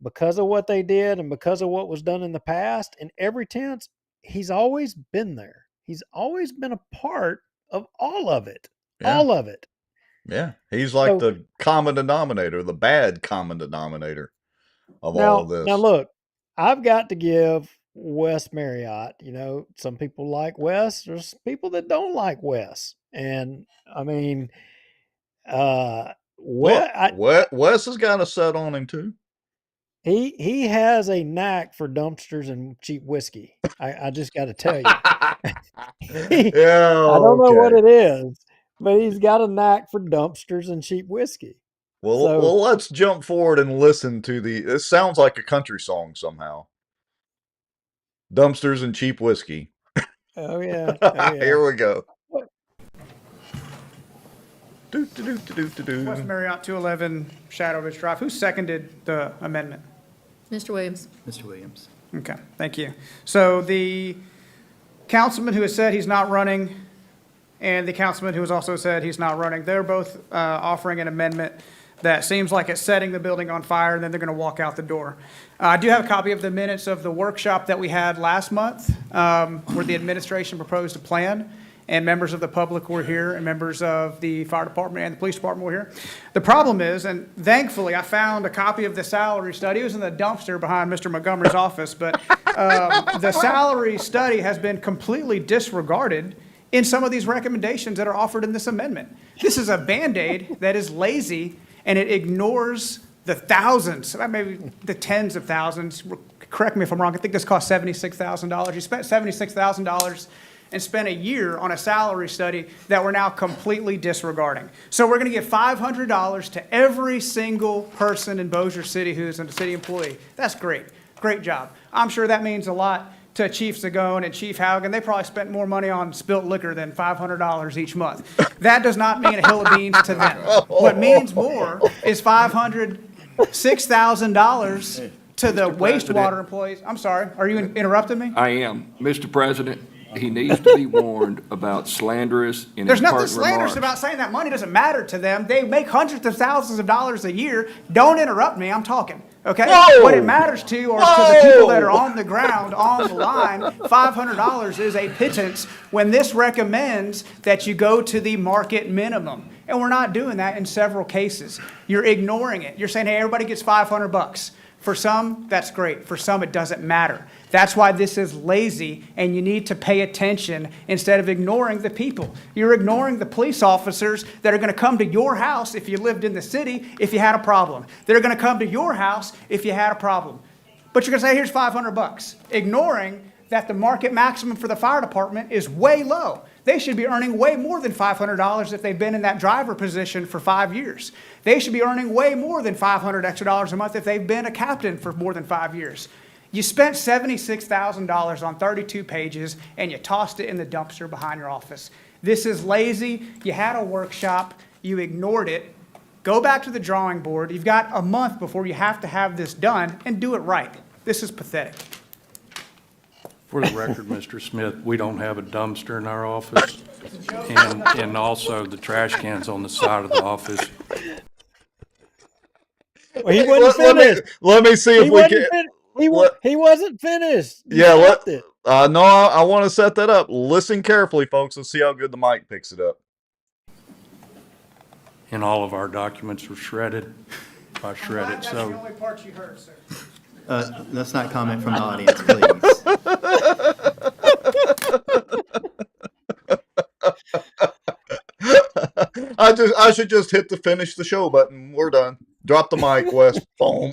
because of what they did and because of what was done in the past, in every tense, he's always been there. He's always been a part of all of it. Yeah. All of it. Yeah, he's like the common denominator, the bad common denominator of all of this. Now look, I've got to give Wes Marriott, some people like Wes, there's people that don't like Wes. And I mean, Wes has got a set on him too. He has a knack for dumpsters and cheap whiskey. I just got to tell you. Yeah, I don't know what it is, but he's got a knack for dumpsters and cheap whiskey. Well, let's jump forward and listen to it sounds like a country song somehow. Dumpsters and cheap whiskey. Oh yeah. Here we go. West Marriott, 211 Shadow Ridge Drive. Who seconded the amendment? Mr. Williams. Mr. Williams. Okay, thank you. So the councilman who has said he's not running and the councilman who has also said he's not running, they're both offering an amendment that seems like it's setting the building on fire, and then they're going to walk out the door. I do have a copy of the minutes of the workshop that we had last month where the administration proposed a plan, and members of the public were here, and members of the fire department and the police department were here. The problem is, and thankfully I found a copy of the salary study. It was in the dumpster behind Mr. Montgomery's office, but the salary study has been completely disregarded in some of these recommendations that are offered in this amendment. This is a Band-Aid that is lazy, and it ignores the thousands, maybe the tens of thousands. Correct me if I'm wrong. I think this cost $76,000. You spent $76,000 and spent a year on a salary study that we're now completely disregarding. So we're going to give $500 to every single person in Bossier City who's a city employee. That's great. Great job. I'm sure that means a lot to Chief Zagone and Chief Haugen. They probably spent more money on spilt liquor than $500 each month. That does not mean a hill of beans to them. What means more is $6,000 to the wastewater employees. I'm sorry, are you interrupting me? I am. Mr. President, he needs to be warned about slanderous and There's nothing impertinent slanderous remarks. about saying that money doesn't matter to them. They make hundreds of thousands of dollars a year. Don't interrupt me, I'm talking. Okay? Whoa! What it matters to are to the people that are on the ground, on the line. $500 is a pittance when this recommends that you go to the market minimum. And we're not doing that in several cases. You're ignoring it. You're saying, hey, everybody gets $500. For some, that's great. For some, it doesn't matter. That's why this is lazy, and you need to pay attention instead of ignoring the people. You're ignoring the police officers that are going to come to your house if you lived in the city if you had a problem. They're going to come to your house if you had a problem. But you're going to say, here's $500, ignoring that the market maximum for the fire department is way low. They should be earning way more than $500 if they've been in that driver position for 5 years. They should be earning way more than $500 extra a month if they've been a captain for more than 5 years. You spent $76,000 on 32 pages and you tossed it in the dumpster behind your office. This is lazy. You had a workshop. You ignored it. Go back to the drawing board. You've got a month before you have to have this done, and do it right. This is pathetic. For the record, Mr. Smith, we don't have a dumpster in our office, and also the trash can's on the side of the office. Well, he wasn't finished. Let me see if we can. He wasn't finished. You Yeah, stopped it. no, I want to set that up. Listen carefully, folks, and see how good the mic picks it up. And all of our documents were shredded. I shredded, That's the so. only part you heard, sir. Let's not comment from the audience, please. I should just hit the finish the show button. We're done. Drop the mic, Wes. Boom.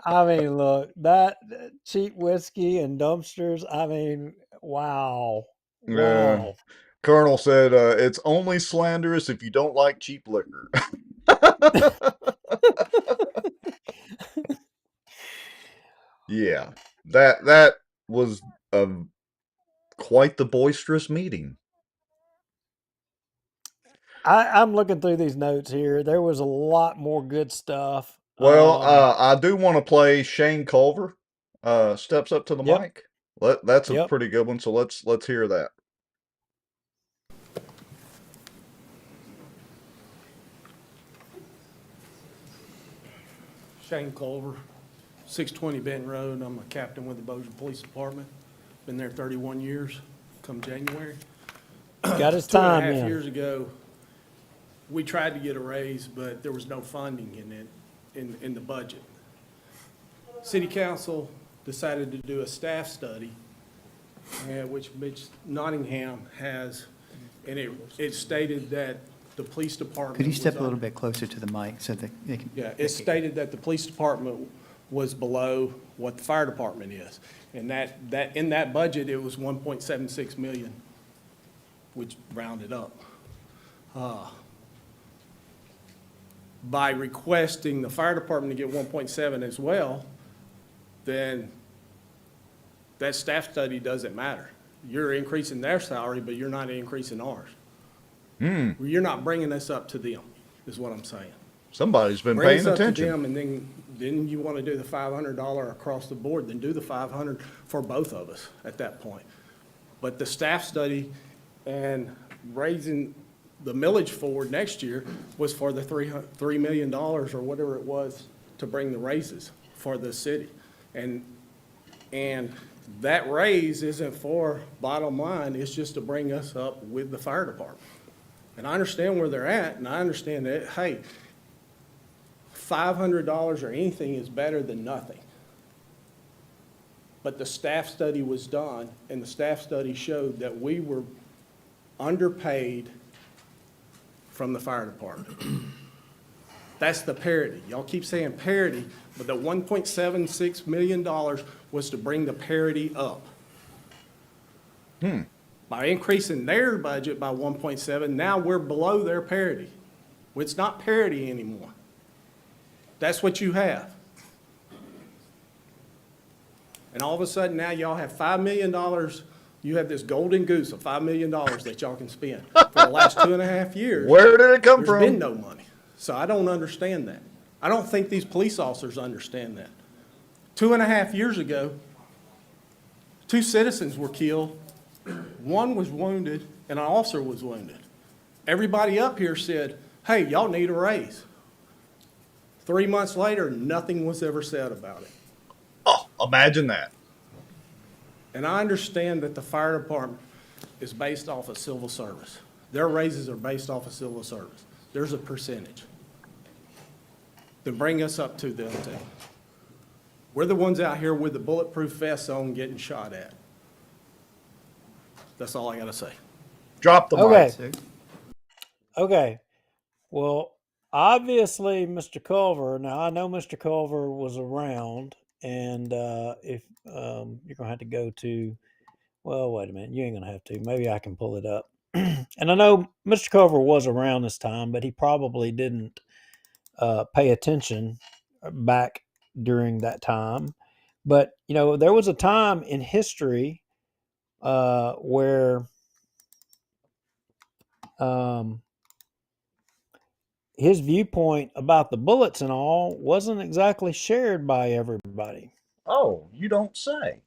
I mean, look, that cheap whiskey and dumpsters. I mean, wow. Wow. Colonel said, it's only slanderous if you don't like cheap liquor. Yeah, that was quite the boisterous meeting. I'm looking through these notes here. There was a lot more good stuff. Well, I do want to play Shane Culver. Steps up to the Yep. mic. That's a Yep. pretty good one. So let's hear that. Shane Culver, 620 Benton Road. I'm a captain with the Bossier Police Department. Been there 31 years, come January. Got his time 2.5 in. years ago, we tried to get a raise, but there was no funding in it, in the budget. City Council decided to do a staff study, which Nottingham has, and it stated that the police department. Could you step was a little bit closer to the mic so that they can? Yeah, it stated that the police department was below what the fire department is. And that in that budget, it was 1.76 million, which rounded up. By requesting the fire department to get 1.7 as well, then that staff study doesn't matter. You're increasing their salary, but you're not increasing ours. You're not bringing us up to them, is what I'm saying. Somebody's been Bring us paying up to attention. them, and then you want to do the $500 across the board, then do the 500 for both of us at that point. But the staff study and raising the millage forward next year was for the $3 million or whatever it was to bring the raises for the city. And that raise isn't for bottom line, it's just to bring us up with the fire department. And I understand where they're at, and I understand that, hey, $500 or anything is better than nothing. But the staff study was done, and the staff study showed that we were underpaid from the fire department. That's the parity. Y'all keep saying parity, but the $1.76 million was to bring the parity up. By increasing their budget by 1.7, now we're below their parity. It's not parity anymore. That's what you have. And all of a sudden now y'all have $5 million. You have this golden goose of $5 million that y'all can spend. For the last 2.5 years. Where did it come from? There's been no money. So I don't understand that. I don't think these police officers understand that. 2.5 years ago, 2 citizens were killed. 1 was wounded, and an officer was wounded. Everybody up here said, hey, y'all need a raise. 3 months later, nothing was ever said about it. Oh, imagine that. And I understand that the fire department is based off of civil service. Their raises are based off of civil service. There's a percentage. Then bring us up to them too. We're the ones out here with the bulletproof vests on getting shot at. That's all I gotta say. Drop the mic. Okay. Well, obviously, Mr. Culver, now I know Mr. Culver was around, and if you're going to have to go to, well, wait a minute, you ain't going to have to. Maybe I can pull it up. And I know Mr. Culver was around this time, but he probably didn't pay attention back during that time. But, you know, there was a time in history where his viewpoint about the bullets and all wasn't exactly shared by everybody. Oh, you don't say.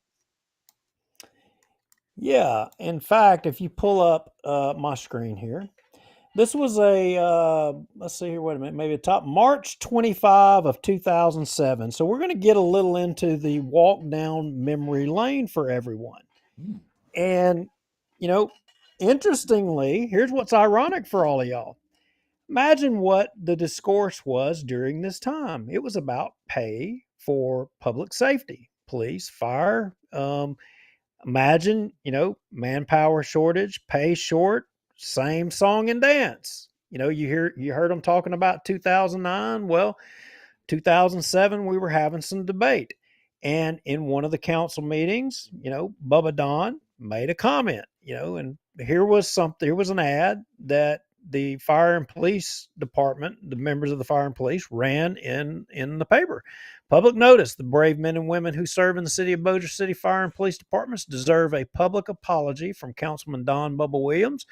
Yeah. In fact, if you pull up my screen here, this was let's see here, wait a minute, maybe top March 25 of 2007. So we're going to get a little into the walk down memory lane for everyone. And, interestingly, here's what's ironic for all of y'all. Imagine what the discourse was during this time. It was about pay for public safety, police, fire. Imagine, manpower shortage, pay short, same song and dance. You heard them talking about 2009. Well, 2007, we were having some debate. And in one of the council meetings, Bubba Don made a comment, and here was an ad that the fire and police department, the members of the fire and police ran in the paper. Public notice: the brave men and women who serve in the city of Bossier City Fire and Police Departments deserve a public apology from Councilman Don Bubba Williams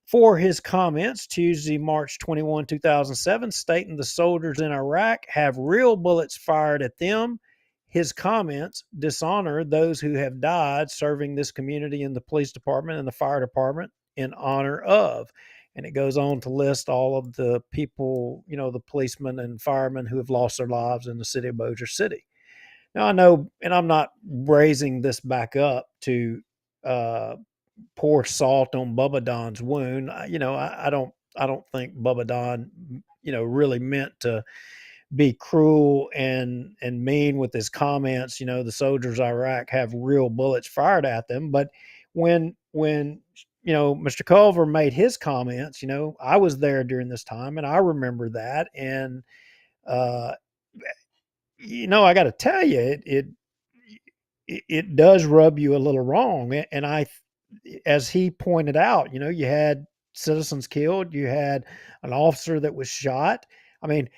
for his comments Tuesday, March 21, 2007, stating the soldiers in Iraq have real bullets fired at them. His comments dishonor those who have died serving this community in the police department and the fire department in honor of. And it goes on to list all of the people, the policemen and firemen who have lost their lives in the city of Bossier City. Now, I know, and I'm not raising this back up to pour salt on Bubba Don's wound. I don't think Bubba Don, really meant to be cruel and mean with his comments. The soldiers of Iraq have real bullets fired at them. But when Mr. Culver made his comments, I was there during this time, and I remember that. And I got to tell you, it does rub you a little wrong. And as he pointed out, you had citizens killed, you had an officer that was shot. I mean,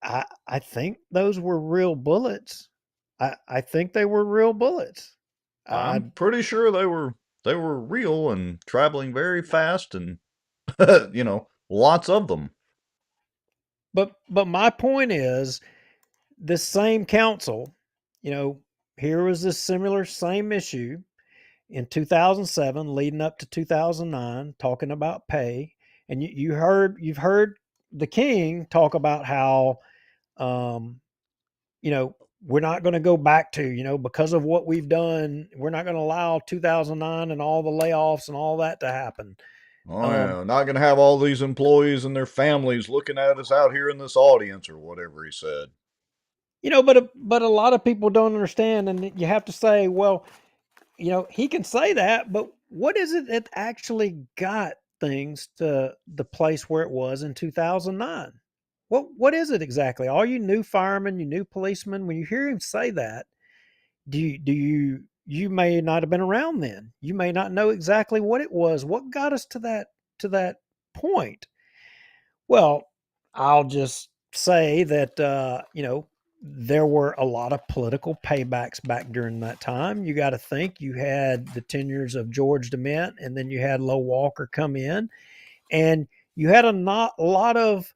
I think those were real bullets. I think they were real bullets. I'm pretty sure they were real and traveling very fast and lots of them. But my point is, this same council, here was this similar same issue in 2007 leading up to 2009 talking about pay. And you've heard the king talk about how we're not going to go back to, because of what we've done, we're not going to allow 2009 and all the layoffs and all that to happen. Oh yeah, not going to have all these employees and their families looking at us out here in this audience or whatever he said. But a lot of people don't understand, and you have to say, well, he can say that, but what is it that actually got things to the place where it was in 2009? What is it exactly? All you new firemen, you new policemen, when you hear him say that, you may not have been around then. You may not know exactly what it was. What got us to that point? Well, I'll just say that there were a lot of political paybacks back during that time. You got to think you had the tenures of George DeMint, and then you had Low Walker come in, and you had a lot of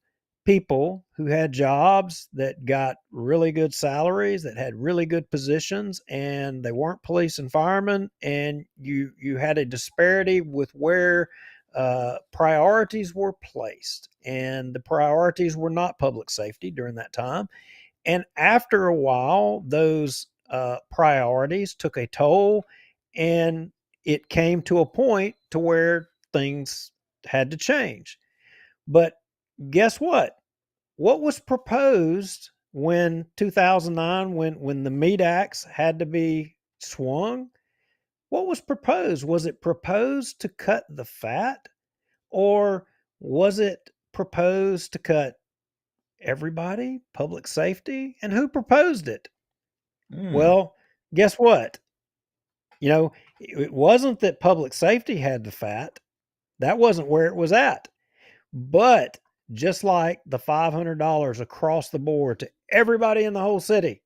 people who had jobs that got really good salaries, that had really good positions, and they weren't police and firemen. And you had a disparity with where priorities were placed, and the priorities were not public safety during that time. And after a while, those priorities took a toll, and it came to a point to where things had to change. But guess what? What was proposed when 2009, when the meat axe had to be swung? What was proposed? Was it proposed to cut the fat, or was it proposed to cut everybody, public safety? And who proposed it? Well, guess what? It wasn't that public safety had the fat. That wasn't where it was at. But just like the $500 across the board to everybody in the whole city,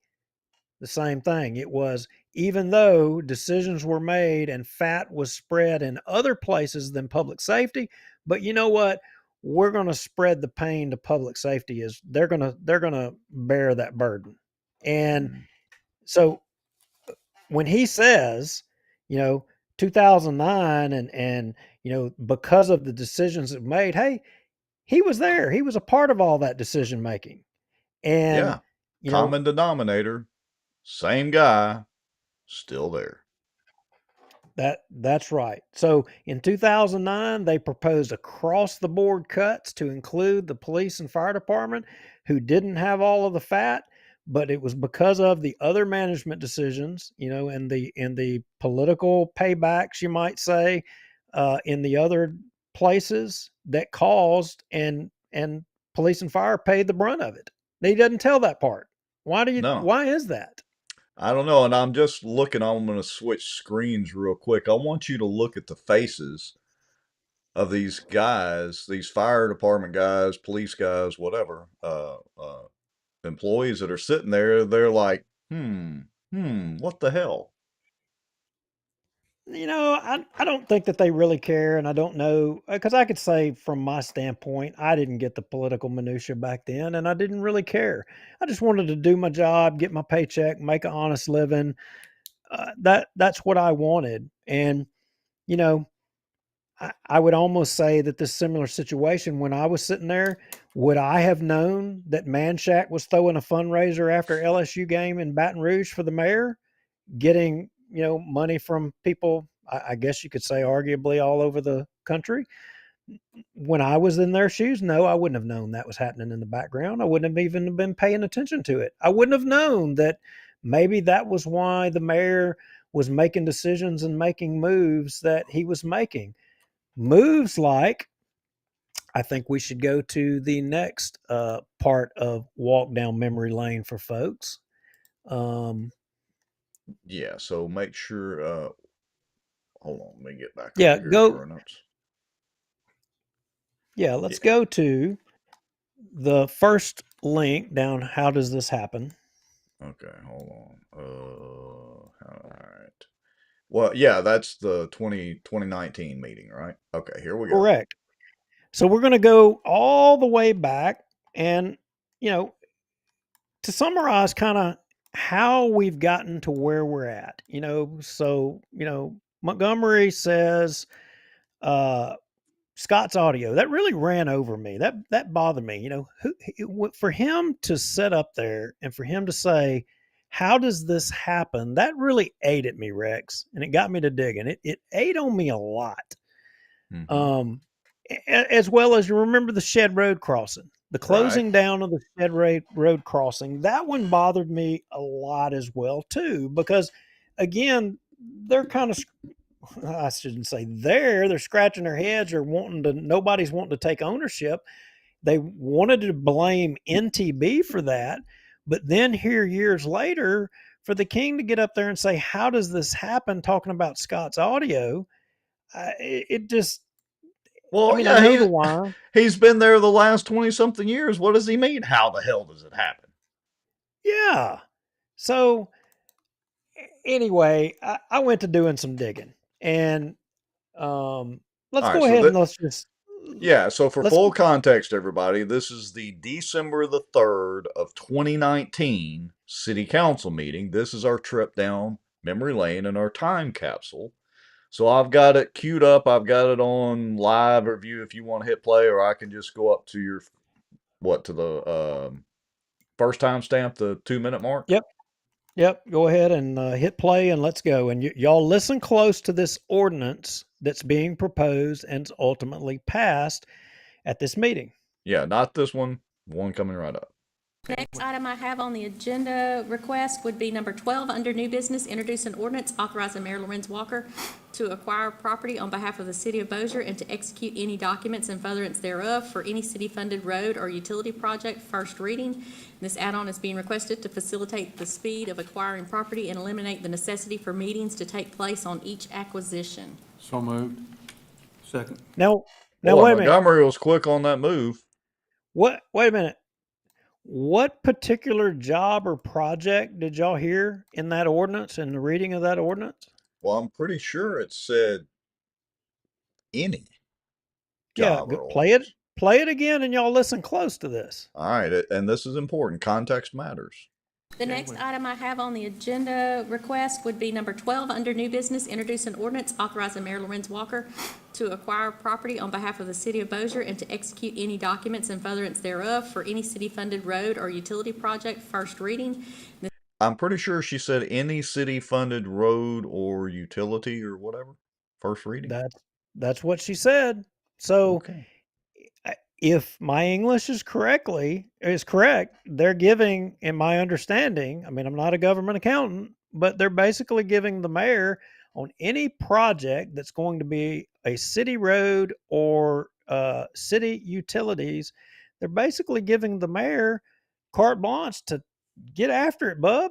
the same thing. It was, even though decisions were made and fat was spread in other places than public safety, but you know what? We're going to spread the pain to public safety. Is they're going to bear that burden. And so when he says, 2009 and because of the decisions that made, hey, he was there. He was a part of all that decision making. And Yeah. Common denominator, same guy, still there. That's right. So in 2009, they proposed across the board cuts to include the police and fire department, who didn't have all of the fat, but it was because of the other management decisions, and the political paybacks, you might say, in the other places that caused and police and fire paid the brunt of it. He doesn't tell that part. No. Why is that? I don't know. And I'm just looking, I'm going to switch screens real quick. I want you to look at the faces of these guys, these fire department guys, police guys, whatever, employees that are sitting there. They're like, what the hell? I don't think that they really care, and I don't know, because I could say from my standpoint, I didn't get the political minutia back then, and I didn't really care. I just wanted to do my job, get my paycheck, make an honest living. That's what I wanted, and you know, I would almost say that this similar situation when I was sitting there, would I have known that Manshak was throwing a fundraiser after LSU game in Baton Rouge for the mayor, getting money from people, I guess you could say arguably all over the country? When I was in their shoes, no, I wouldn't have known that was happening in the background. I wouldn't have even been paying attention to it. I wouldn't have known that maybe that was why the mayor was making decisions and making moves that he was making. Moves like, I think we should go to the next part of walk down memory lane for folks. Yeah, so make sure, hold on, let me get back Yeah, over here to our notes. Yeah, let's go to the first link down. How does this happen? Okay, hold on. All right. Well, yeah, that's the 2019 meeting, right? Okay, here we go. Correct. So we're going to go all the way back and, to summarize kind of how we've gotten to where we're at, Montgomery says, Scott's audio, that really ran over me. That bothered me. For him to sit up there and for him to say, how does this happen? That really ate at me, Rex, and it got me to digging. It ate on me a lot. As well as, you remember the Shed Road crossing, the closing down of the Shed Road crossing. That one bothered me a lot as well too, because again, they're kind of, I shouldn't say they're scratching their heads or nobody's wanting to take ownership. They wanted to blame NTB for that. But then here years later, for the king to get up there and say, how does this happen? Talking about Scott's audio, it just, well, I know the why. He's been there the last 20-something years. What does he mean? How the hell does it happen? Yeah. So anyway, I went to doing some digging, and let's go ahead and let's just. Yeah, so for full context, everybody, this is the December the 3rd of 2019 City Council meeting. This is our trip down memory lane and our time capsule. So I've got it queued up. I've got it on live review if you want to hit play, or I can just go up to your, to the first timestamp, the 2-minute mark? Yep. Go ahead and hit play and let's go. And y'all listen close to this ordinance that's being proposed and ultimately passed at this meeting. Yeah, not this one. One coming right up. Next item I have on the agenda request would be number 12, under new business, introduce an ordinance authorizing Mayor Lorenz Walker to acquire property on behalf of the city of Bossier and to execute any documents in furtherance thereof for any city-funded road or utility project. First reading. This add-on is being requested to facilitate the speed of acquiring property and eliminate the necessity for meetings to take place on each acquisition. So moved. Second. Now wait a minute. Montgomery was quick on that move. Wait a minute. What particular job or project did y'all hear in that ordinance, in the reading of that ordinance? Well, I'm pretty sure it said any job. Yeah, play it again and y'all listen close to this. All right, and this is important. Context matters. The next item I have on the agenda request would be number 12, under new business, introduce an ordinance authorizing Mayor Lorenz Walker to acquire property on behalf of the city of Bossier and to execute any documents in furtherance thereof for any city-funded road or utility project, first reading. I'm pretty sure she said any city-funded road or utility or whatever. First reading. That's what she said. So Okay. if my English is correct, they're giving, in my understanding, I mean, I'm not a government accountant, but they're basically giving the mayor on any project that's going to be a city road or city utilities, they're basically giving the mayor carte blanche to get after it, bub.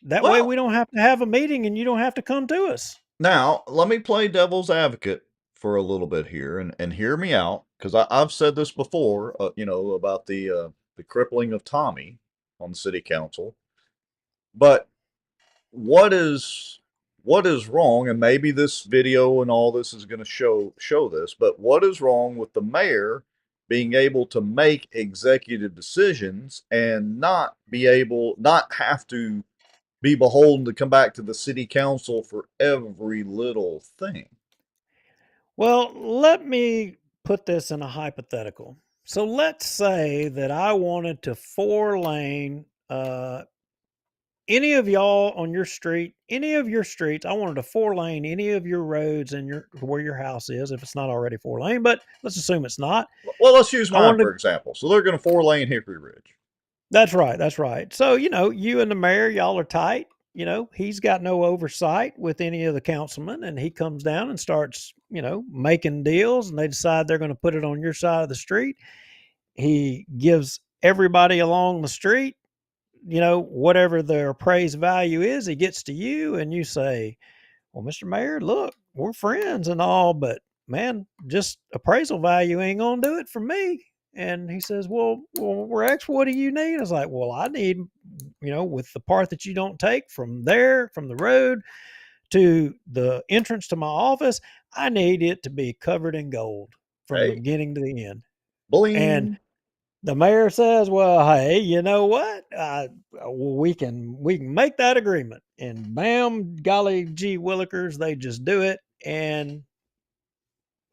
That way we don't have to have a meeting and you don't have to come to us. Now, let me play devil's advocate for a little bit here and hear me out, because I've said this before, about the crippling of Tommy on the city council. But what is wrong, and maybe this video and all this is going to show this, but what is wrong with the mayor being able to make executive decisions and not have to be beholden to come back to the city council for every little thing? Well, let me put this in a hypothetical. So let's say that I wanted to 4-lane any of y'all on your street, any of your streets, I wanted to 4-lane any of your roads and where your house is, if it's not already 4-lane, but let's assume it's not. Well, let's use mine for example. So they're going to 4-lane Hickory Ridge. That's right. That's right. So, you and the mayor, y'all are tight. He's got no oversight with any of the councilmen, and he comes down and starts, making deals, and they decide they're going to put it on your side of the street. He gives everybody along the street, whatever their appraised value is, he gets to you and you say, well, Mr. Mayor, look, we're friends and all, but man, just appraisal value ain't going to do it for me. And he says, well, Rex, what do you need? I was like, well, I need, with the part that you don't take from the road to the entrance to my office, I need it to be covered in gold from the beginning to the end. Bling. And the mayor says, well, hey, you know what? We can make that agreement. And bam, golly gee willikers, they just do it. And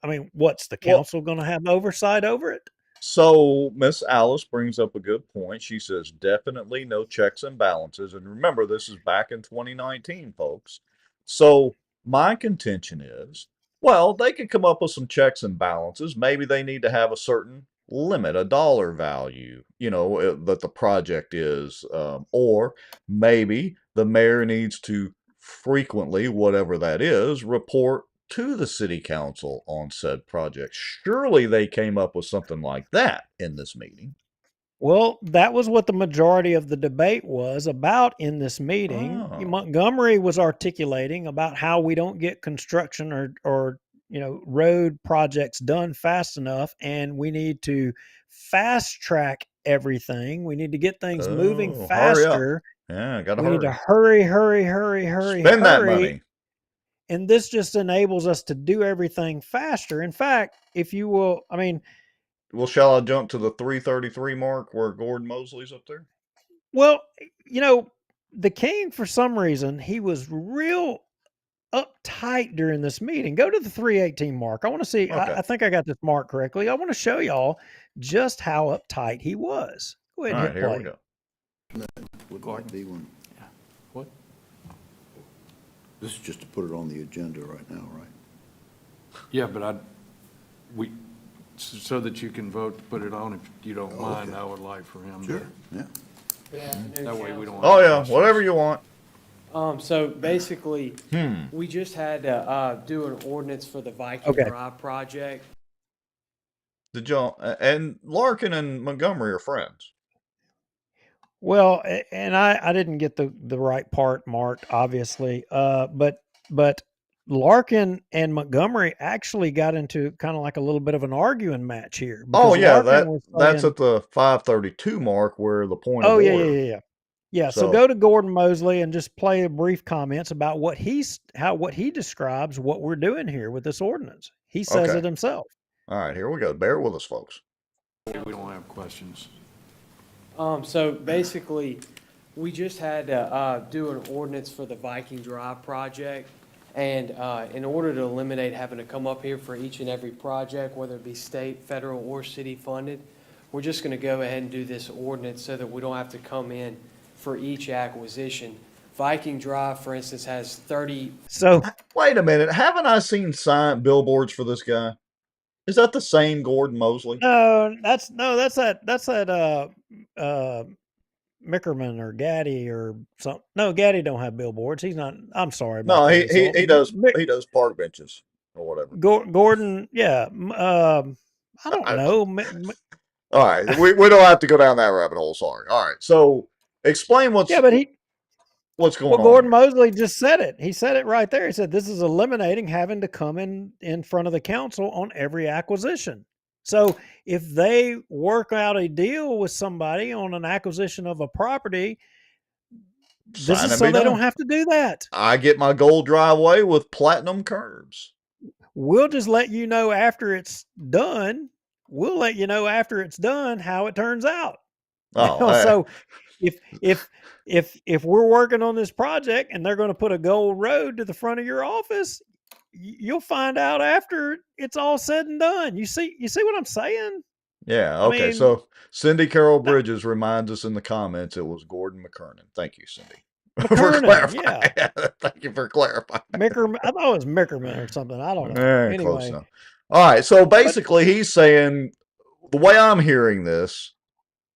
I mean, what's the council going to have oversight over it? So Miss Alice brings up a good point. She says definitely no checks and balances. And remember, this is back in 2019, folks. So my contention is, well, they could come up with some checks and balances. Maybe they need to have a certain limit, a dollar value, that the project is. Or maybe the mayor needs to frequently, whatever that is, report to the city council on said project. Surely they came up with something like that in this meeting. Well, that was what the majority of the debate was about in this meeting. Montgomery was articulating about how we don't get construction or road projects done fast enough, and we need to fast track everything. We need to get things moving faster. Yeah, gotta we hurry. need to hurry. Spend that money. And this just enables us to do everything faster. In fact, if you will, well, shall I jump to the 333 mark where Gordon Mosley's up there? Well, the king, for some reason, he was real uptight during this meeting. Go to the 318 mark. I want to see, okay. I think I got this mark correctly. I want to show y'all just how uptight he was. Go ahead and hit play. Here we go. Would that be one? Yeah. What? This is just to put it on the agenda right now, right? Yeah, but so that you can vote to put it on, if you don't mind, I would like for him to. Yeah. That way we don't. Oh, yeah, whatever you want. So basically, we just had to do an ordinance for the Viking Drive project. Did y'all, and Larkin and Montgomery are friends. Well, and I didn't get the right part marked, obviously. But Larkin and Montgomery actually got into kind of like a little bit of an arguing match here. Oh yeah, that's at the 532 mark where the point of order. Yeah. So go to Gordon Mosley and just play a brief comments about what he describes what we're doing here with this ordinance. He says it himself. All right, here we go. Bear with us, folks. We don't have questions. So basically, We just had to do an ordinance for the Viking Drive project. And in order to eliminate having to come up here for each and every project, whether it be state, federal, or city funded, we're just going to go ahead and do this ordinance so that we don't have to come in for each acquisition. Viking Drive, for instance, has 30. So wait a minute. Haven't I seen billboards for this guy? Is that the same Gordon Mosley? No, that's that Mickerman or Gaddy or something. No, Gaddy don't have billboards. He's not. I'm sorry about No, that. he does park benches or whatever. Gordon, yeah. I don't know. All right, we don't have to go down that rabbit hole. Sorry. All right, so explain what's what's going on. Gordon Mosley just said it. He said it right there. He said this is eliminating having to come in front of the council on every acquisition. So if they work out a deal with somebody on an acquisition of a property, this is so they don't have to do that. I get my gold driveway with platinum curbs. We'll just let you know after it's done. We'll let you know after it's done how it turns out. Oh, so if we're working on this project and they're going to put a gold road to the front of your office, you'll find out after it's all said and done. You see what I'm saying? Yeah. Okay. I mean, so Cindy Carroll Bridges reminds us in the comments it was Gordon McKernan. Thank you, Cindy. For clarifying. Yeah. Thank you for clarifying. Mickerman, I thought it was Mickerman or something. I don't know. Anyway. Close enough. All right. So basically, he's saying the way I'm hearing this,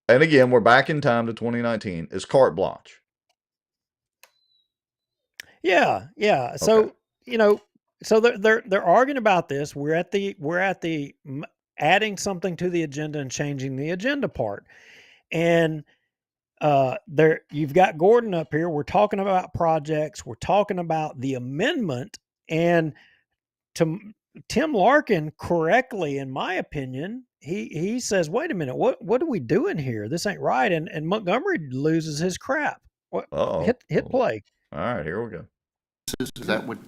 and again, we're back in time to 2019, is carte blanche. Yeah. Yeah. So, so they're arguing about this. We're at the adding something to the agenda and changing the agenda part. And you've got Gordon up here. We're talking about projects. We're talking about the amendment. And Tim Larkin correctly, in my opinion, he says, wait a minute, what are we doing here? This ain't right. And Montgomery loses his crap. Hit play. All right, here we go. Is that what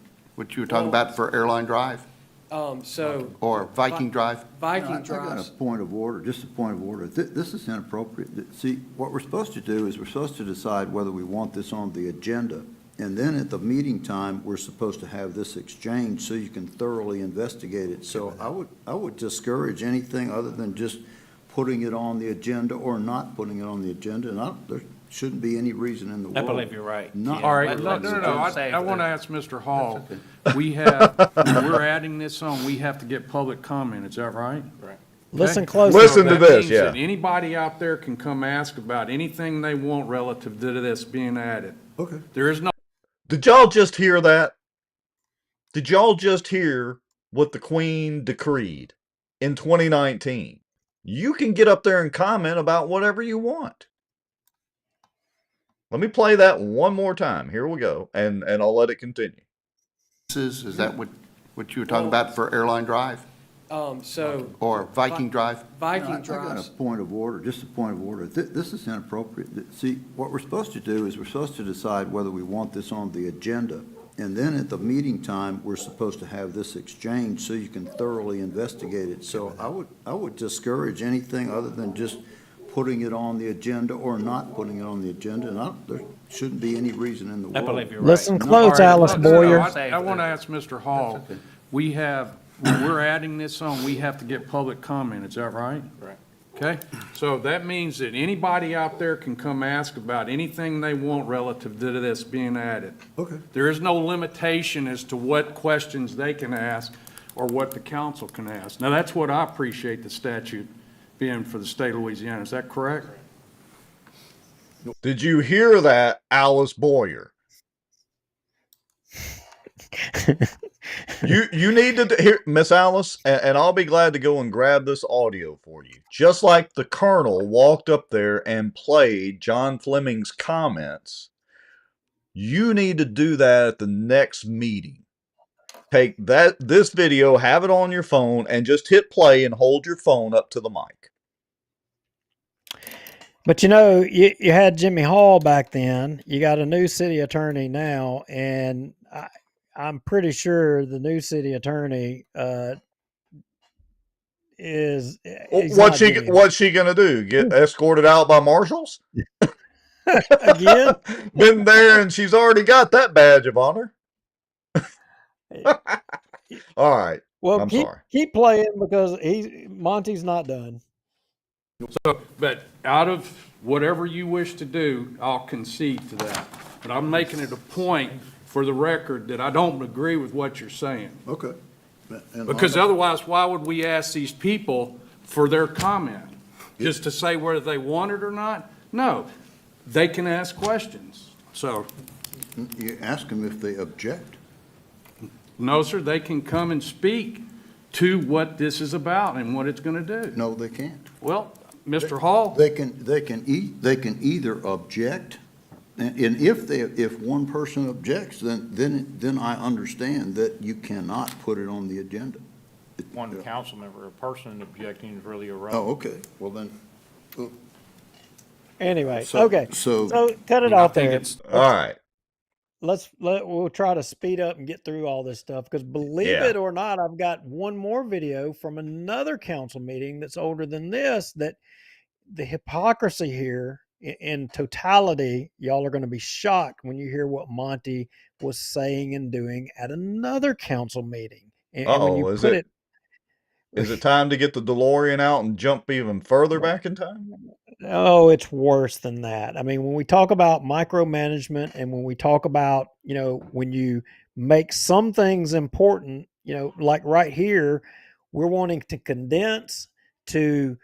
you were talking about for Airline Drive? Or Viking Drive? Viking Drive. I got a point of order, just a point of order. This is inappropriate. See, what we're supposed to do is we're supposed to decide whether we want this on the agenda. And then at the meeting time, we're supposed to have this exchange so you can thoroughly investigate it. So I would discourage anything other than just putting it on the agenda or not putting it on the agenda. And there shouldn't be any reason in the world. I believe you're right. All right, no. I want to ask Mr. Hall. We have, when we're adding this on, we have to get public comment. Is that right? Right. Listen close. Listen to this, yeah. Anybody out there can come ask about anything they want relative to this being added. Okay. There is no. Did y'all just hear that? Did y'all just hear what the Queen decreed in 2019? You can get up there and comment about whatever you want. Let me play that one more time. Here we go, and I'll let it continue. Is that what you were talking about for Airline Drive? Or Viking Drive? Viking Drive. I got a point of order, just a point of order. This is inappropriate. See, what we're supposed to do is we're supposed to decide whether we want this on the agenda. And then at the meeting time, we're supposed to have this exchange so you can thoroughly investigate it. So I would discourage anything other than just putting it on the agenda or not putting it on the agenda. And there shouldn't be any reason in the world. I believe you're right. Listen close, Alice Boyer. I want to ask Mr. Hall. We have, when we're adding this on, we have to get public comment. Is that right? Right. Okay, so that means that anybody out there can come ask about anything they want relative to this being added. Okay. There is no limitation as to what questions they can ask or what the council can ask. Now, that's what I appreciate the statute being for the state of Louisiana. Is that correct? Did you hear that, Alice Boyer? You need to hear, Miss Alice, and I'll be glad to go and grab this audio for you. Just like the Colonel walked up there and played John Fleming's comments, you need to do that at the next meeting. Take this video, have it on your phone, and just hit play and hold your phone up to the mic. But you had Jimmy Hall back then. You got a new city attorney now, and I'm pretty sure the new city attorney is. What's she gonna do? Get escorted out by marshals? Again? Been there, and she's already got that badge of honor. All right. Well, I'm keep sorry. keep playing because Monty's not done. So, but out of whatever you wish to do, I'll concede to that. But I'm making it a point for the record that I don't agree with what you're saying. Okay. Because otherwise, why would we ask these people for their comment? Just to say whether they want it or not? No, they can ask questions. So, You ask them if they object. no, sir, they can come and speak to what this is about and what it's going to do. No, they can't. Well, Mr. Hall? They can either object, and if one person objects, then I understand that you cannot put it on the agenda. One council member, a person objecting is really irrelevant. Oh, okay, well then, Anyway, So- okay. so- cut it I off think there. it's- All right. We'll try to speed up and get through all this stuff because believe Yeah. it or not, I've got one more video from another council meeting that's older than this. That the hypocrisy here in totality, y'all are going to be shocked when you hear what Monty was saying and doing at another council meeting. And when you Uh-oh, is put it time to get the DeLorean out and jump even further back in time? Oh, it's worse than that. I mean, when we talk about micromanagement and when we talk about, when you make some things important, like right here, we're wanting to condense to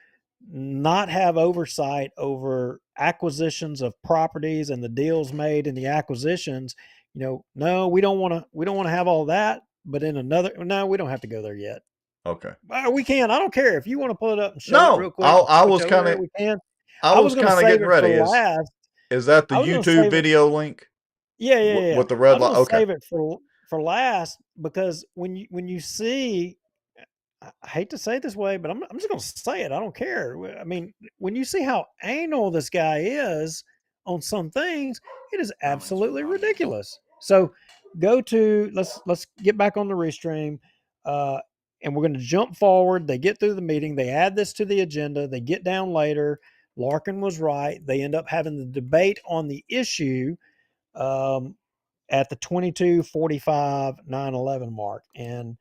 not have oversight over acquisitions of properties and the deals made and the acquisitions. No, we don't want to have all that, but no, we don't have to go there yet. Okay. We can. I don't care if you want to pull it up and show it real quick. I was switch over kind there, of, we can. I was gonna kind of save getting it ready. for last. Is that the I was gonna YouTube save it- video link? Yeah. With the I red was light? gonna Okay. save it for last because when you see, I hate to say it this way, but I'm just gonna say it. I don't care. I mean, when you see how anal this guy is on some things, it is absolutely ridiculous. So go to let's get back on the restream. And we're going to jump forward. They get through the meeting. They add this to the agenda. They get down later. Larkin was right. They end up having the debate on the issue at the 22:45 9/11 mark. And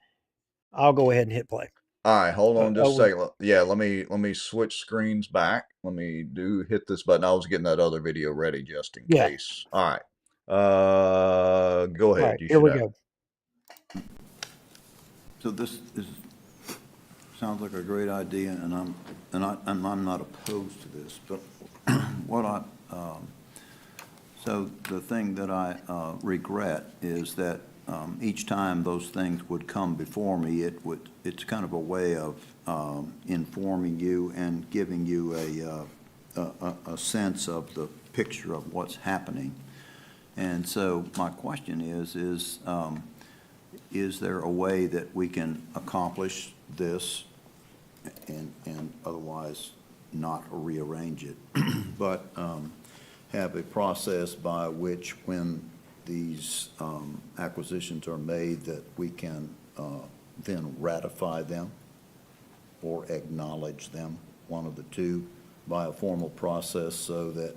I'll go ahead and hit play. All right, hold on just a over. second. Yeah, let me switch screens back. Let me hit this button. I was getting that other video ready just in Yeah. case. All right. Go ahead. All right, You here should we have- go. so this sounds like a great idea, and I'm not opposed to this, but so the thing that I regret is that each time those things would come before me, it's kind of a way of informing you and giving you a sense of the picture of what's happening. And so my question is there a way that we can accomplish this and otherwise not rearrange it, but have a process by which when these acquisitions are made that we can then ratify them or acknowledge them, one of the two, by a formal process so that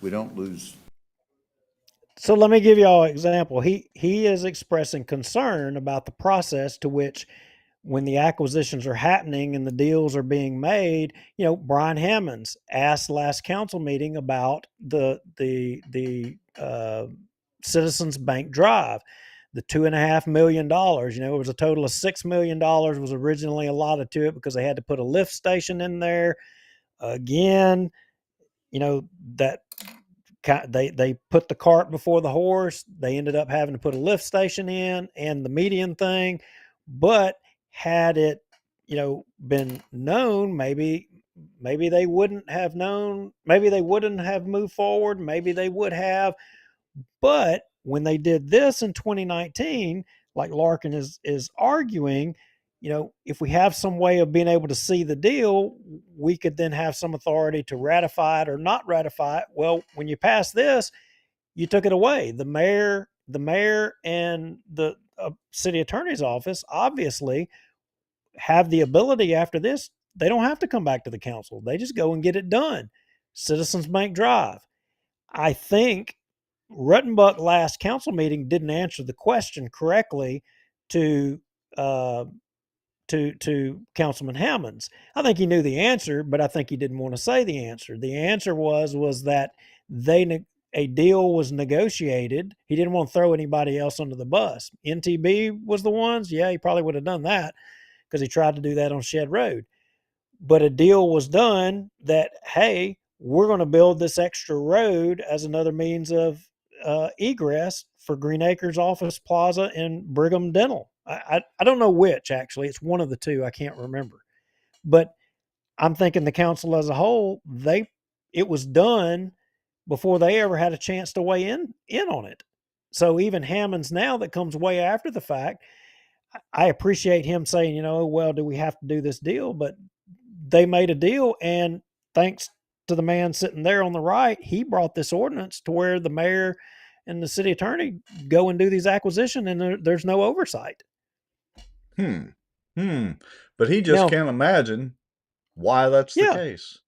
we don't lose. So let me give you all an example. He is expressing concern about the process to which when the acquisitions are happening and the deals are being made, Brian Hammonds asked last council meeting about the Citizens Bank Drive, the $2.5 million. It was a total of $6 million was originally allotted to it because they had to put a lift station in there. Again, that they put the cart before the horse. They ended up having to put a lift station in and the median thing. But had it, been known, maybe they wouldn't have known. Maybe they wouldn't have moved forward. Maybe they would have. But when they did this in 2019, like Larkin is arguing, if we have some way of being able to see the deal, we could then have some authority to ratify it or not ratify it. Well, when you pass this, you took it away. The mayor and the city attorney's office obviously have the ability after this. They don't have to come back to the council. They just go and get it done. Citizens Bank Drive. I think Ruttenbuck last council meeting didn't answer the question correctly to uh, to Councilman Hammonds. I think he knew the answer, but I think he didn't want to say the answer. The answer was that a deal was negotiated. He didn't want to throw anybody else under the bus. NTB was the ones. Yeah, he probably would have done that because he tried to do that on Shed Road. But a deal was done that, hey, we're going to build this extra road as another means of egress for Green Acres Office Plaza and Brigham Dental. I don't know which, actually. It's one of the two. I can't remember. But I'm thinking the council as a whole, it was done before they ever had a chance to weigh in on it. So even Hammonds now that comes way after the fact, I appreciate him saying, well, do we have to do this deal? But they made a deal, and thanks to the man sitting there on the right, he brought this ordinance to where the mayor and the city attorney go and do these acquisitions, and there's no oversight. But he just Now, can't imagine why that's the case.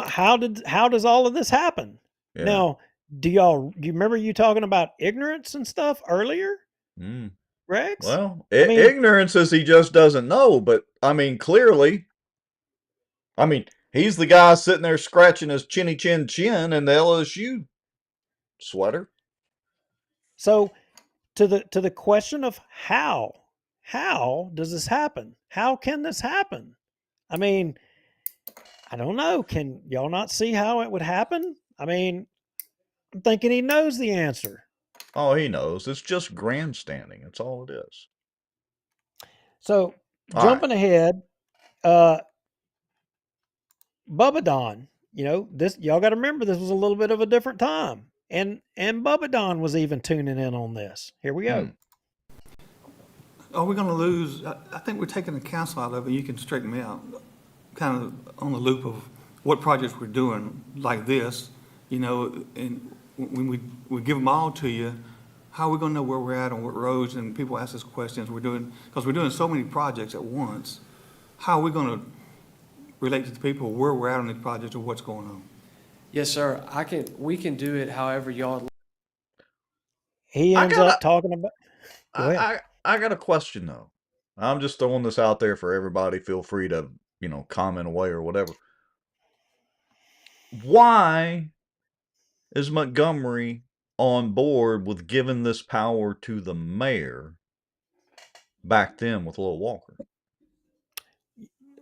How does all of this happen? Yeah. Now, do you remember you talking about ignorance and stuff earlier? Rex? Well, ignorance is he just doesn't know, but I mean, clearly, he's the guy sitting there scratching his chinny chin chin in the LSU sweater. So, to the question of how does this happen? How can this happen? I mean, I don't know. Can y'all not see how it would happen? I mean, I'm thinking he knows the answer. Oh, he knows. It's just grandstanding. That's all it is. So, jumping ahead, Bubba Don, this, y'all got to remember, this was a little bit of a different time. And Bubba Don was even tuning in on this. Here we go. Are we going to lose? I think we're taking the council out of it. You can straighten me out. Kind of on the loop of what projects we're doing like this, and when we give them all to you, how are we going to know where we're at on what roads? And people ask us questions. Because we're doing so many projects at once. How are we going to relate to the people where we're at on these projects or what's going on? Yes, sir. We can do it however y'all. He ends up talking about. Go ahead. I got a question though. I'm just throwing this out there for everybody. Feel free to, comment away or whatever. Why is Montgomery on board with giving this power to the mayor back then with Lil Walker?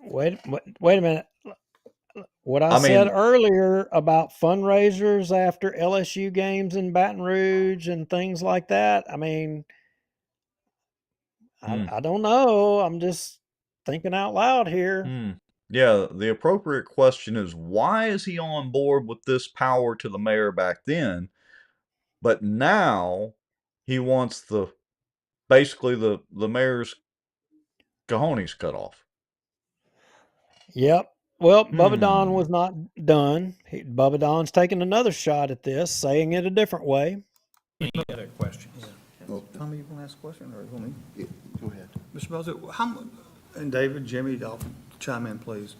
Wait a minute. What I said earlier about fundraisers after LSU games in Baton Rouge and things like that, I mean, I don't know. I'm just thinking out loud here. Yeah, the appropriate question is, why is he on board with this power to the mayor back then, but now he wants basically the mayor's cojones cut off? Yep. Well, Bubba Don was not done. Bubba Don's taking another shot at this, saying it a different way. Any other questions? Well, Tommy, you want to ask a question or you want me? Yeah, go ahead. Mr. Bowser, and David, Jimmy, y'all chime in, please.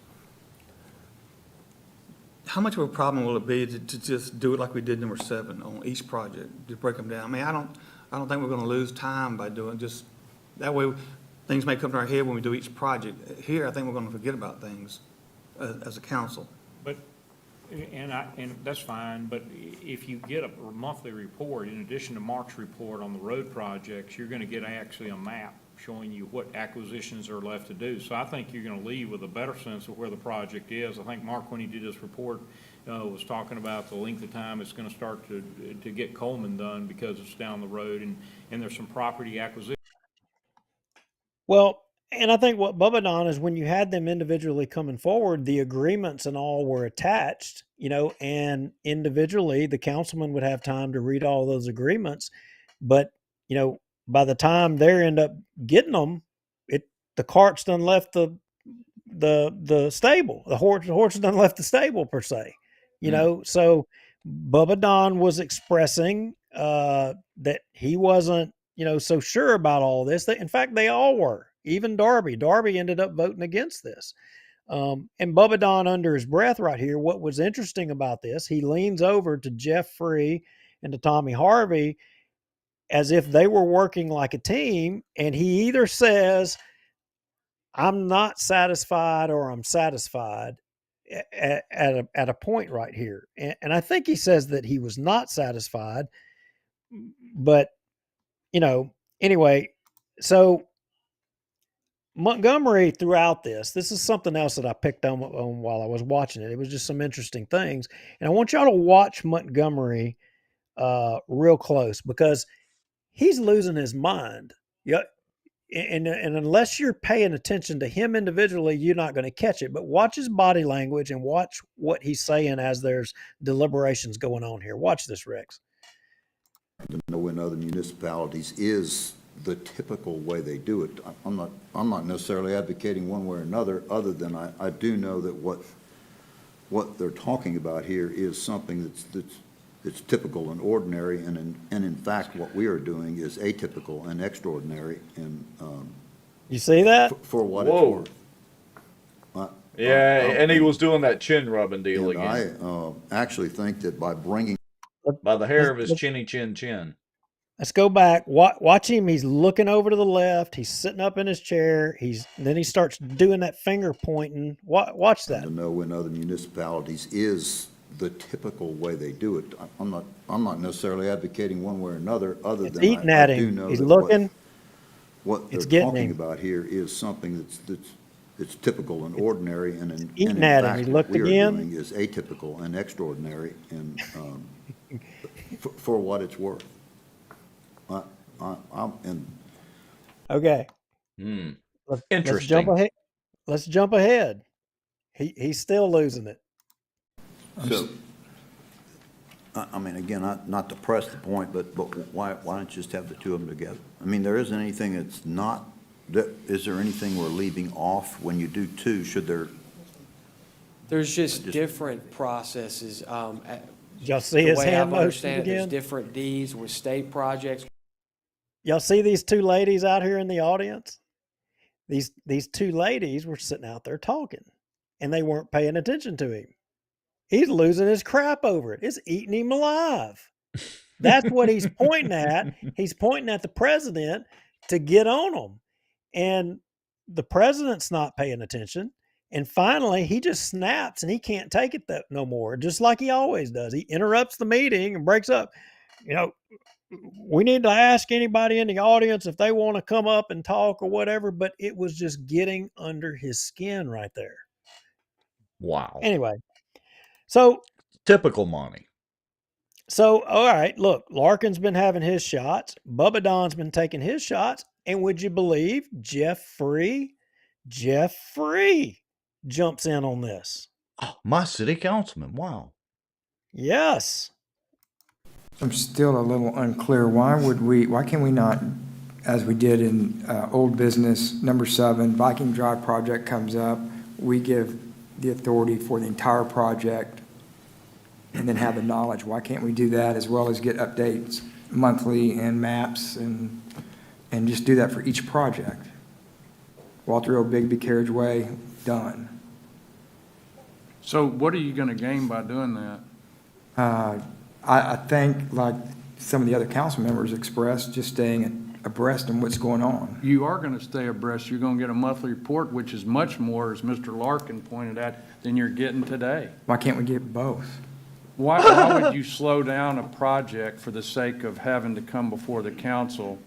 How much of a problem will it be to just do it like we did number 7 on each project, to break them down? I mean, I don't think we're going to lose time by doing just that way. Things may come to our head when we do each project. Here, I think we're going to forget about things as a council. But, and that's fine, but if you get a monthly report, in addition to Mark's report on the road projects, you're going to get actually a map showing you what acquisitions are left to do. So I think you're going to leave with a better sense of where the project is. I think Mark, when he did his report, was talking about the length of time it's going to start to get Coleman done because it's down the road and there's some property acquisition. Well, and I think what Bubba Don is, when you had them individually coming forward, the agreements and all were attached, and individually the councilman would have time to read all those agreements. But, by the time they end up getting them, the cart's done left the stable. The horse done left the stable per se, So Bubba Don was expressing that he wasn't, so sure about all this. In fact, they all were. Even Darby. Darby ended up voting against this. And Bubba Don under his breath right here, what was interesting about this, he leans over to Jeff Free and to Tommy Harvey as if they were working like a team. And he either says, I'm not satisfied or I'm satisfied at a point right here. And I think he says that he was not satisfied, but anyway, so Montgomery throughout this is something else that I picked on while I was watching it. It was just some interesting things. And I want y'all to watch Montgomery real close because he's losing his mind. Yeah. And unless you're paying attention to him individually, you're not going to catch it. But watch his body language and watch what he's saying as there's deliberations going on here. Watch this, Rex. To know in other municipalities is the typical way they do it. I'm not necessarily advocating one way or another, other than I do know that what they're talking about here is something that's typical and ordinary, and in fact what we are doing is atypical and extraordinary. And you see that for what Whoa. it's worth. And he was doing that chin rubbing deal again. I actually think that by bringing by the hair of his chinny chin. Let's go back. Watch him. He's looking over to the left. He's sitting up in his chair. Then he starts doing that finger pointing. Watch that. To know in other municipalities is the typical way they do it. I'm not necessarily advocating one way or another, other than eating at I do him. know He's that looking. what they're getting talking him. about here is something that's typical and ordinary, and eating in at him. fact He what looked we are again. doing is atypical and extraordinary, and for what it's worth. Okay. Interesting. Let's jump ahead. He's still losing it. So, I mean, again, not to press the point, but why don't you just have the two of them together? I mean, there isn't anything that's not, is there anything we're leaving off when you do two? Should there? There's just different processes. Y'all see his hand motion There's again? different Ds with state projects. Y'all see these two ladies out here in the audience? These two ladies were sitting out there talking, and they weren't paying attention to him. He's losing his crap over it. It's eating him alive. That's what he's pointing at. He's pointing at the president to get on him. And the president's not paying attention. And finally, he just snaps and he can't take it no more, just like he always does. He interrupts the meeting and breaks up. We need to ask anybody in the audience if they want to come up and talk or whatever, but it was just getting under his skin right there. Wow. Anyway, so typical Monty. So, all right, look, Larkin's been having his shots. Bubba Don's been taking his shots. And would you believe Jeff Free jumps in on this. Oh, my city councilman. Wow. Yes. I'm still a little unclear. Why can we not, as we did in old business, number 7, Viking Drive project comes up, we give the authority for the entire project and then have the knowledge. Why can't we do that as well as get updates monthly and maps and just do that for each project? Walter Road, Bigby Carriageway, done. So what are you going to gain by doing that? I think, like some of the other council members expressed, just staying abreast on what's going on. You are going to stay abreast. You're going to get a monthly report, which is much more, as Mr. Larkin pointed out, than you're getting today. Why can't we get both? Why would you slow down a project for the sake of having to come before the council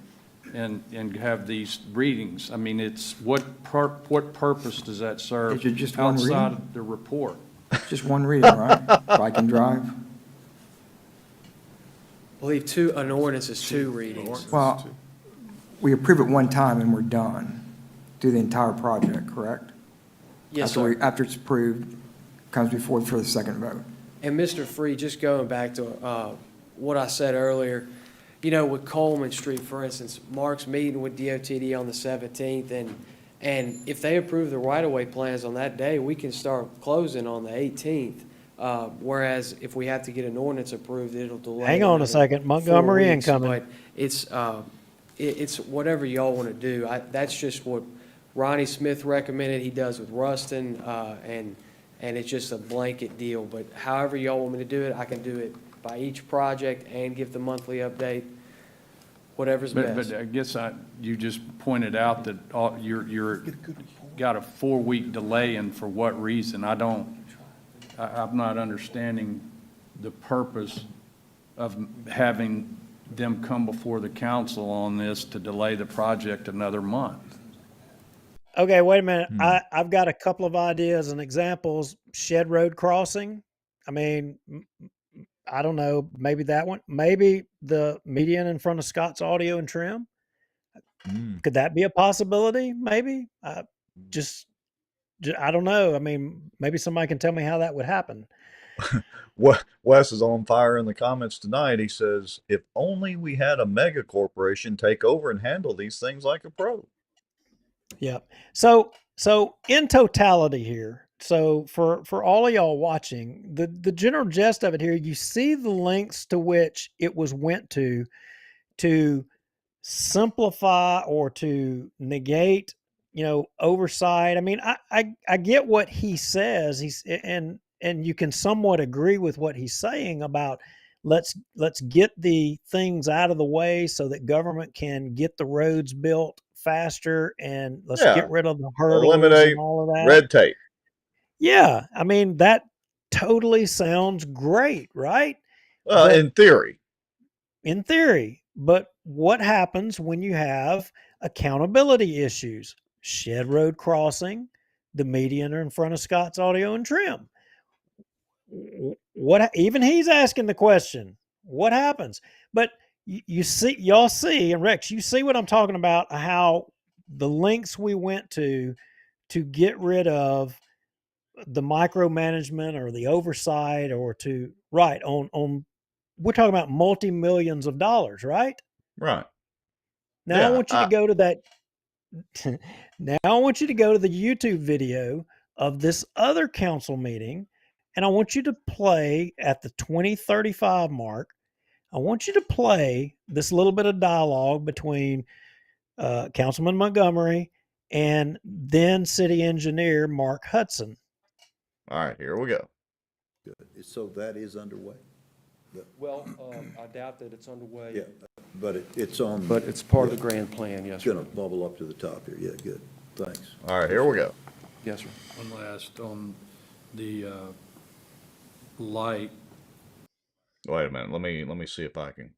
and have these readings? I mean, what purpose does that serve Is it just one outside reading? of the report? Just one reading, right? Viking Drive? I believe an ordinance is 2 readings. Well, we approve it one time and we're done. Do the entire project, correct? Yes, sir. After it's approved, comes before for the second vote. And Mr. Free, just going back to what I said earlier, with Coleman Street, for instance, Mark's meeting with DOTD on the 17th, and if they approve the right-of-way plans on that day, we can start closing on the 18th. Whereas if we have to get an ordinance approved, it'll delay. Hang on a second. Montgomery 4 weeks, incoming. But it's whatever y'all want to do. That's just what Ronnie Smith recommended, he does with Ruston, and it's just a blanket deal. But however y'all want me to do it, I can do it by each project and give the monthly update, whatever's best. But I guess you just pointed out that you're got a 4-week delay, and for what reason? I'm not understanding the purpose of having them come before the council on this to delay the project another month. Okay, wait a minute. I've got a couple of ideas and examples. Shed Road Crossing. I mean, I don't know. Maybe that one. Maybe the median in front of Scott's Audio and Trim. Could that be a possibility? Maybe. Just I don't know. I mean, maybe somebody can tell me how that would happen. Wes is on fire in the comments tonight. He says, if only we had a mega corporation take over and handle these things like a pro. Yeah. So in totality here, so for all of y'all watching, the general gist of it here, you see the links to which it was went to simplify or to negate, oversight. I mean, I get what he says. And you can somewhat agree with what he's saying about let's get the things out of the way so that government can get the roads built faster, and let's get rid of the hurdles Eliminate and all of that. red tape. Yeah, I mean, that totally sounds great, right? In theory. In theory. But what happens when you have accountability issues? Shed Road Crossing, the median in front of Scott's Audio and Trim. What? Even he's asking the question, what happens? But y'all see, and Rex, you see what I'm talking about, how the links we went to get rid of the micromanagement or the oversight, or on we're talking about multi-millions of dollars, right? Right. Now I want you to go to that. Now I want you to go to the YouTube video of this other council meeting, and I want you to play at the 2035 mark. I want you to play this little bit of dialogue between Councilman Montgomery and then City Engineer Mark Hudson. All right, here we go. Good. So that is underway? Well, I doubt that it's underway. Yeah, but it's on. But it's part of the grand plan, yes, It's sir. going to bubble up to the top here. Yeah, good. Thanks. All right, here we go. Yes, sir. One last on the light. Wait a minute. Let me see if I can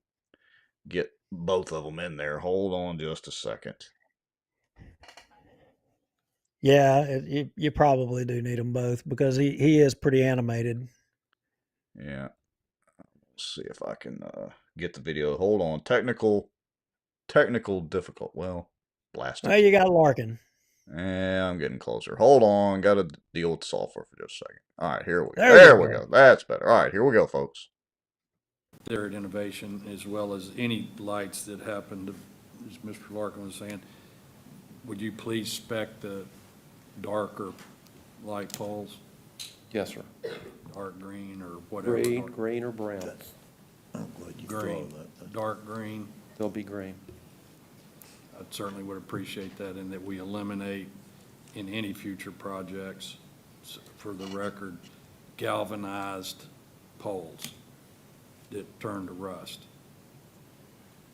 get both of them in there. Hold on just a second. Yeah, you probably do need them both because he is pretty animated. Yeah. Let's see if I can get the video. Hold on. Technical difficult. Well, blast it. Oh, you got Larkin. Yeah, I'm getting closer. Hold on. Got to deal with the software for just a second. All right, here we go. There There we we go. go. That's better. All right, here we go, folks. There at Innovation, as well as any lights that happen to, as Mr. Larkin was saying, would you please spec the darker light poles? Yes, sir. Dark green or whatever. Green or brown. I'm glad you Green, thought that. dark green. They'll be green. I certainly would appreciate that, and that we eliminate in any future projects, for the record, galvanized poles that turn to rust.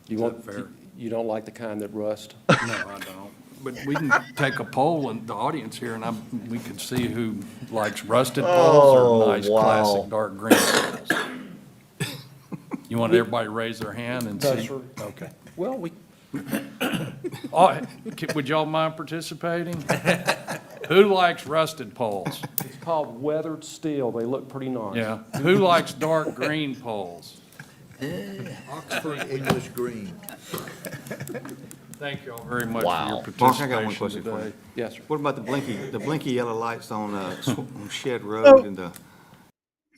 You Is want, that fair? you don't like the kind that rust? No, I don't. But we can take a poll in the audience here, and we can see who likes rusted poles or nice classic dark green poles. You want everybody to raise their hand and see? Okay. Well, Would y'all mind participating? Who likes rusted poles? it's called weathered steel. They look pretty nice. Yeah. Who likes dark green poles? Oxford English green. Thank you all very much Wow. for your Mark, I got one participation question for today. you. Yes, sir. What about the blinky yellow lights on, on Shed So- Road and the?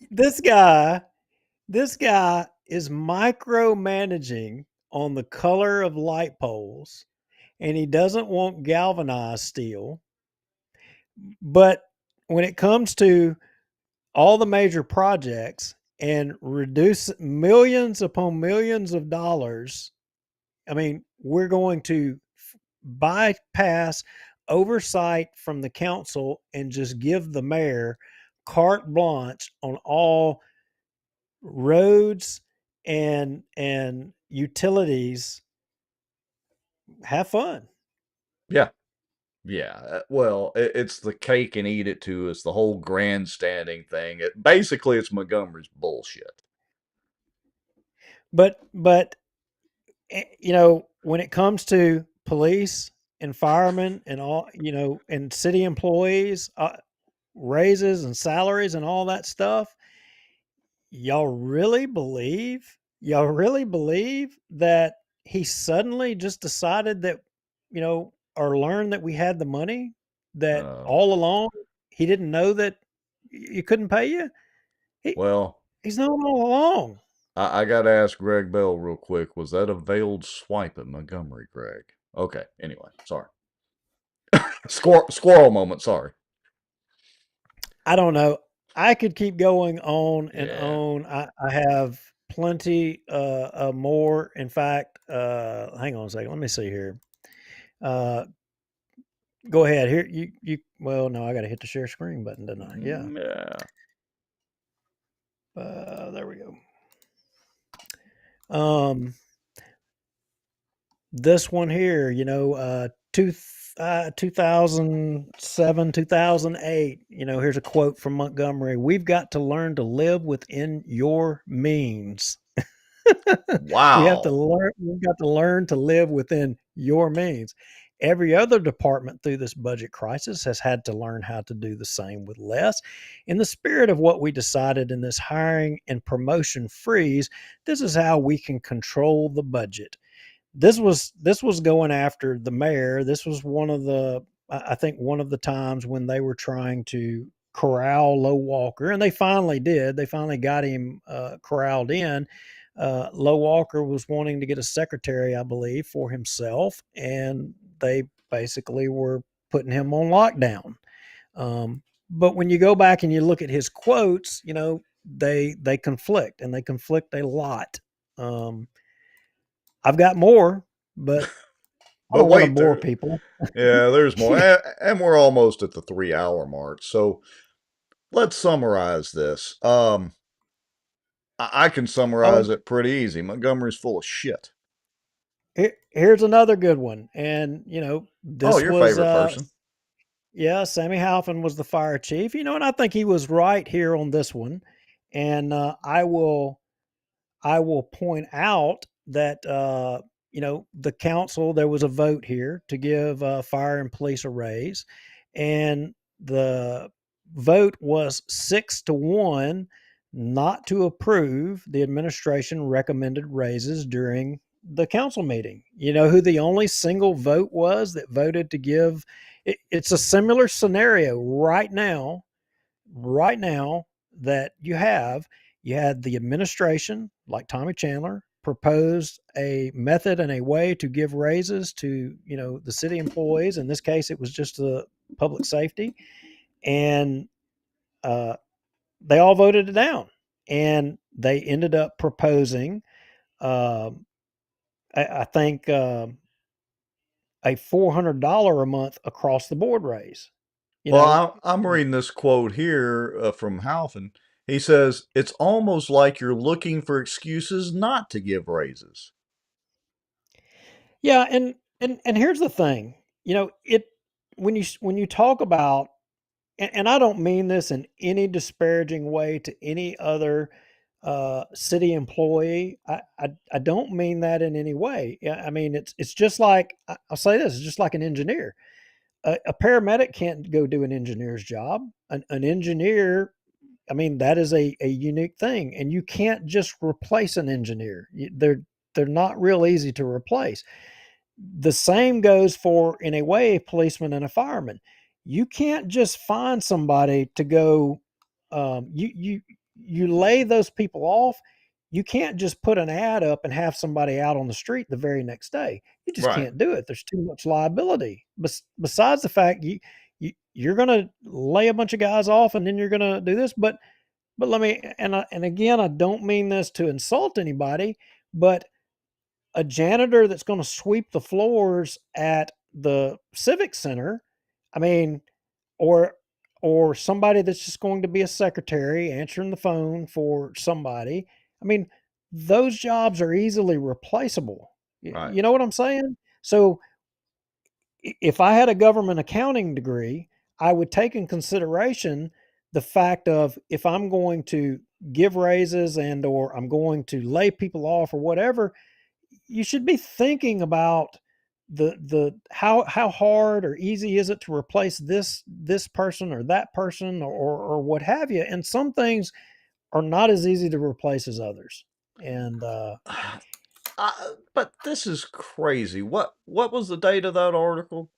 This guy is micromanaging on the color of light poles, and he doesn't want galvanized steel. But when it comes to all the major projects and reduce millions upon millions of dollars, I mean, we're going to bypass oversight from the council and just give the mayor carte blanche on all roads and utilities, have fun. Yeah. Yeah. Well, it's the cake and eat it too. It's the whole grandstanding thing. Basically, it's Montgomery's bullshit. But when it comes to police and firemen and all, and city employees, raises and salaries and all that stuff, y'all really believe that he suddenly just decided that, or learned that we had the money, that all along he didn't know that you couldn't pay you? Well, He's known all along. I got to ask Greg Bell real quick. Was that a veiled swipe at Montgomery, Greg? Okay. Anyway, sorry. Squirrel moment. Sorry. I don't know. I could keep going on and on. I have plenty more. In fact, hang on a second. Let me see here. Go ahead. Here you well, no, I got to hit the share screen button, didn't I? Yeah. Yeah. There we go. This one here, 2007, 2008, here's a quote from Montgomery. We've got to learn to live within your means. Wow. We've got to learn to live within your means. Every other department through this budget crisis has had to learn how to do the same with less. In the spirit of what we decided in this hiring and promotion freeze, this is how we can control the budget. This was going after the mayor. This was I think one of the times when they were trying to corral Low Walker, and they finally did. They finally got him corralled in. Low Walker was wanting to get a secretary, I believe, for himself, and they basically were putting him on lockdown. But when you go back and you look at his quotes, they conflict, and they conflict a lot. I've got more, but I don't want to bore people. Yeah, there's more. And we're almost at the 3-hour mark. So let's summarize this. I can summarize it pretty easy. Montgomery's full of shit. Here's another good one. And, this your was, favorite person. Yeah, Sammy Halfin was the fire chief, and I think he was right here on this one. And I will point out that, the council, there was a vote here to give fire and police a raise, and the vote was 6-1 not to approve the administration recommended raises during the council meeting. You know who the only single vote was that voted to give? It's a similar scenario right now that you had the administration, like Tommy Chandler, proposed a method and a way to give raises to, the city employees. In this case, it was just the public safety. And they all voted it down. And they ended up proposing, I think, a $400 a month across the board raise. I'm reading this quote here from Halfin. He says, it's almost like you're looking for excuses not to give raises. Yeah, and here's the thing. When you talk about, and I don't mean this in any disparaging way to any other city employee. I don't mean that in any way. I mean, it's just like, I'll say this, it's just like an engineer. A paramedic can't go do an engineer's job. An engineer, I mean, that is a unique thing, and you can't just replace an engineer. They're not real easy to replace. The same goes for, in a way, a policeman and a fireman. You can't just find somebody to go. You lay those people off. You can't just put an ad up and have somebody out on the street the very next day. You just can't do it. There's too much liability. Besides the fact you're going to lay a bunch of guys off and then you're going to do this. But let me, and again, I don't mean this to insult anybody, but a janitor that's going to sweep the floors at the Civic Center I mean, or or somebody that's just going to be a secretary answering the phone for somebody. I mean, those jobs are easily replaceable. Right. You know what I'm saying? So if I had a government accounting degree, I would take in consideration the fact of if I'm going to give raises and or I'm going to lay people off or whatever, you should be thinking about the how hard or easy is it to replace this person or that person or what have you. And some things are not as easy to replace as others. And But this is crazy. What was the date of that article?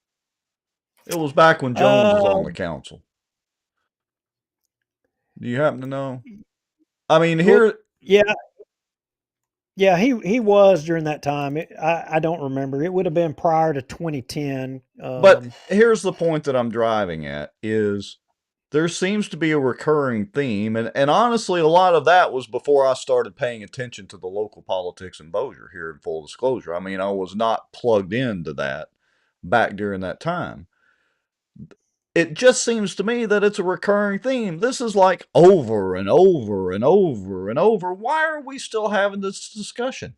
It was back when Jones was on the um, council. Do you happen to know? I mean, well, here, yeah, yeah, he was during that time. I don't remember. It would have been prior to 2010. but here's the point that I'm driving at is there seems to be a recurring theme, and honestly, a lot of that was before I started paying attention to the local politics in Bossier here in full disclosure. I mean, I was not plugged into that back during that time. It just seems to me that it's a recurring theme. This is like over and over and over and over. Why are we still having this discussion?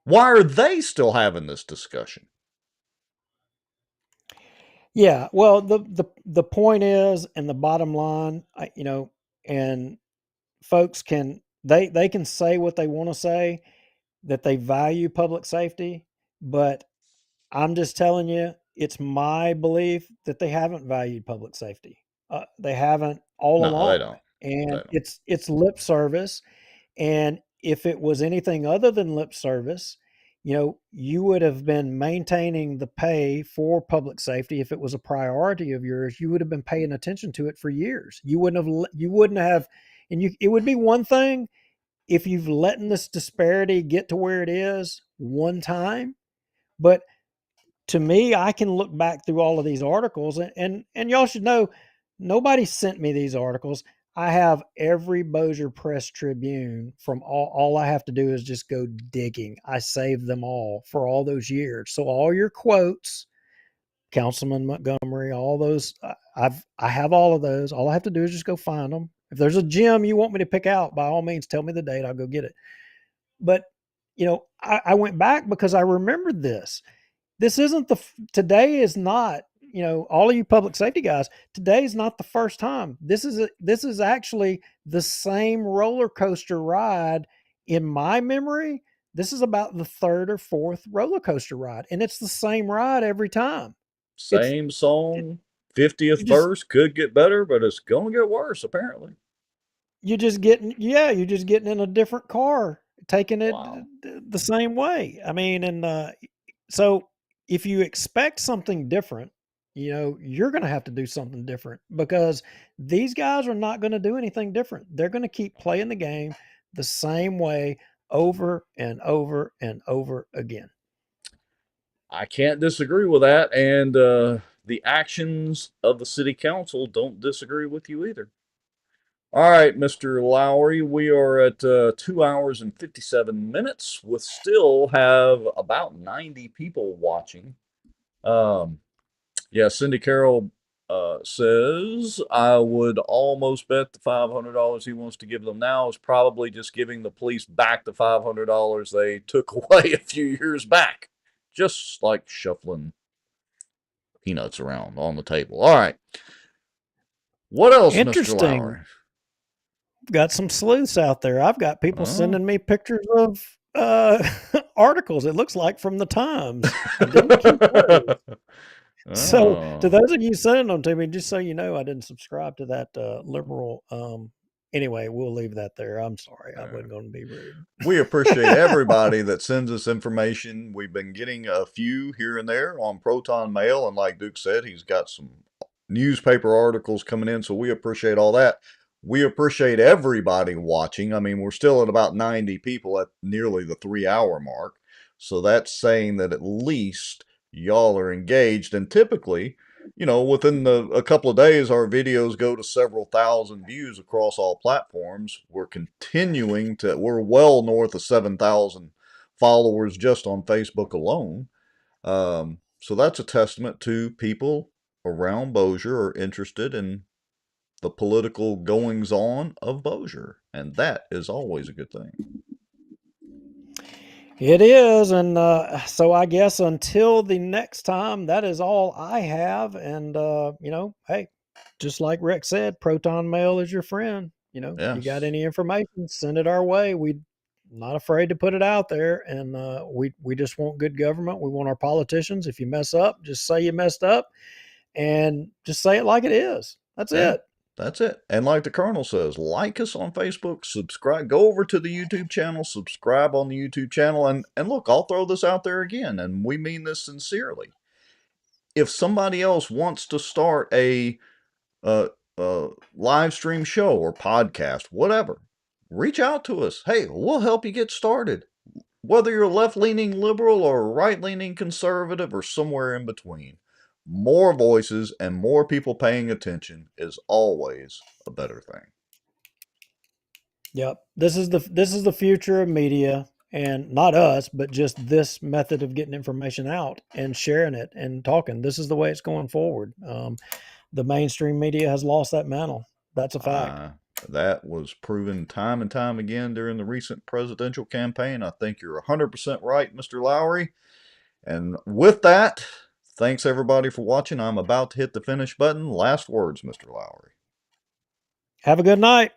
Why are they still having this discussion? Yeah, well, the point is, and the bottom line, and folks can they can say what they want to say that they value public safety, but I'm just telling you, it's my belief that they haven't valued public safety. They haven't all No, they along, don't. They and don't. it's lip service. And if it was anything other than lip service, you would have been maintaining the pay for public safety. If it was a priority of yours, you would have been paying attention to it for years. You wouldn't have, it would be one thing if you've letting this disparity get to where it is one time. But to me, I can look back through all of these articles and y'all should know nobody sent me these articles. I have every Bossier Press Tribune from all I have to do is just go digging. I saved them all for all those years. So all your quotes, Councilman Montgomery, all those, I have all of those. All I have to do is just go find them. If there's a gem you want me to pick out, by all means, tell me the date. I'll go get it. But, I went back because I remembered this. This isn't today is not, all of you public safety guys, today is not the first time. This is actually the same roller coaster ride in my memory. This is about the third or fourth roller coaster ride, and it's the same ride every time. It's Same it, song, you 50th just verse, could get better, but it's going to get worse, apparently. you're just getting in a different car, taking it Wow. the same way. I mean, and so if you expect something different, you're going to have to do something different because these guys are not going to do anything different. They're going to keep playing the game the same way over and over and over again. I can't disagree with that, and the actions of the city council don't disagree with you either. All right, Mr. Lowry, we are at 2 hours and 57 minutes. We still have about 90 people watching. Yeah, Cindy Carroll says, I would almost bet the $500 he wants to give them now is probably just giving the police back the $500 they took away a few years back. Just like shuffling peanuts around on the table. All right. What else, Mr. Interesting. Lowry? Got some sleuths out there. I've got people Oh. sending me pictures of articles. It looks like from the Times. I didn't keep those. So to those of you sending them to me, just so you know, I didn't subscribe to that liberal. Anyway, we'll leave that there. I'm sorry. I wasn't going to be rude. We appreciate everybody that sends us information. We've been getting a few here and there on Proton Mail, and like Duke said, he's got some newspaper articles coming in, so we appreciate all that. We appreciate everybody watching. I mean, we're still at about 90 people at nearly the 3-hour mark, so that's saying that at least y'all are engaged, and typically, within a couple of days, our videos go to several thousand views across all platforms. We're we're well north of 7,000 followers just on Facebook alone. So that's a testament to people around Bossier are interested in the political goings on of Bossier, and that is always a good thing. It is, and so I guess until the next time, that is all I have. And hey, just like Rex said, Proton Mail is your friend. You got Yes. any information, send it our way. We're not afraid to put it out there, and we just want good government. We want our politicians. If you mess up, just say you messed up, and just say it like it is. That's Yeah. it. That's it. And like the Colonel says, like us on Facebook, subscribe, go over to the YouTube channel, subscribe on the YouTube channel. And look, I'll throw this out there again, and we mean this sincerely. If somebody else wants to start a live stream show or podcast, whatever, reach out to us. Hey, we'll help you get started. Whether you're left-leaning liberal or right-leaning conservative or somewhere in between, more voices and more people paying attention is always a better thing. Yep. This is the future of media, and not us, but just this method of getting information out and sharing it and talking. This is the way it's going forward. The mainstream media has lost that mantle. That's a fact. That was proven time and time again during the recent presidential campaign. I think you're 100% right, Mr. Lowry. And with that, thanks everybody for watching. I'm about to hit the finish button. Last words, Mr. Lowry. Have a good night.